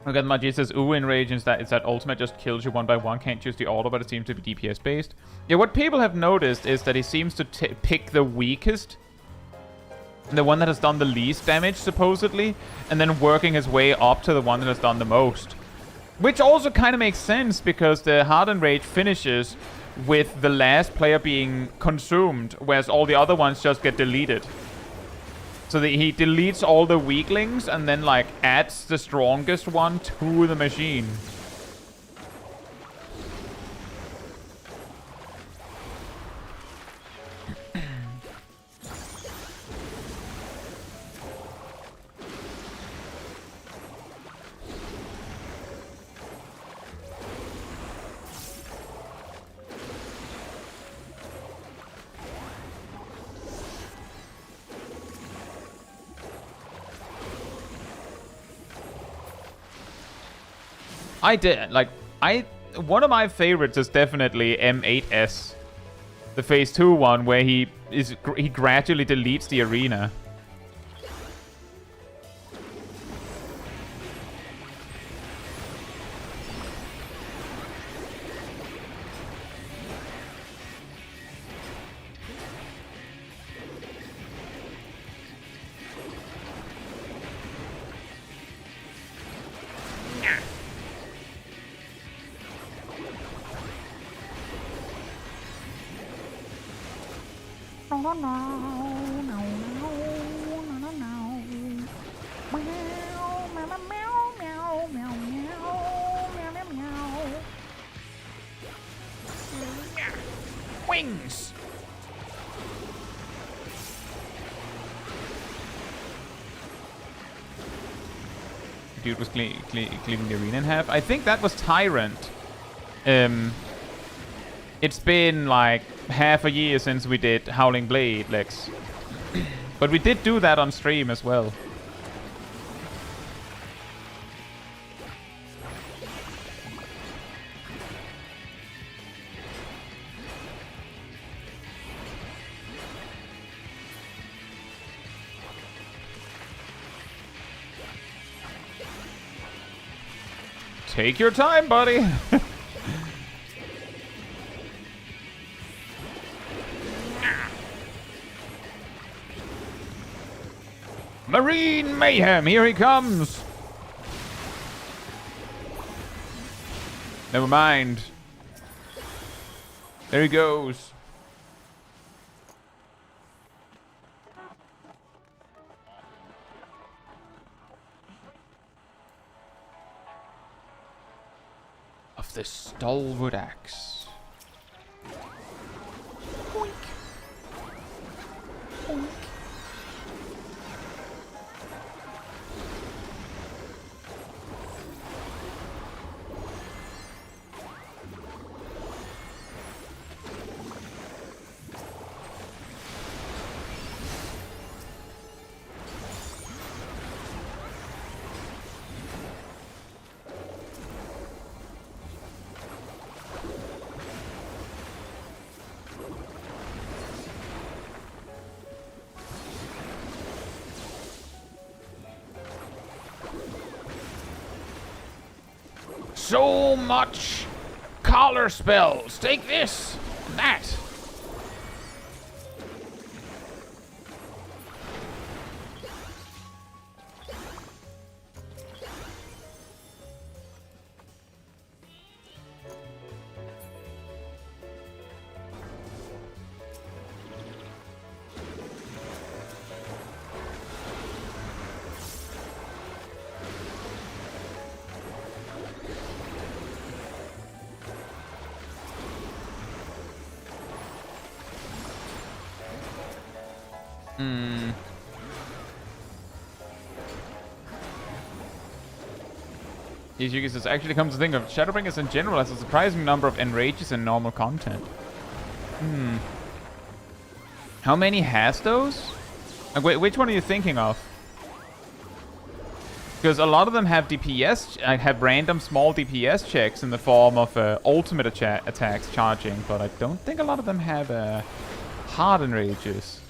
Look at Maji says, ooh, in Rage is that ultimate just kills you one by one, can't choose the auto, but it seems to be DPS based. Yeah, what people have noticed is that he seems to pick the weakest, the one that has done the least damage, supposedly, and then working his way up to the one that has done the most. Which also kind of makes sense, because the Hardened Rage finishes with the last player being consumed, whereas all the other ones just get deleted. So he deletes all the weaklings and then, like, adds the strongest one to the machine. One of my favorites is definitely M8S, the phase 2 one, where he gradually deletes the arena. Wings! Dude was cleaning the arena in half. I think that was Tyrant. It's been like half a year since we did Howling Blade, Lex. But we did do that on stream as well. Take your time, buddy. Marine Mayhem, here he comes. Never mind. There he goes. Of the stalwart axe. Boink. Boink. So much collar spells. Take this, that. Hmm. Yugi says, actually come to think of Shadowbringers in general has a surprising number of enrages in normal content. Hmm. How many has those? Like, wait, which one are you thinking of? Because a lot of them have DPS, have random small DPS checks in the form of ultimate attacks charging, but I don't think a lot of them have hard enrages.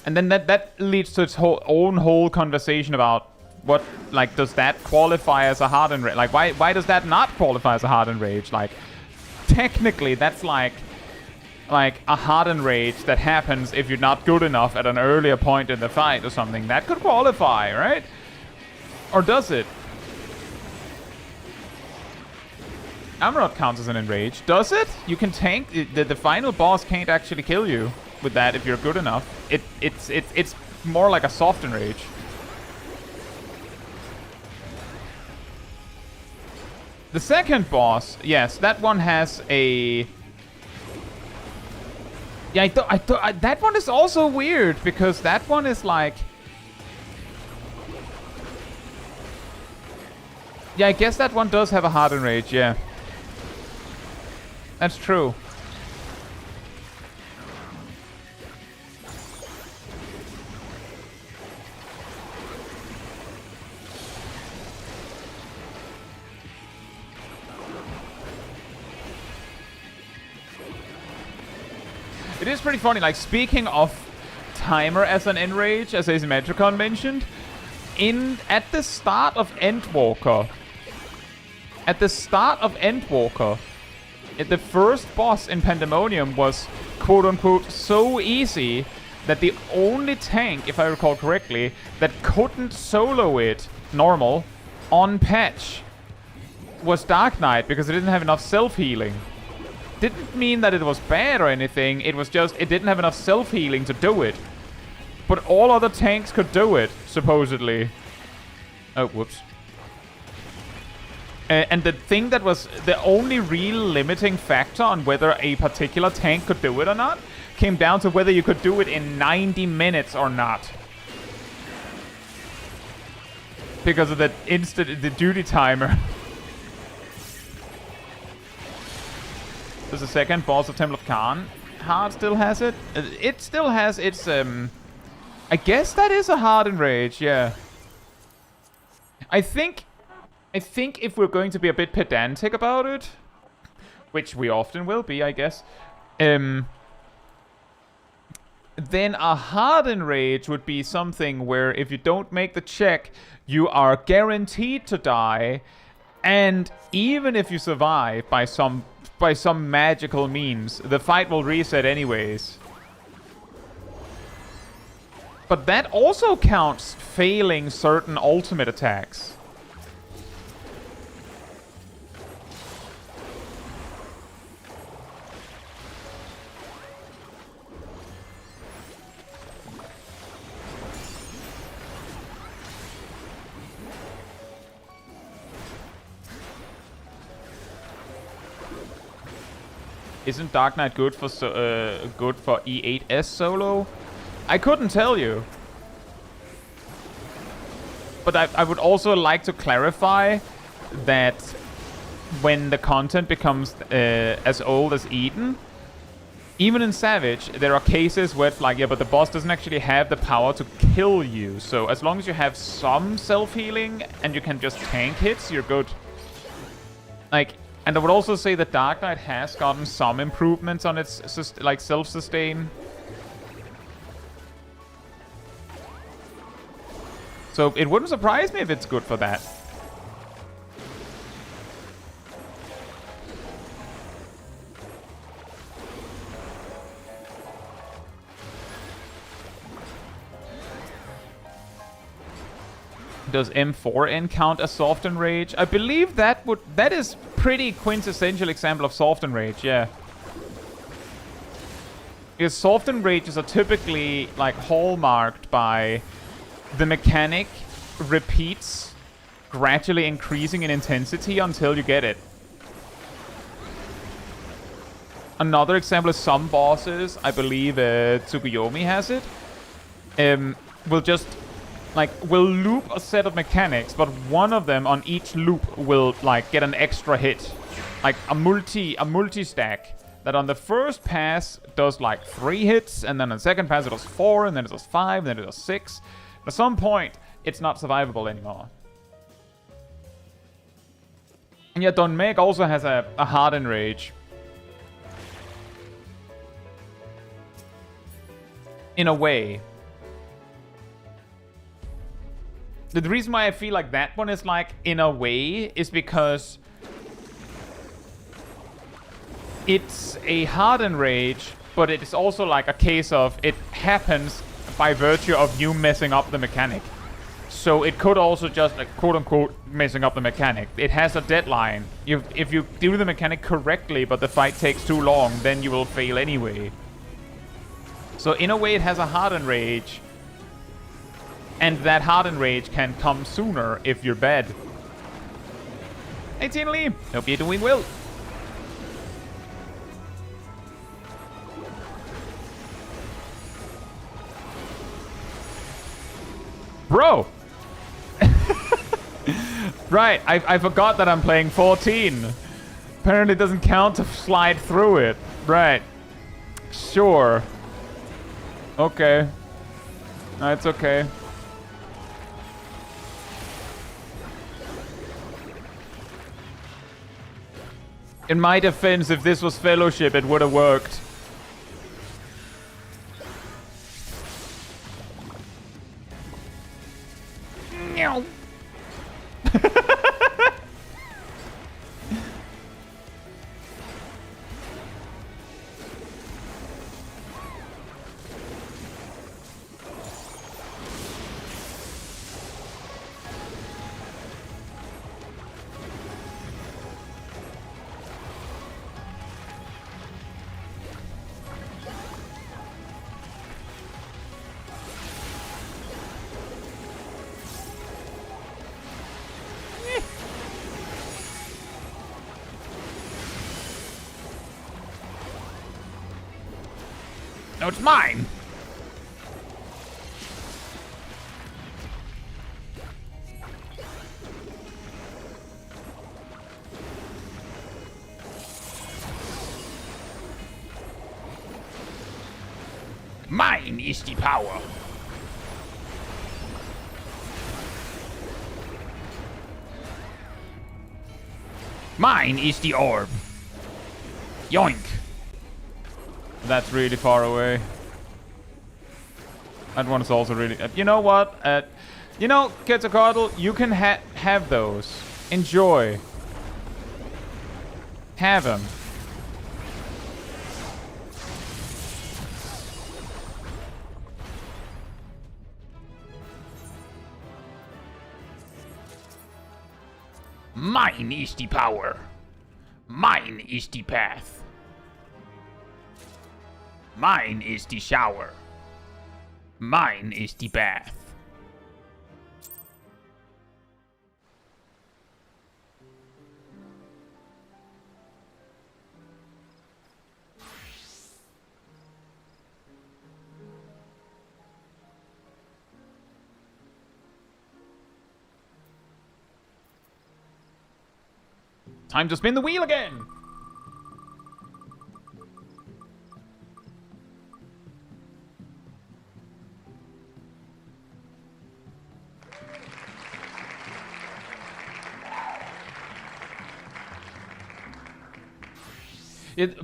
And then that leads to its whole conversation about what, like, does that qualify as a hard enrage? Like, why does that not qualify as a hard enrage? Like, technically, that's like a hard enrage that happens if you're not good enough at an earlier point in the fight or something. That could qualify, right? Or does it? Amarot counts as an enrage. Does it? You can tank. The final boss can't actually kill you with that if you're good enough. It's more like a soft enrage. The second boss, yes, that one has a... Yeah, that one is also weird, because that one is like... Yeah, I guess that one does have a hard enrage, yeah. That's true. It is pretty funny, like, speaking of timer as an enrage, as Asymmetricon mentioned, at the start of Endwalker, the first boss in Pandemonium was quote-unquote so easy that the only tank, if I recall correctly, that couldn't solo it normal on patch was Dark Knight, because it didn't have enough self-healing. Didn't mean that it was bad or anything, it was just it didn't have enough self-healing to do it. But all other tanks could do it, supposedly. Oh, whoops. And the thing that was the only real limiting factor on whether a particular tank could do it or not came down to whether you could do it in 90 minutes or not. Because of the duty timer. There's a second boss of Temple of Khan. Hard still has it. It still has its, I guess that is a hard enrage, yeah. I think if we're going to be a bit pedantic about it, which we often will be, I guess, then a hard enrage would be something where if you don't make the check, you are guaranteed to die, and even if you survive by some magical means, the fight will reset anyways. But that also counts failing certain ultimate attacks. Isn't Dark Knight good for E8S solo? I couldn't tell you. But I would also like to clarify that when the content becomes as old as Eden, even in Savage, there are cases where it's like, yeah, but the boss doesn't actually have the power to kill you. So as long as you have some self-healing and you can just tank hits, you're good. Like... And I would also say that Dark Knight has gotten some improvements on its like self-sustain. So it wouldn't surprise me if it's good for that. Does M4N count as soft enrage? I believe that is pretty quintessential example of soft enrage, yeah. Because soft enrages are typically like hallmarked by the mechanic repeats gradually increasing in intensity until you get it. Another example is some bosses, I believe Tsukuyomi has it, will just, like, will loop a set of mechanics, but one of them on each loop will, like, get an extra hit. Like, a multi-stack that on the first pass does, like, 3 hits, and then on the second pass it does 4, and then it does 5, and then it does 6. At some point, it's not survivable anymore. And yeah, Don Meg also has a Hardened Rage. In a way. The reason why I feel like that one is like, in a way, is because it's a Hardened Rage, but it is also like a case of it happens by virtue of you messing up the mechanic. So it could also just, like, quote-unquote, messing up the mechanic. It has a deadline. If you do the mechanic correctly, but the fight takes too long, then you will fail anyway. So in a way, it has a Hardened Rage. And that Hardened Rage can come sooner if you're bad. Hey, Tina Lee. Hope you're doing well. Bro! Right, I forgot that I'm playing 14. Apparently it doesn't count to slide through it. Right. Sure. Okay. It's okay. In my defense, if this was Fellowship, it would have worked. Meow. No, it's mine. Mine is the power. Mine is the orb. Yoink. That's really far away. That one is also really... you know what? You know, Quetzalcoatl, you can have those. Enjoy. Have them. Mine is the power. Mine is the path. Mine is the shower. Mine is the bath. Time to spin the wheel again!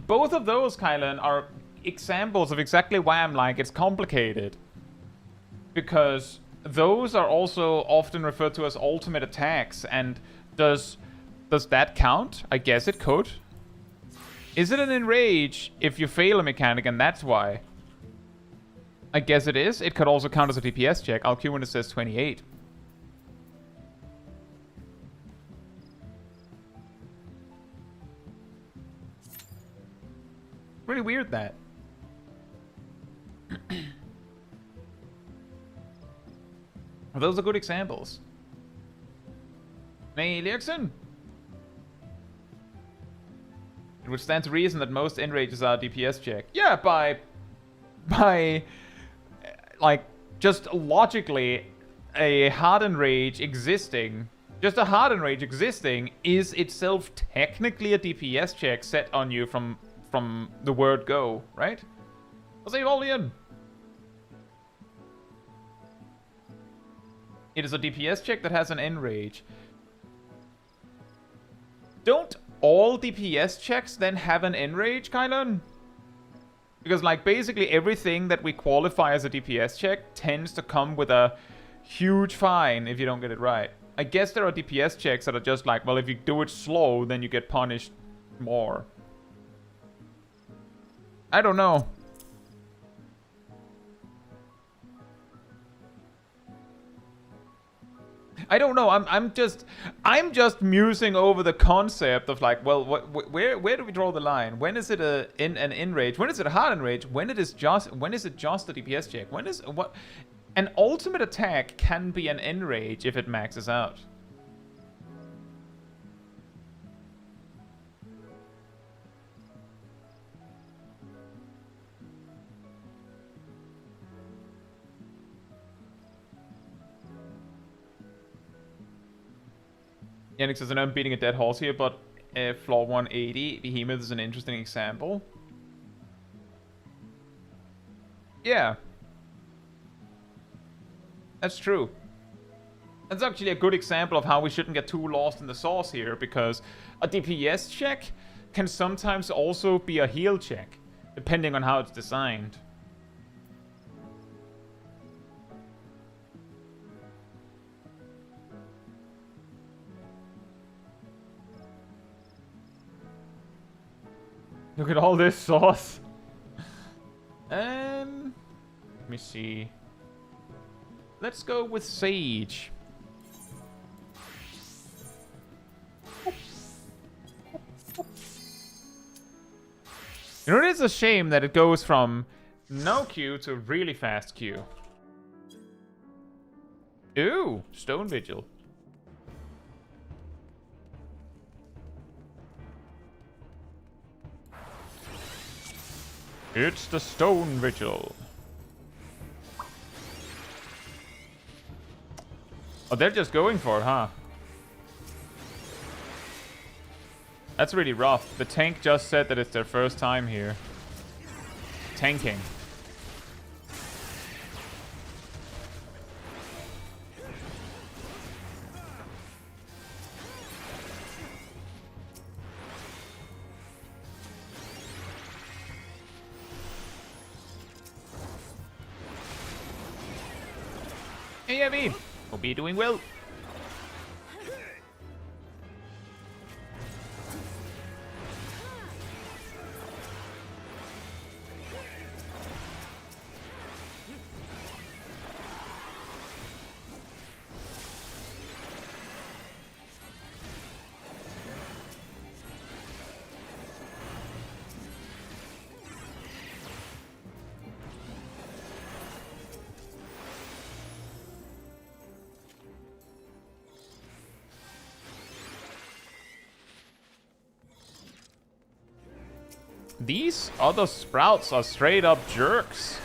Both of those, Kylan, are examples of exactly why I'm like, it's complicated. Because those are also often referred to as ultimate attacks, and does that count? I guess it could. Is it an enrage if you fail a mechanic, and that's why? I guess it is. It could also count as a DPS check. I'll queue when it says 28. Really weird that. Those are good examples. Hey, Lexon. It would stand to reason that most enrages are DPS check. Yeah, by like, just logically, a hard enrage existing, just a hard enrage existing is itself technically a DPS check set on you from the word go, right? I'll say Volian. It is a DPS check that has an enrage. Don't all DPS checks then have an enrage, Kylan? Because, like, basically everything that we qualify as a DPS check tends to come with a huge fine if you don't get it right. I guess there are DPS checks that are just like, well, if you do it slow, then you get punished more. I don't know. I don't know. I'm just musing over the concept of like, well, where do we draw the line? When is it an enrage? When is it a hard enrage? When is it just a DPS check? When is what? An ultimate attack can be an enrage if it maxes out. Yannick says, I know I'm beating a dead horse here, but Floor 180, Behemoth is an interesting example. Yeah. That's true. That's actually a good example of how we shouldn't get too lost in the sauce here, because a DPS check can sometimes also be a heal check, depending on how it's designed. Look at all this sauce. Let me see. Let's go with Sage. You know, it is a shame that it goes from no Q to really fast Q. Ooh, Stone Vigil. It's the Stone Vigil. Oh, they're just going for it, huh? That's really rough. The tank just said that it's their first time here. Tanking. Hey, Abby! Hope you're doing well. These other sprouts are straight up jerks.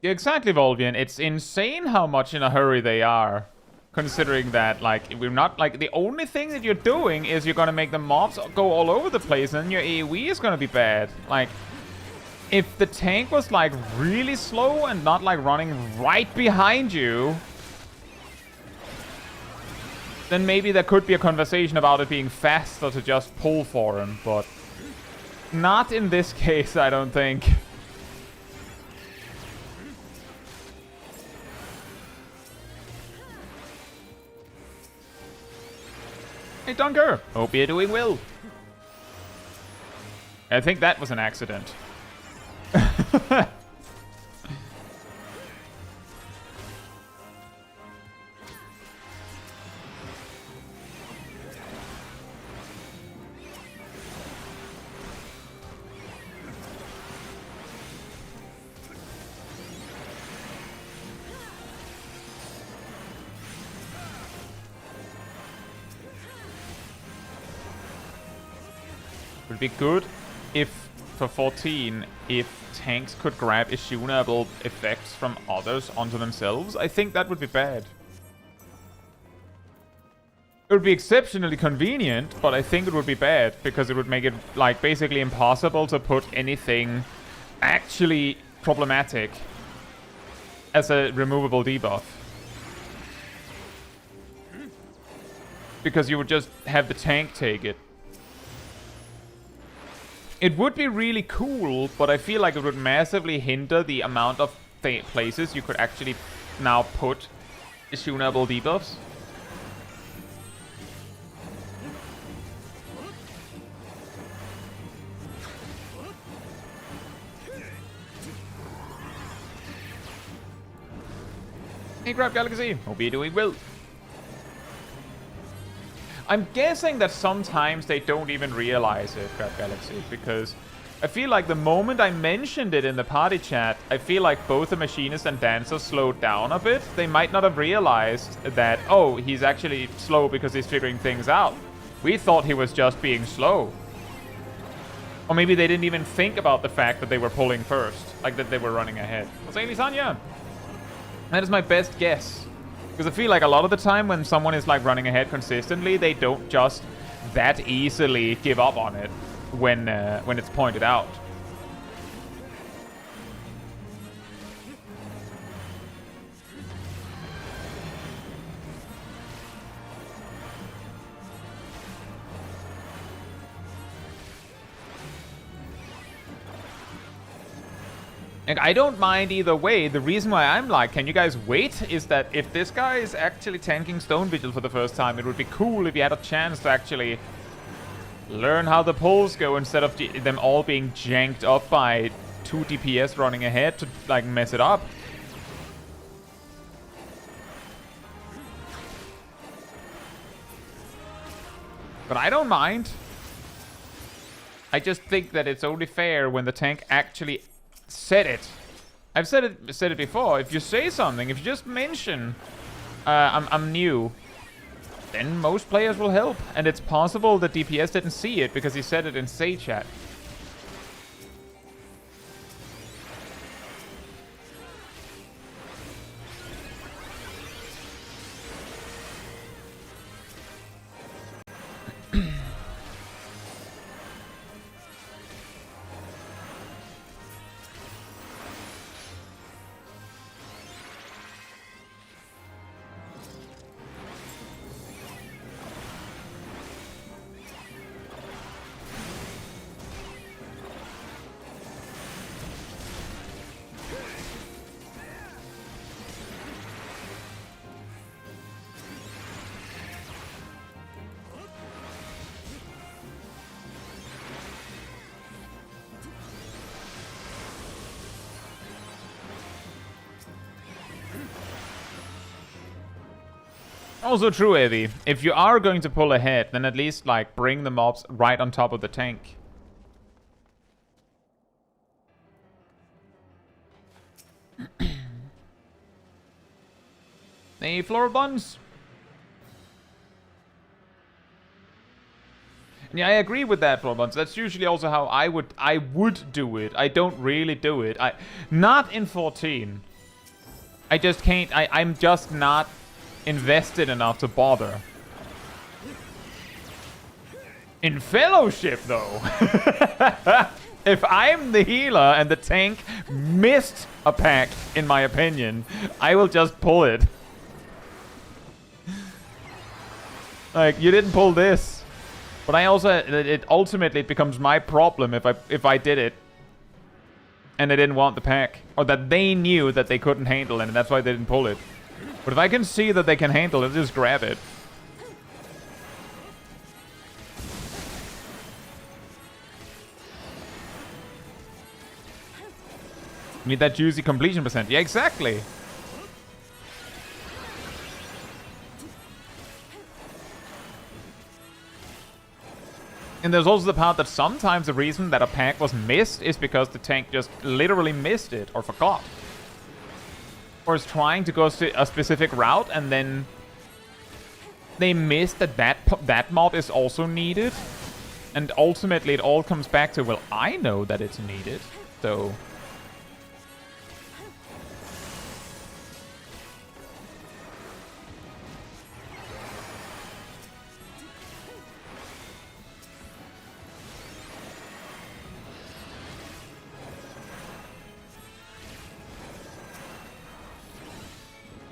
Exactly, Volvian. It's insane how much in a hurry they are. Considering that, like, we're not, like, the only thing that you're doing is you're gonna make the mobs go all over the place, and your AoE is gonna be bad. Like, if the tank was, like, really slow and not, like, running right behind you, then maybe there could be a conversation about it being faster to just pull for him, but not in this case, I don't think. Hey, Dunker! Hope you're doing well. I think that was an accident. Would be good if, for 14, if tanks could grab tunable effects from others onto themselves. I think that would be bad. It would be exceptionally convenient, but I think it would be bad, because it would make it, like, basically impossible to put anything actually problematic as a removable debuff. Because you would just have the tank take it. It would be really cool, but I feel like it would massively hinder the amount of places you could actually now put tunable debuffs. Hey, Grab Galaxy. Hope you're doing well. I'm guessing that sometimes they don't even realize it, Grab Galaxy, because I feel like the moment I mentioned it in the party chat, I feel like both the Machinist and Dancer slowed down a bit. They might not have realized that, oh, he's actually slow because he's figuring things out. We thought he was just being slow. Or maybe they didn't even think about the fact that they were pulling first, like that they were running ahead. What's Amy Sanya? That is my best guess. Because I feel like a lot of the time when someone is like running ahead consistently, they don't just that easily give up on it when it's pointed out. Like, I don't mind either way. The reason why I'm like, can you guys wait, is that if this guy is actually tanking Stone Vigil for the first time, it would be cool if he had a chance to actually learn how the pulls go instead of them all being janked up by 2 DPS running ahead to, like, mess it up. But I don't mind. I just think that it's only fair when the tank actually said it. I've said it before. If you say something, if you just mention I'm new, then most players will help. And it's possible that DPS didn't see it because he said it in Say chat. Also true, Evie. If you are going to pull ahead, then at least, like, bring the mobs right on top of the tank. Hey, Floral Buns. Yeah, I agree with that, Floral Buns. That's usually also how I would do it. I don't really do it. Not in 14. I just can't. I'm just not invested enough to bother. In Fellowship, though, if I'm the healer and the tank missed a pack, in my opinion, I will just pull it. Like, you didn't pull this. But I also, it ultimately becomes my problem if I did it. And they didn't want the pack. Or that they knew that they couldn't handle it, and that's why they didn't pull it. But if I can see that they can handle it, just grab it. Need that juicy completion percent. Yeah, exactly. And there's also the part that sometimes the reason that a pack was missed is because the tank just literally missed it or forgot. Or is trying to go a specific route and then they missed that mob is also needed. And ultimately it all comes back to, well, I know that it's needed, so...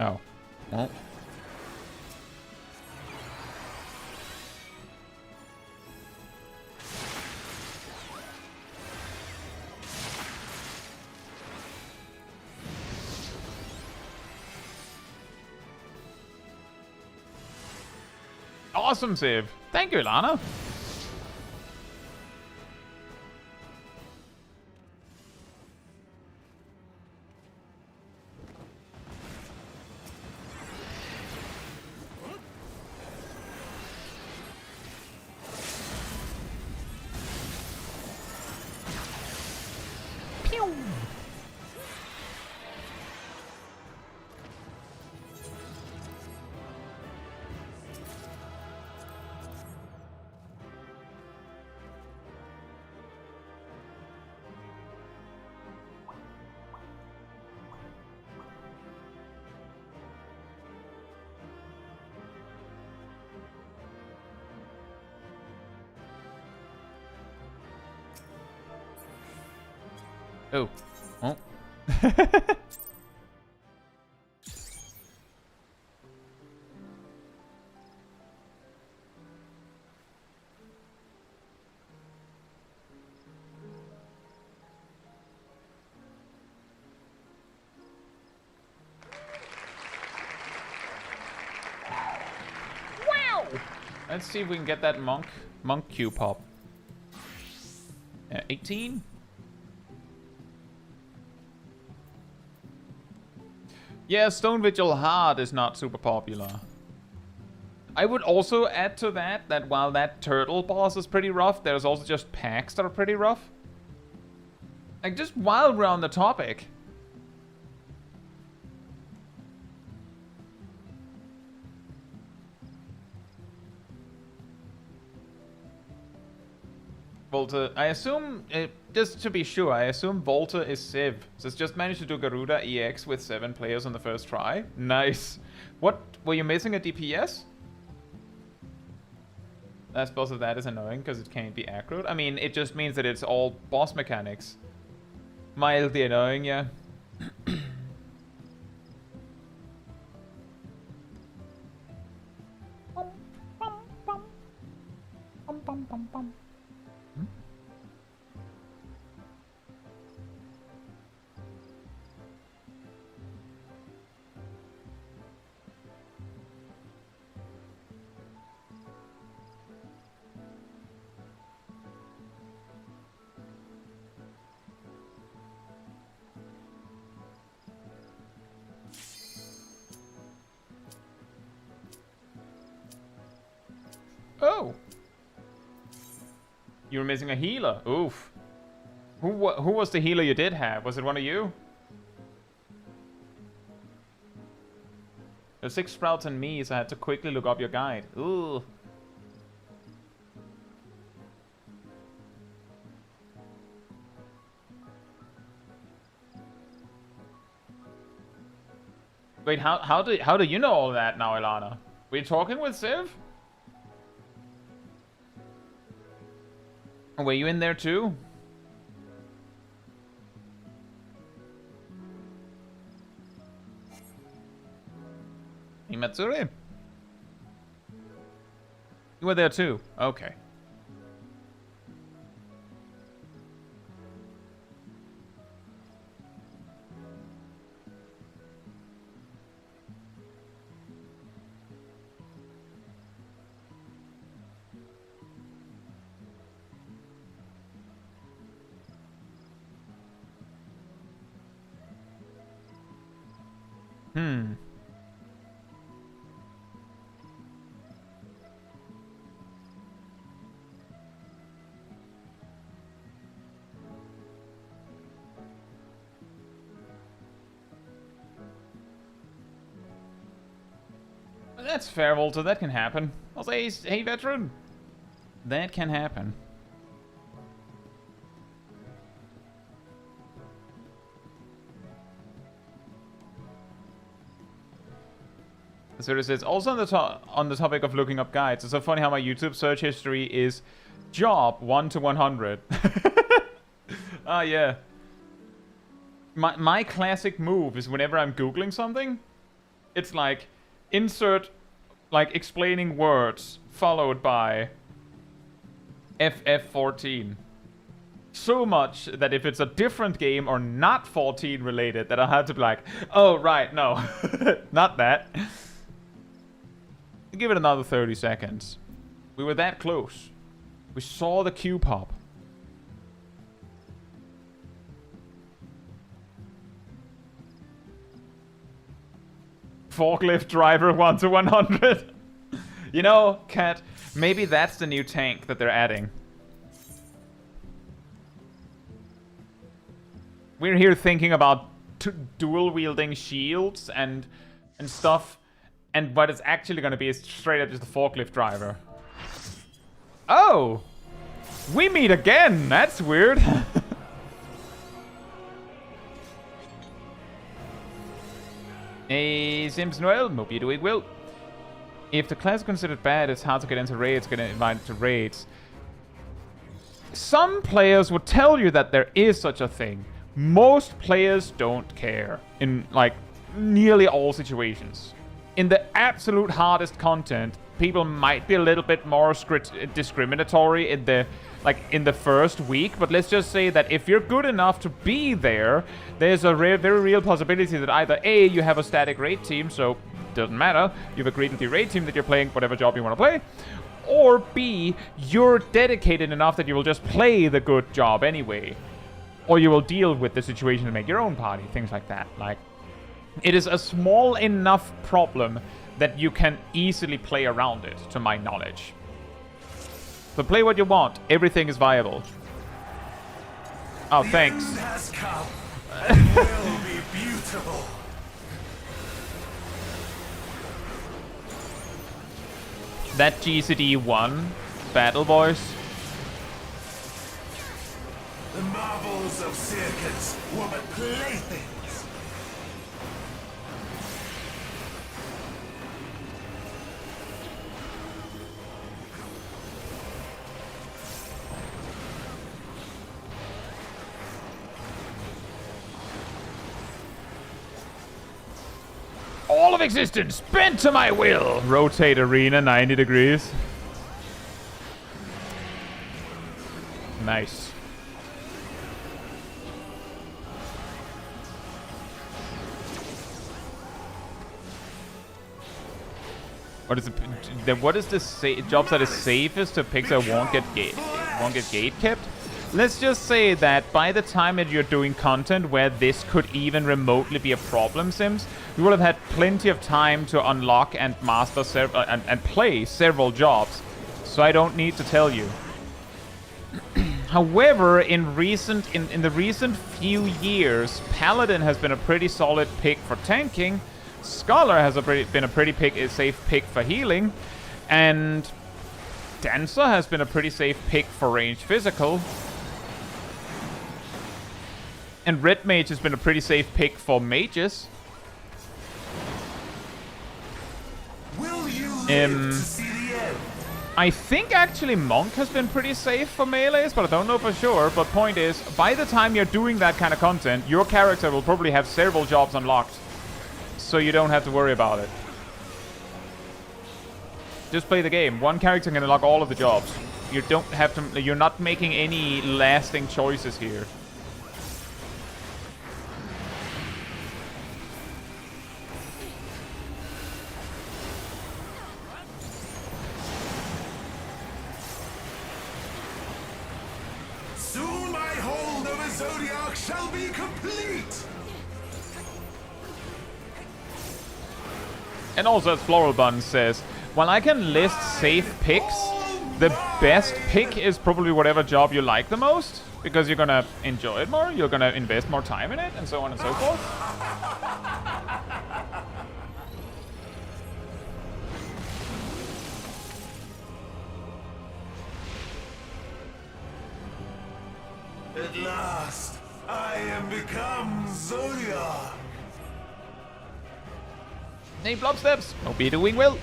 Oh. Well. Awesome save. Thank you, Ilana. Oh. Oh. Wow! Let's see if we can get that monk Q pop. 18? Yeah, Stone Vigil Hard is not super popular. I would also add to that while that turtle boss is pretty rough, there's also just packs that are pretty rough. Like, just while we're on the topic. Volta, I assume, just to be sure, I assume Volta is Civ. So it's just managed to do Garuda EX with 7 players on the first try. Nice. What, were you missing a DPS? I suppose that is annoying because it can't be aggroed. I mean, it just means that it's all boss mechanics. Mildly annoying, yeah. Oh! You were missing a healer. Oof. Who was the healer you did have? Was it one of you? There's 6 sprouts and me, so I had to quickly look up your guide. Ooh. Wait, how do you know all that now, Ilana? Were you talking with Civ? Were you in there too? Imatsuri? You were there too? Okay. That's fair, Walter. That can happen. I'll say, hey, veteran. That can happen. So it says, also on the topic of looking up guides, it's so funny how my YouTube search history is job 1 to 100. Ah, yeah. My classic move is whenever I'm Googling something, it's like, insert, like, explaining words, followed by FF14. So much that if it's a different game or not 14 related, that I have to be like, oh, right, no. Not that. Give it another 30 seconds. We were that close. We saw the queue pop. Forklift driver 1 to 100. You know, Cat, maybe that's the new tank that they're adding. We're here thinking about dual wielding shields and stuff. And what it's actually going to be is straight up just a forklift driver. Oh! We meet again! That's weird. Hey, Sims Noel, hope you're doing well. If the class is considered bad, it's hard to get into raids, get invited to raids. Some players would tell you that there is such a thing. Most players don't care in, like, nearly all situations. In the absolute hardest content, people might be a little bit more discriminatory in the first week, but let's just say that if you're good enough to be there, there's a very real possibility that either A, you have a static raid team, so it doesn't matter, you've agreed with the raid team that you're playing whatever job you want to play, or B, you're dedicated enough that you will just play the good job anyway, or you will deal with the situation and make your own party, things like that. Like, it is a small enough problem that you can easily play around it, to my knowledge. So play what you want. Everything is viable. Oh, thanks. The end has come. It will be beautiful. That GCD1 battle, boys. The marvels of circuits were but playthings. All of existence bent to my will. Rotate arena 90 degrees. Nice. What is the jobs that is safest to pick that won't get gate kept? Let's just say that by the time that you're doing content where this could even remotely be a problem, Sims, you will have had plenty of time to unlock and master and play several jobs. So I don't need to tell you. However, in the recent few years, Paladin has been a pretty solid pick for tanking. Scholar has been a pretty safe pick for healing, and Dancer has been a pretty safe pick for ranged physical. And Red Mage has been a pretty safe pick for mages. live to see the end. I think actually Monk has been pretty safe for melees, but I don't know for sure. But point is, by the time you're doing that kind of content, your character will probably have several jobs unlocked. So you don't have to worry about it. Just play the game. One character can unlock all of the jobs. You don't have to... You're not making any lasting choices here. Soon my hold over Zodiac shall be complete. And also, as Floral Bun says, while I can list safe picks, the best pick is probably whatever job you like the most, because you're gonna enjoy it more, you're gonna invest more time in it, and so on and so forth. At last, I am become Zodiac. Hey, Blobsteps, hope you're doing well.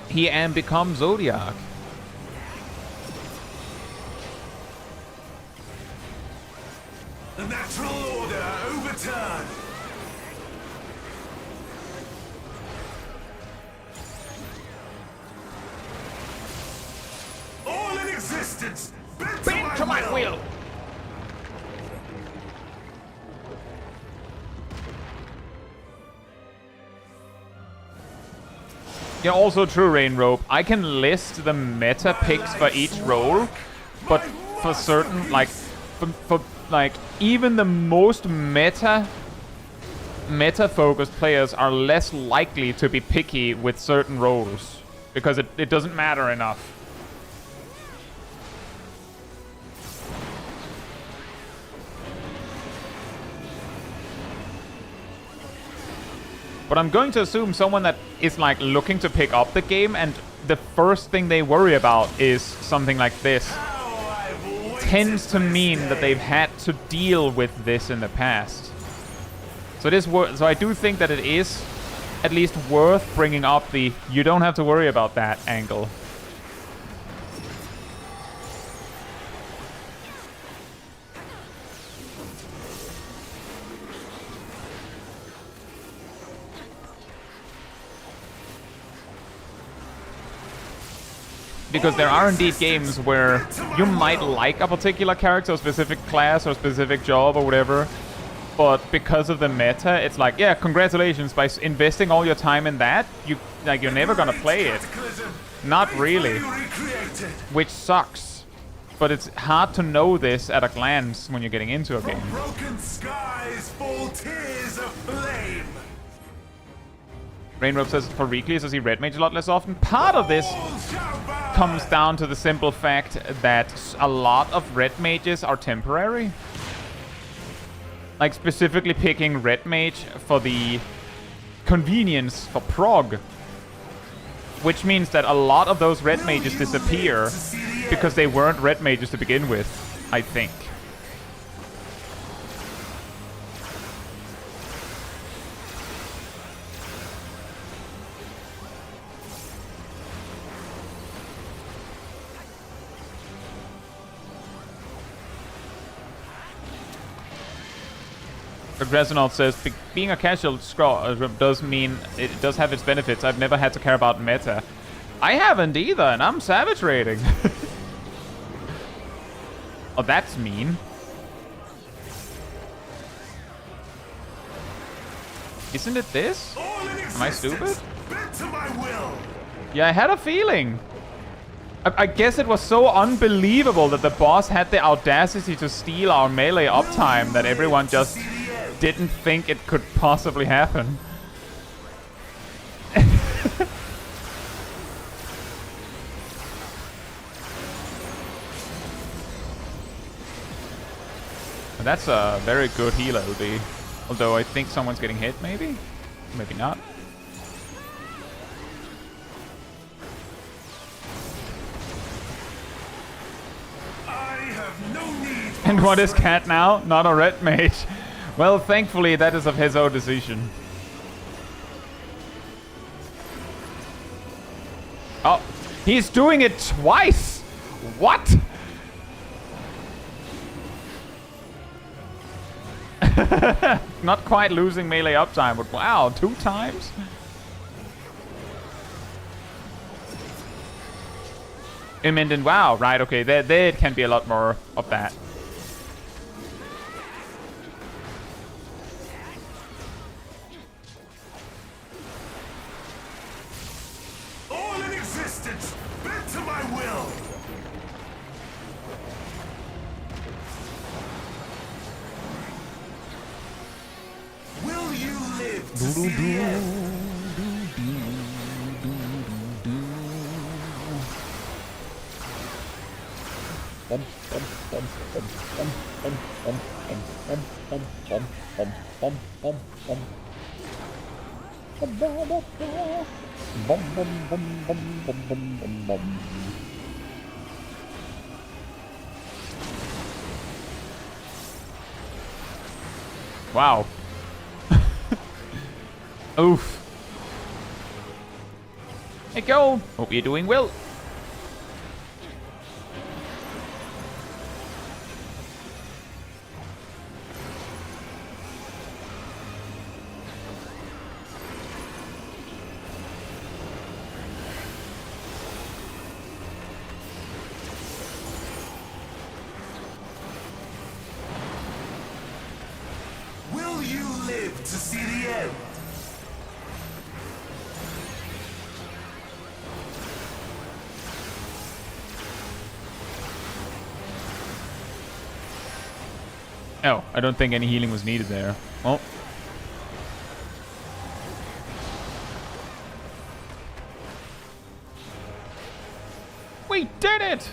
He am become Zodiac. The natural order overturned. All in existence, bent to my will. Yeah, also true, Rainrope. I can list the meta picks for each role, but for certain, like, for like, even the most meta-focused players are less likely to be picky with certain roles, because it doesn't matter enough. But I'm going to assume someone that is like looking to pick up the game and the first thing they worry about is something like this tends to mean that they've had to deal with this in the past. So I do think that it is at least worth bringing up the you don't have to worry about that angle. Because there are indeed games where you might like a particular character or specific class or specific job or whatever, but because of the meta, it's like, yeah, congratulations, by investing all your time in that, you're never gonna play it. Not really. Which sucks. But it's hard to know this at a glance when you're getting into a game. Broken skies fall tears of flame. Rainrope says for weeklies, does he red mage a lot less often? Part of this comes down to the simple fact that a lot of red mages are temporary. Like specifically picking red mage for the convenience for prog. Which means that a lot of those red mages disappear because they weren't red mages to begin with, I think. Resonault says, being a casual scroll does mean it does have its benefits. I've never had to care about meta. I haven't either, and I'm savage rating. Oh, that's mean. Isn't it this? Am I stupid? Yeah, I had a feeling. I guess it was so unbelievable that the boss had the audacity to steal our melee uptime that everyone just didn't think it could possibly happen. That's a very good heal LB. Although I think someone's getting hit, maybe? Maybe not. And what is Cat now? Not a red mage. Well, thankfully, that is of his own decision. He's doing it twice! What? Not quite losing melee uptime, but wow, 2 times? And then wow, right, okay, there can be a lot more of that. All in existence, bent to my will! Will you live to see the end? Wow. Oof. Hey, go. Hope you're doing well. Will you live to see the end? Oh, I don't think any healing was needed there. Oh. We did it!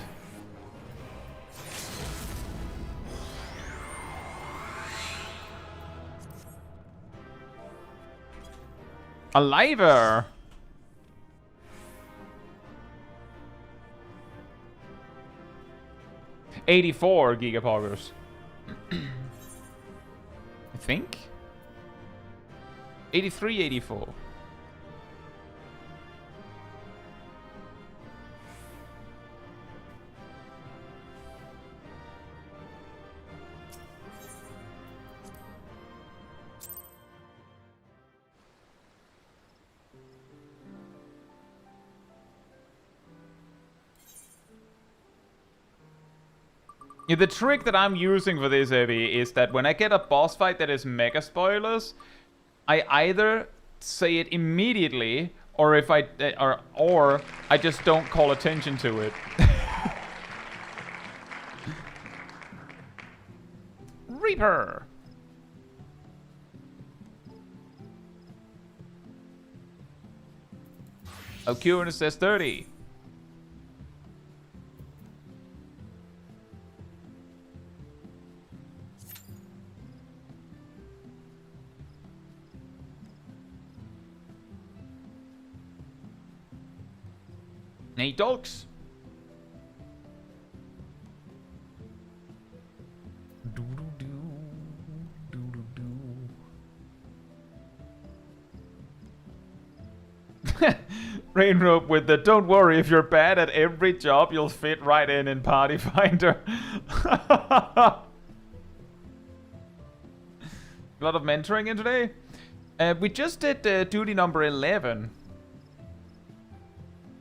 Aliver! $84 gigapoggers. I think 83, 84. Yeah, the trick that I'm using for this, Abby, is that when I get a boss fight that is mega spoilers, I either say it immediately, or if I or I just don't call attention to it. Reaper. Occurrence says 30. Hey, dogs. Rain rope with the "don't worry, if you're bad at every job, you'll fit right in Party Finder." A lot of mentoring in today. We just did duty number 11.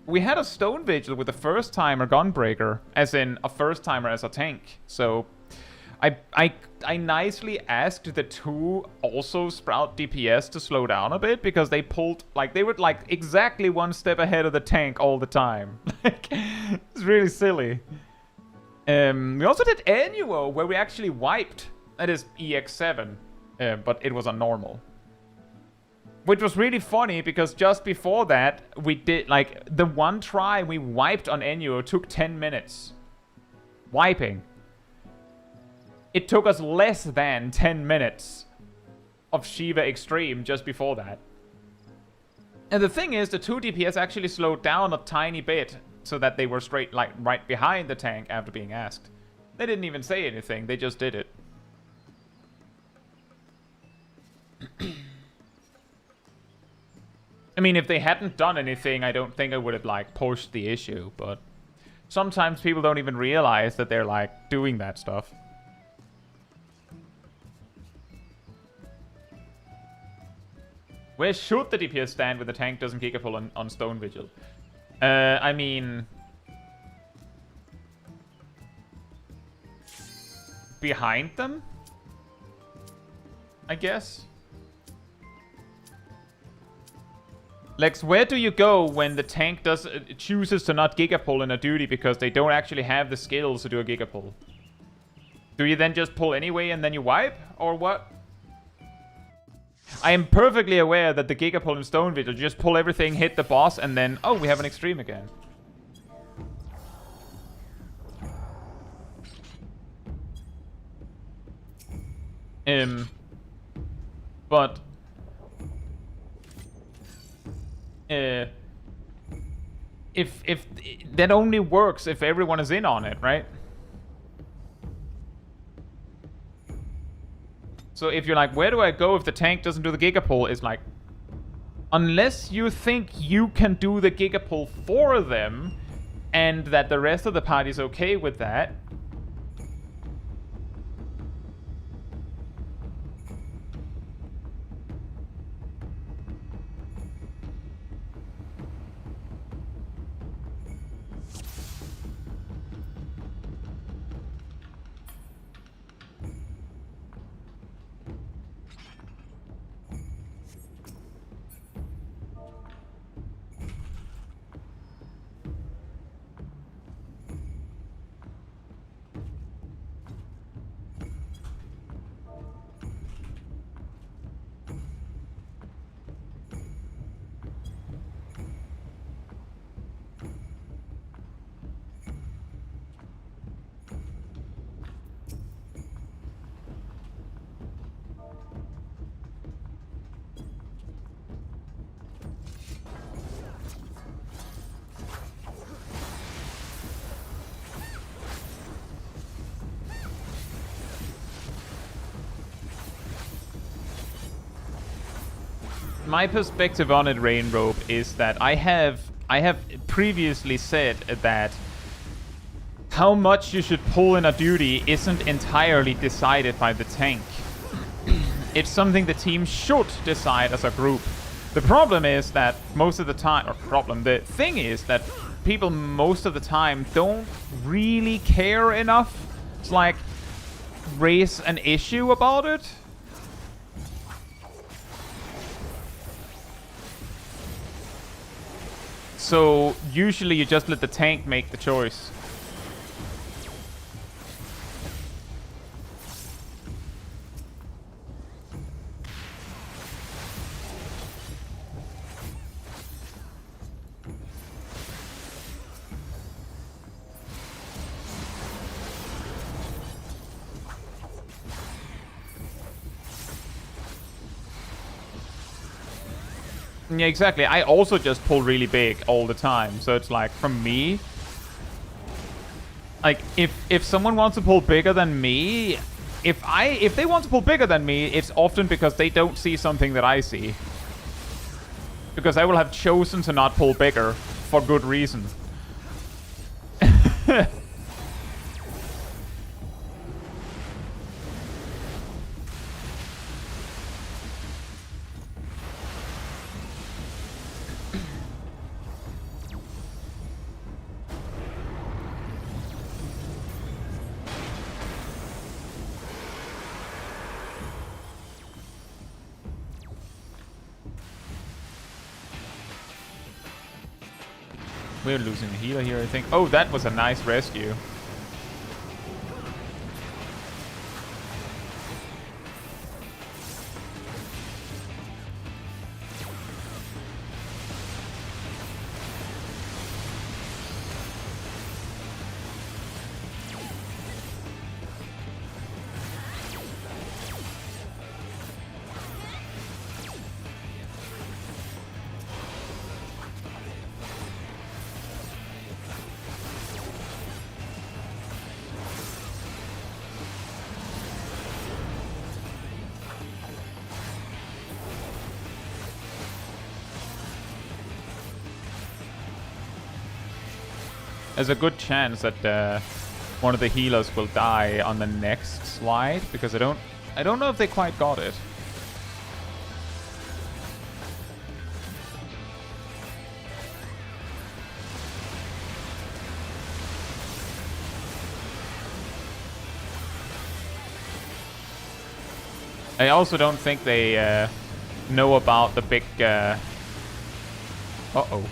We had a stone vigil with a first timer gunbreaker, as in a first timer as a tank. So I nicely asked the 2 also sprout DPS to slow down a bit, because they pulled, like, they were like exactly 1 step ahead of the tank all the time. Like, it's really silly. We also did Annuo, where we actually wiped, that is EX7, but it was a normal. Which was really funny, because just before that, we did, like, the one try we wiped on Enyo took 10 minutes. Wiping. It took us less than 10 minutes of Shiva Extreme just before that. And the thing is, the 2 DPS actually slowed down a tiny bit, so that they were straight, like, right behind the tank after being asked. They didn't even say anything, they just did it. I mean, if they hadn't done anything, I don't think I would have, like, pushed the issue, but sometimes people don't even realize that they're, like, doing that stuff. Where should the DPS stand when the tank doesn't gigapull on Stone Vigil? I mean... behind them? I guess? Lex, where do you go when the tank chooses to not gigapull in a duty because they don't actually have the skills to do a gigapull? Do you then just pull anyway and then you wipe? Or what? I am perfectly aware that the gigapull in Stone Vigil just pull everything, hit the boss, and then, oh, we have an extreme again. But if that only works if everyone is in on it, right? So if you're like, where do I go if the tank doesn't do the gigapull? It's like, unless you think you can do the gigapull for them, and that the rest of the party's okay with that. My perspective on it, Rainrobe, is that I have previously said that how much you should pull in a duty isn't entirely decided by the tank. It's something the team should decide as a group. The problem is that most of the time, the thing is that people most of the time don't really care enough to, like, raise an issue about it. So usually you just let the tank make the choice. Yeah, exactly. I also just pull really big all the time. So it's like, from me, like, if someone wants to pull bigger than me, if they want to pull bigger than me, it's often because they don't see something that I see. Because I will have chosen to not pull bigger for good reason. We're losing a healer here, I think. Oh, that was a nice rescue. There's a good chance that one of the healers will die on the next slide, because I don't know if they quite got it. I also don't think they know about the big... Uh-oh.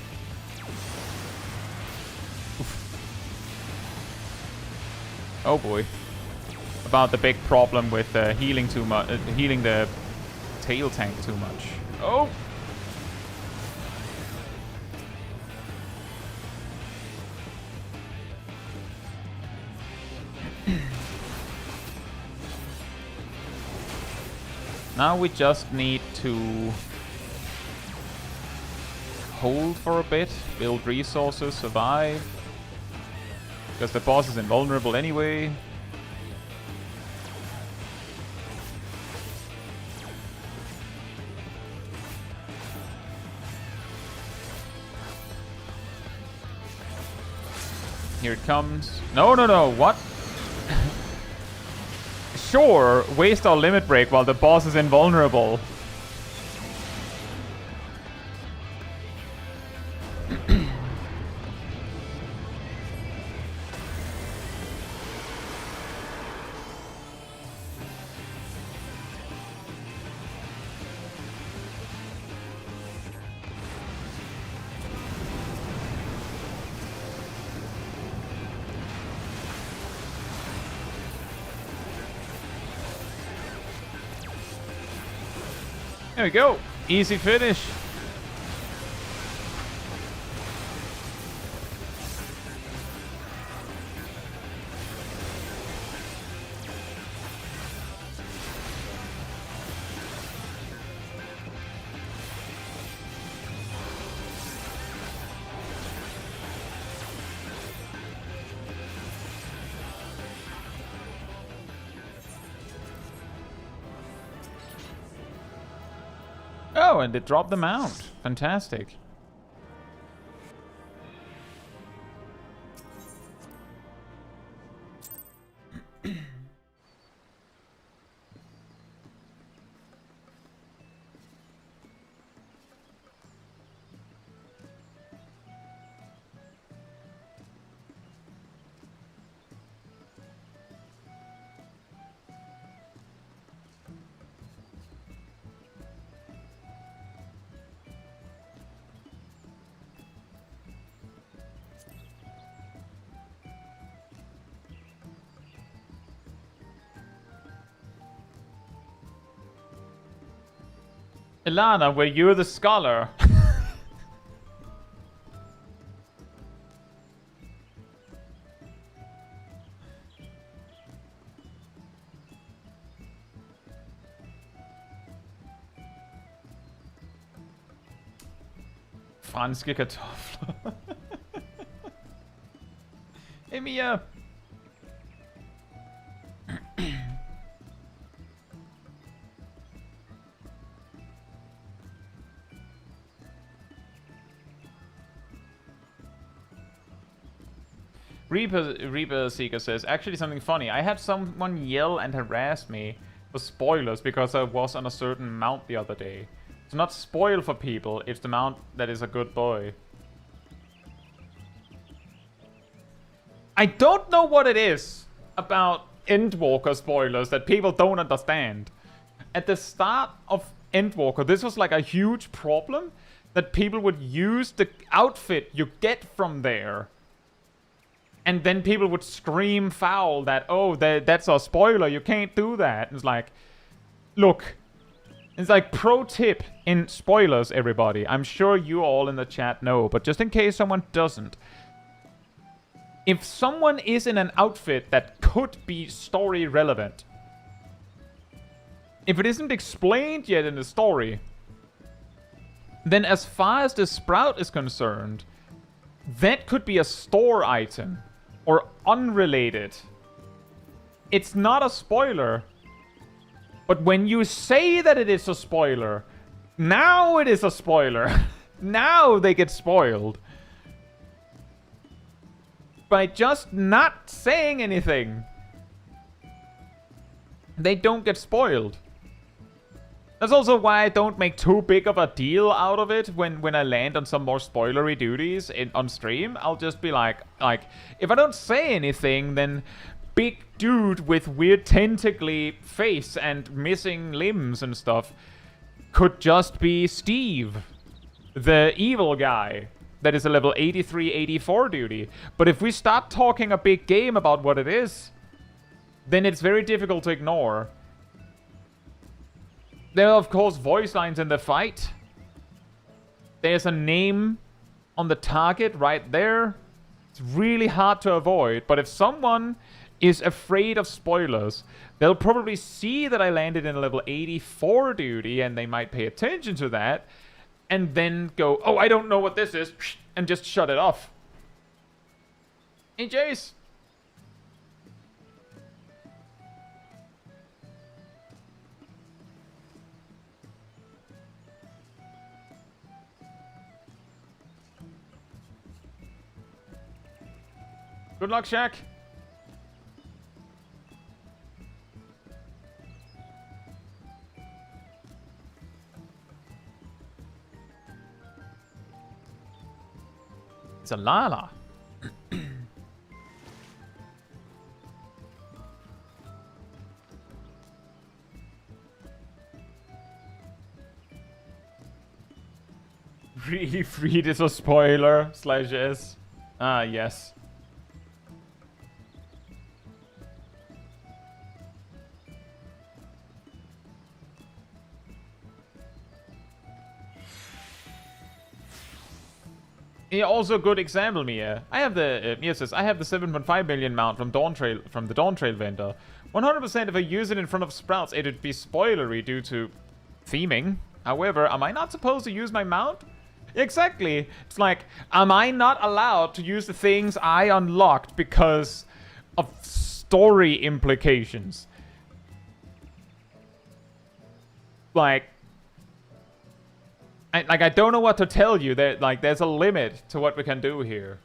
Oh boy. About the big problem with healing too much, healing the tail tank too much. Oh! Now we just need to hold for a bit, build resources, survive. Because the boss is invulnerable anyway. Here it comes. No, no, no, what? Sure, waste our limit break while the boss is invulnerable. There we go. Easy finish. Oh, and it dropped the mount. Fantastic. Ilana, were you the scholar? Franske Kartoffler. Hey, Mia. Reaper Seeker says, actually something funny. I had someone yell and harass me for spoilers because I was on a certain mount the other day. It's not spoil for people, it's the mount that is a good boy. I don't know what it is about Endwalker spoilers that people don't understand. At the start of Endwalker, this was like a huge problem that people would use the outfit you get from there. And then people would scream foul that, oh, that's a spoiler, you can't do that. It's like, look, it's like pro tip in spoilers, everybody. I'm sure you all in the chat know, but just in case someone doesn't. If someone is in an outfit that could be story relevant, if it isn't explained yet in the story, then as far as the Sprout is concerned, that could be a store item. Or unrelated. It's not a spoiler. But when you say that it is a spoiler, now it is a spoiler. Now they get spoiled. by just not saying anything, they don't get spoiled. That's also why I don't make too big of a deal out of it when I land on some more spoilery duties on stream. I'll just be like, if I don't say anything, then big dude with weird tentacly face and missing limbs and stuff could just be Steve, the evil guy that is a level 83, 84 duty. But if we start talking a big game about what it is, then it's very difficult to ignore. There are, of course, voice lines in the fight. There's a name on the target right there. It's really hard to avoid, but if someone is afraid of spoilers, they'll probably see that I landed in a level 84 duty, and they might pay attention to that, and then go, oh, I don't know what this is, and just shut it off. Hey, Jace. Good luck, Shaq. It's a Lala. Really Freed is a spoiler, /s. Ah, yes. Yeah, also good example, Mia. I have the Mia says I have the 7.5 million mount from Dawntrail from the Dawntrail vendor. 100% if I use it in front of sprouts, it'd be spoilery due to theming. However, am I not supposed to use my mount? Exactly. It's like, am I not allowed to use the things I unlocked because of story implications? Like, I don't know what to tell you. There's a limit to what we can do here.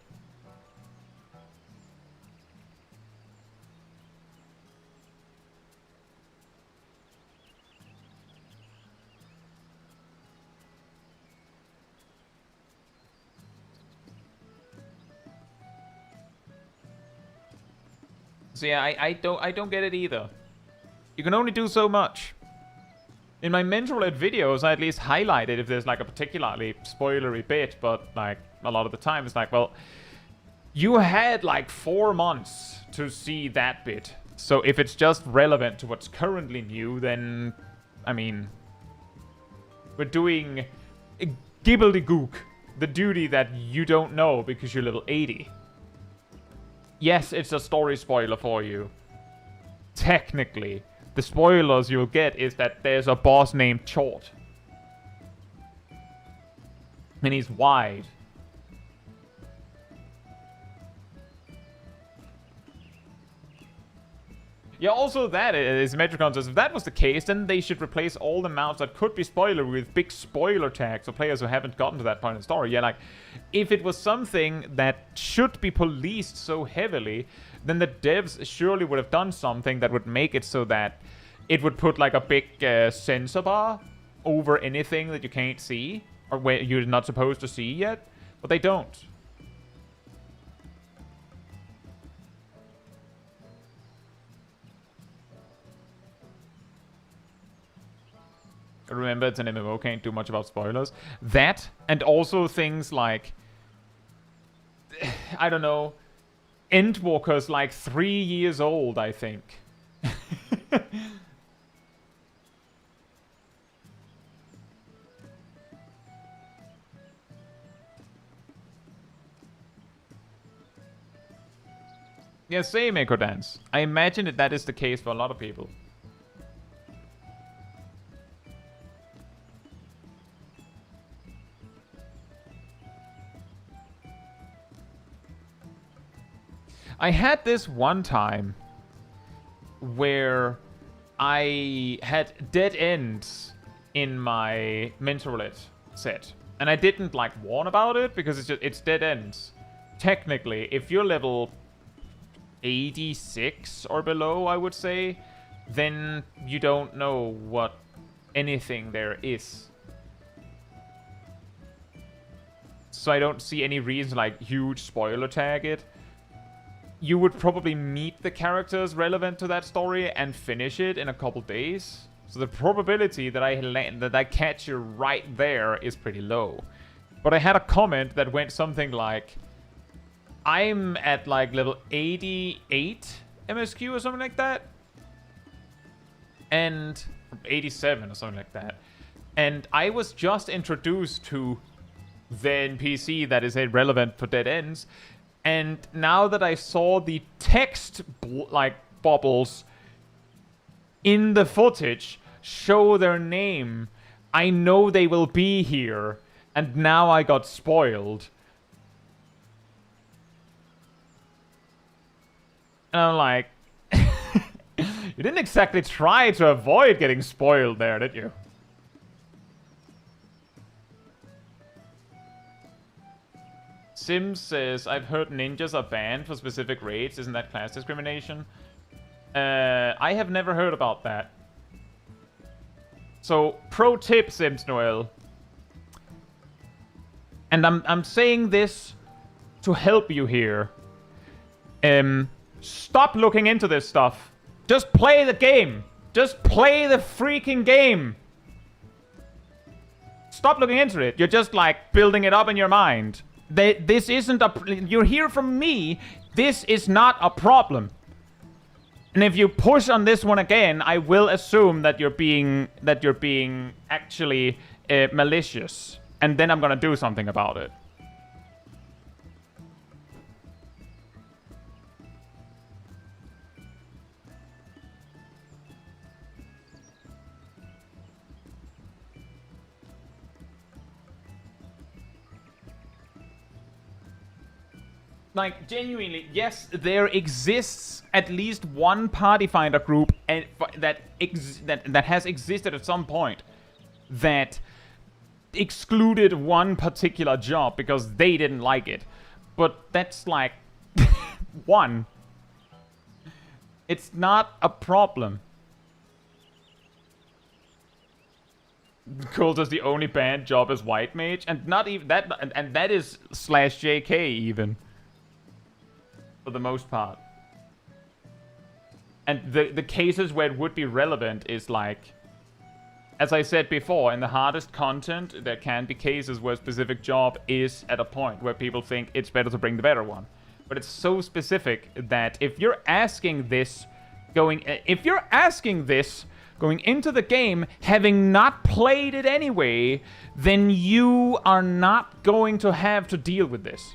So yeah, I don't get it either. You can only do so much. In my Roulette videos, I at least highlighted if there's like a particularly spoilery bit, but like a lot of the time it's like, well, you had like 4 months to see that bit. So if it's just relevant to what's currently new, then, I mean, we're doing gibbledygook, the duty that you don't know because you're level 80. Yes, it's a story spoiler for you. Technically. The spoilers you'll get is that there's a boss named Chort. And he's wide. Yeah, also that is Metricon says, if that was the case, then they should replace all the mounts that could be spoiler with big spoiler tags for players who haven't gotten to that point in the story. Yeah, like, if it was something that should be policed so heavily, then the devs surely would have done something that would make it so that it would put like a big sensor bar over anything that you can't see, or where you're not supposed to see yet, but they don't. Remember, it's an MMO, can't do much about spoilers. That, and also things like, I don't know, Endwalker's like 3 years old, I think. Yeah, same, Echo Dance. I imagine that is the case for a lot of people. I had this one time where I had dead ends in my Roulette set. And I didn't like warn about it because it's dead ends. technically, if you're level 86 or below, I would say, then you don't know what anything there is. So I don't see any reason to, like, huge spoiler tag it. You would probably meet the characters relevant to that story and finish it in a couple days. So the probability that I catch you right there is pretty low. But I had a comment that went something like, I'm at like level 88 MSQ or something like that. And 87 or something like that. And I was just introduced to the NPC that is relevant for Dead Ends. And now that I saw the text like bubbles in the footage show their name, I know they will be here. And now I got spoiled. And I'm like, you didn't exactly try to avoid getting spoiled there, did you? Sims says, I've heard ninjas are banned for specific raids. Isn't that class discrimination? I have never heard about that. So, pro tip, Sims Noel. And I'm saying this to help you here. Stop looking into this stuff. Just play the game. Just play the freaking game. Stop looking into it. You're just like building it up in your mind. This isn't a... You hear from me, this is not a problem. And if you push on this one again, I will assume that you're being actually malicious. And then I'm gonna do something about it. Like, genuinely, yes, there exists at least one party finder group and that has existed at some point that excluded one particular job because they didn't like it. But that's like one. It's not a problem. Cool, does the only banned job is white mage, and not even that, and that is /JK even. For the most part. And the cases where it would be relevant is like, as I said before, in the hardest content, there can be cases where a specific job is at a point where people think it's better to bring the better one. But it's so specific that if you're asking this going into the game, having not played it anyway, then you are not going to have to deal with this.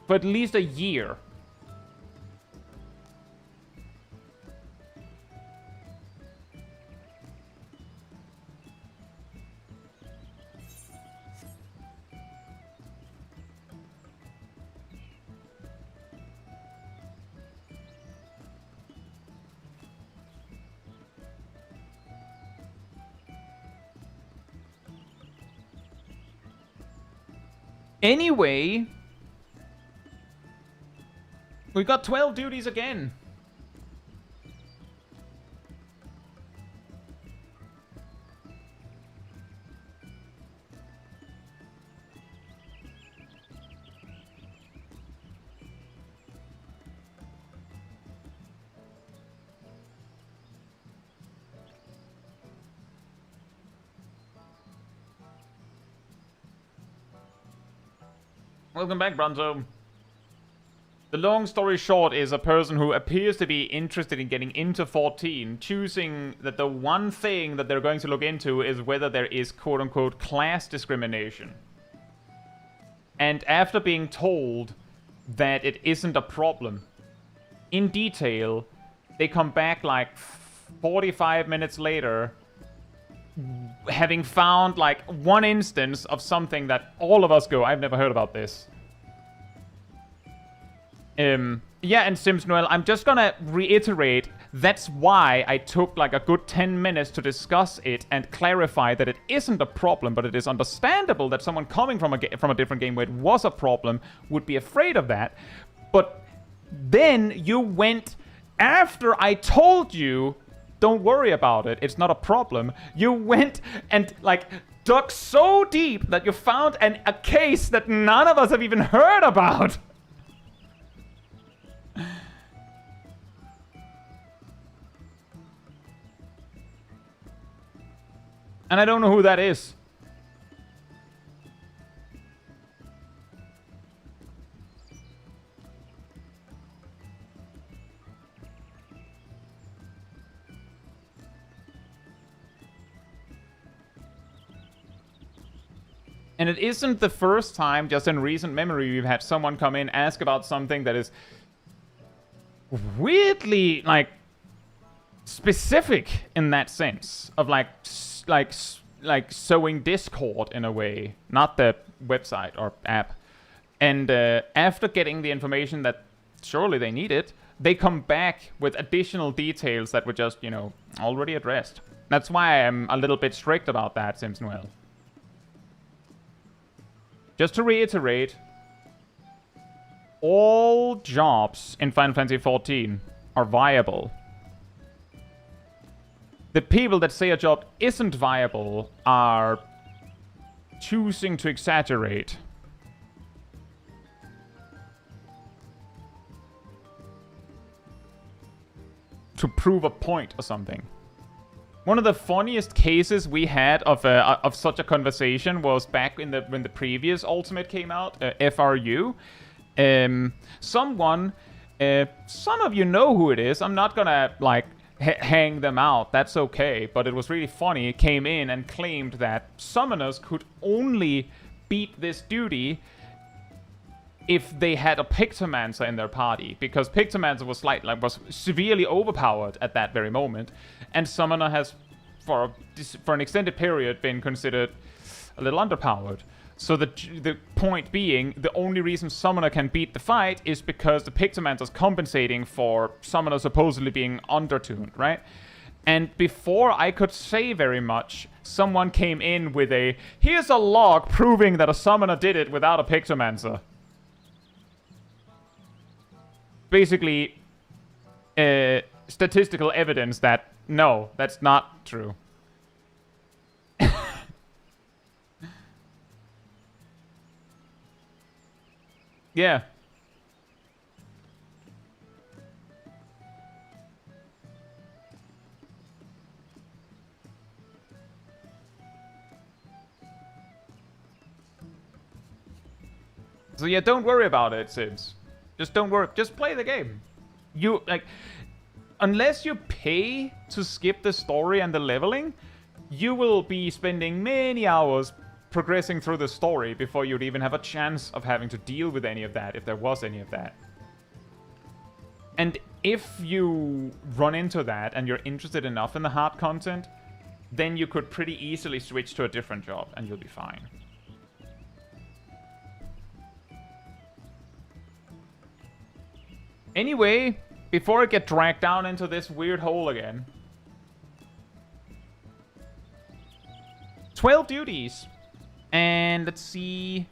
For at least a year. Anyway, we got 12 duties again. Welcome back, Bronzo. The long story short is a person who appears to be interested in getting into 14, choosing that the one thing that they're going to look into is whether there is quote-unquote class discrimination. And after being told that it isn't a problem, in detail, they come back like 45 minutes later, having found like one instance of something that all of us go, I've never heard about this. Yeah, and Sims Noel, I'm just gonna reiterate That's why I took like a good 10 minutes to discuss it and clarify that it isn't a problem, but it is understandable that someone coming from a different game where it was a problem would be afraid of that. But then you went after I told you, don't worry about it, it's not a problem. You went and like dug so deep that you found a case that none of us have even heard about. And I don't know who that is. And it isn't the first time, just in recent memory, we've had someone come in, ask about something that is weirdly, like, specific in that sense of, like sowing Discord in a way, not the website or app. And after getting the information that surely they needed, they come back with additional details that were just, you know, already addressed. That's why I'm a little bit strict about that, Sims Noel. Just to reiterate, all jobs in Final Fantasy XIV are viable. The people that say a job isn't viable are choosing to exaggerate. To prove a point or something. One of the funniest cases we had of such a conversation was back when the previous Ultimate came out, FRU. Someone, some of you know who it is. I'm not gonna like hang them out. That's okay. But it was really funny. Came in and claimed that summoners could only beat this duty if they had a Pictomancer in their party, because Pictomancer was severely overpowered at that very moment, and Summoner has, for an extended period, been considered a little underpowered. So the point being, the only reason Summoner can beat the fight is because the Pictomancer is compensating for Summoner supposedly being undertuned, right? And before I could say very much, someone came in with a, here's a log proving that a Summoner did it without a Pictomancer. Basically, statistical evidence that, no, that's not true. Yeah. So yeah, don't worry about it, Sims. Just don't worry. Just play the game. You, like, unless you pay to skip the story and the leveling, you will be spending many hours progressing through the story before you'd even have a chance of having to deal with any of that, if there was any of that. And if you run into that and you're interested enough in the hard content, then you could pretty easily switch to a different job and you'll be fine. Anyway, before I get dragged down into this weird hole again. 12 duties. And let's see.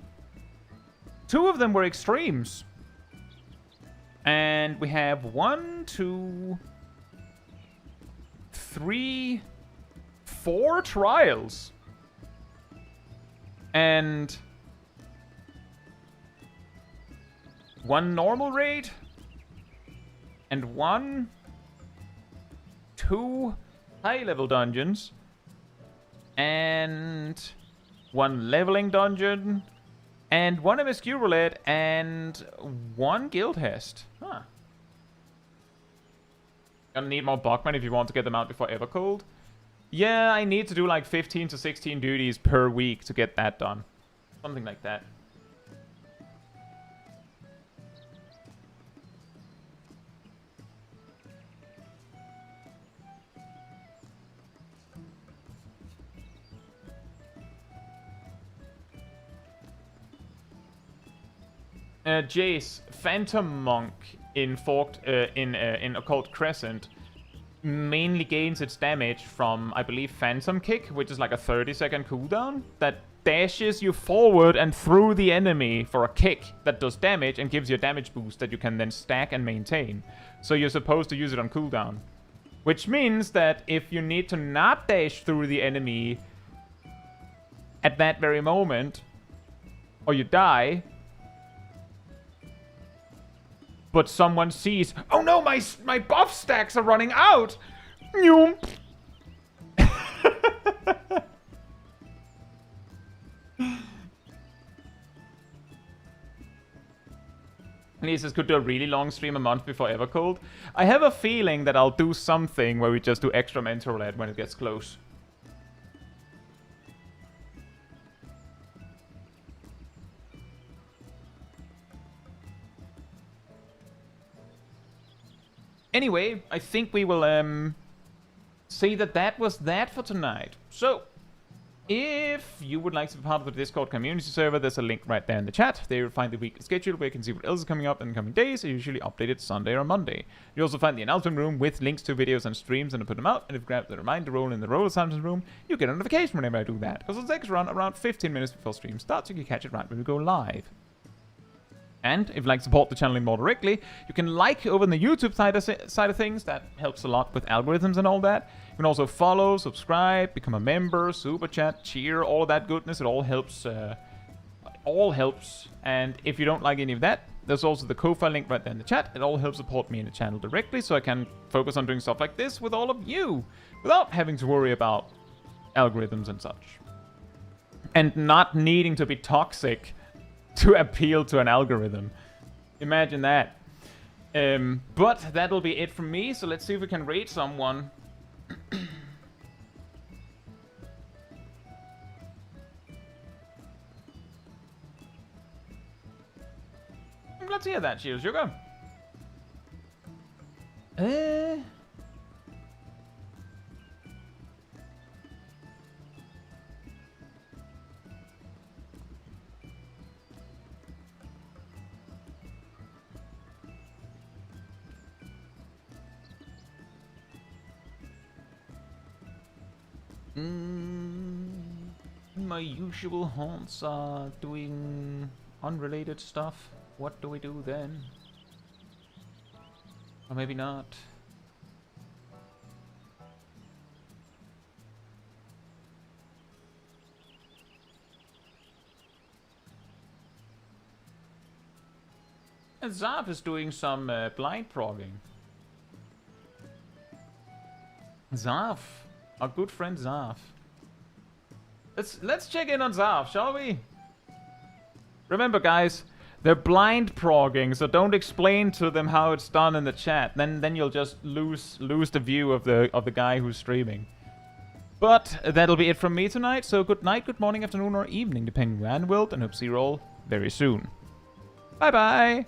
2 of them were extremes. And we have 1, 2, 3, 4 trials. And 1 normal raid. And 1, 2 high-level dungeons. And 1 leveling dungeon. And 1 MSQ roulette. And 1 guild hest. Huh. Gonna need more Bachman if you want to get them out before Evercold. Yeah, I need to do like 15 to 16 duties per week to get that done. Something like that. Jace, Phantom Monk in Occult Crescent mainly gains its damage from, I believe, Phantom Kick, which is like a 30-second cooldown that dashes you forward and through the enemy for a kick that does damage and gives you a damage boost that you can then stack and maintain. So you're supposed to use it on cooldown. Which means that if you need to not dash through the enemy at that very moment, or you die, but someone sees, oh no, my buff stacks are running out! Noom. Lisa's could do a really long stream a month before Evercold. I have a feeling that I'll do something where we just do extra mental roulette when it gets close. Anyway, I think we will say that was that for tonight. So, if you would like to be part of the Discord community server, there's a link right there in the chat. There you'll find the weekly schedule where you can see what else is coming up in the coming days. I usually update it Sunday or Monday. You also find the announcement room with links to videos and streams, and I put them out. And if you grab the reminder roll in the roll announcement room, you get a notification whenever I do that. Because it'll take us around 15 minutes before stream starts, so you can catch it right when we go live. And if you'd like to support the channel more directly, you can like over on the YouTube side of things. That helps a lot with algorithms and all that. You can also follow, subscribe, become a member, super chat, cheer, all that goodness. It all helps. And if you don't like any of that, there's also the Ko-Fi link right there in the chat. It all helps support me in the channel directly, so I can focus on doing stuff like this with all of you without having to worry about algorithms and such. And not needing to be toxic to appeal to an algorithm. Imagine that. But that'll be it from me, so let's see if we can rate someone. Let's hear that. Cheers, Sugar. My usual haunts are doing unrelated stuff. What do we do then? Or maybe not. And Zarf is doing some blind progging. Zarf. Our good friend Zarf. Let's check in on Zarf, shall we? Remember, guys, they're blind progging, so don't explain to them how it's done in the chat. Then you'll just lose the view of the guy who's streaming. But that'll be it from me tonight. So good night, good morning, afternoon, or evening, depending on where in the world, and hope to see you all very soon. Bye bye.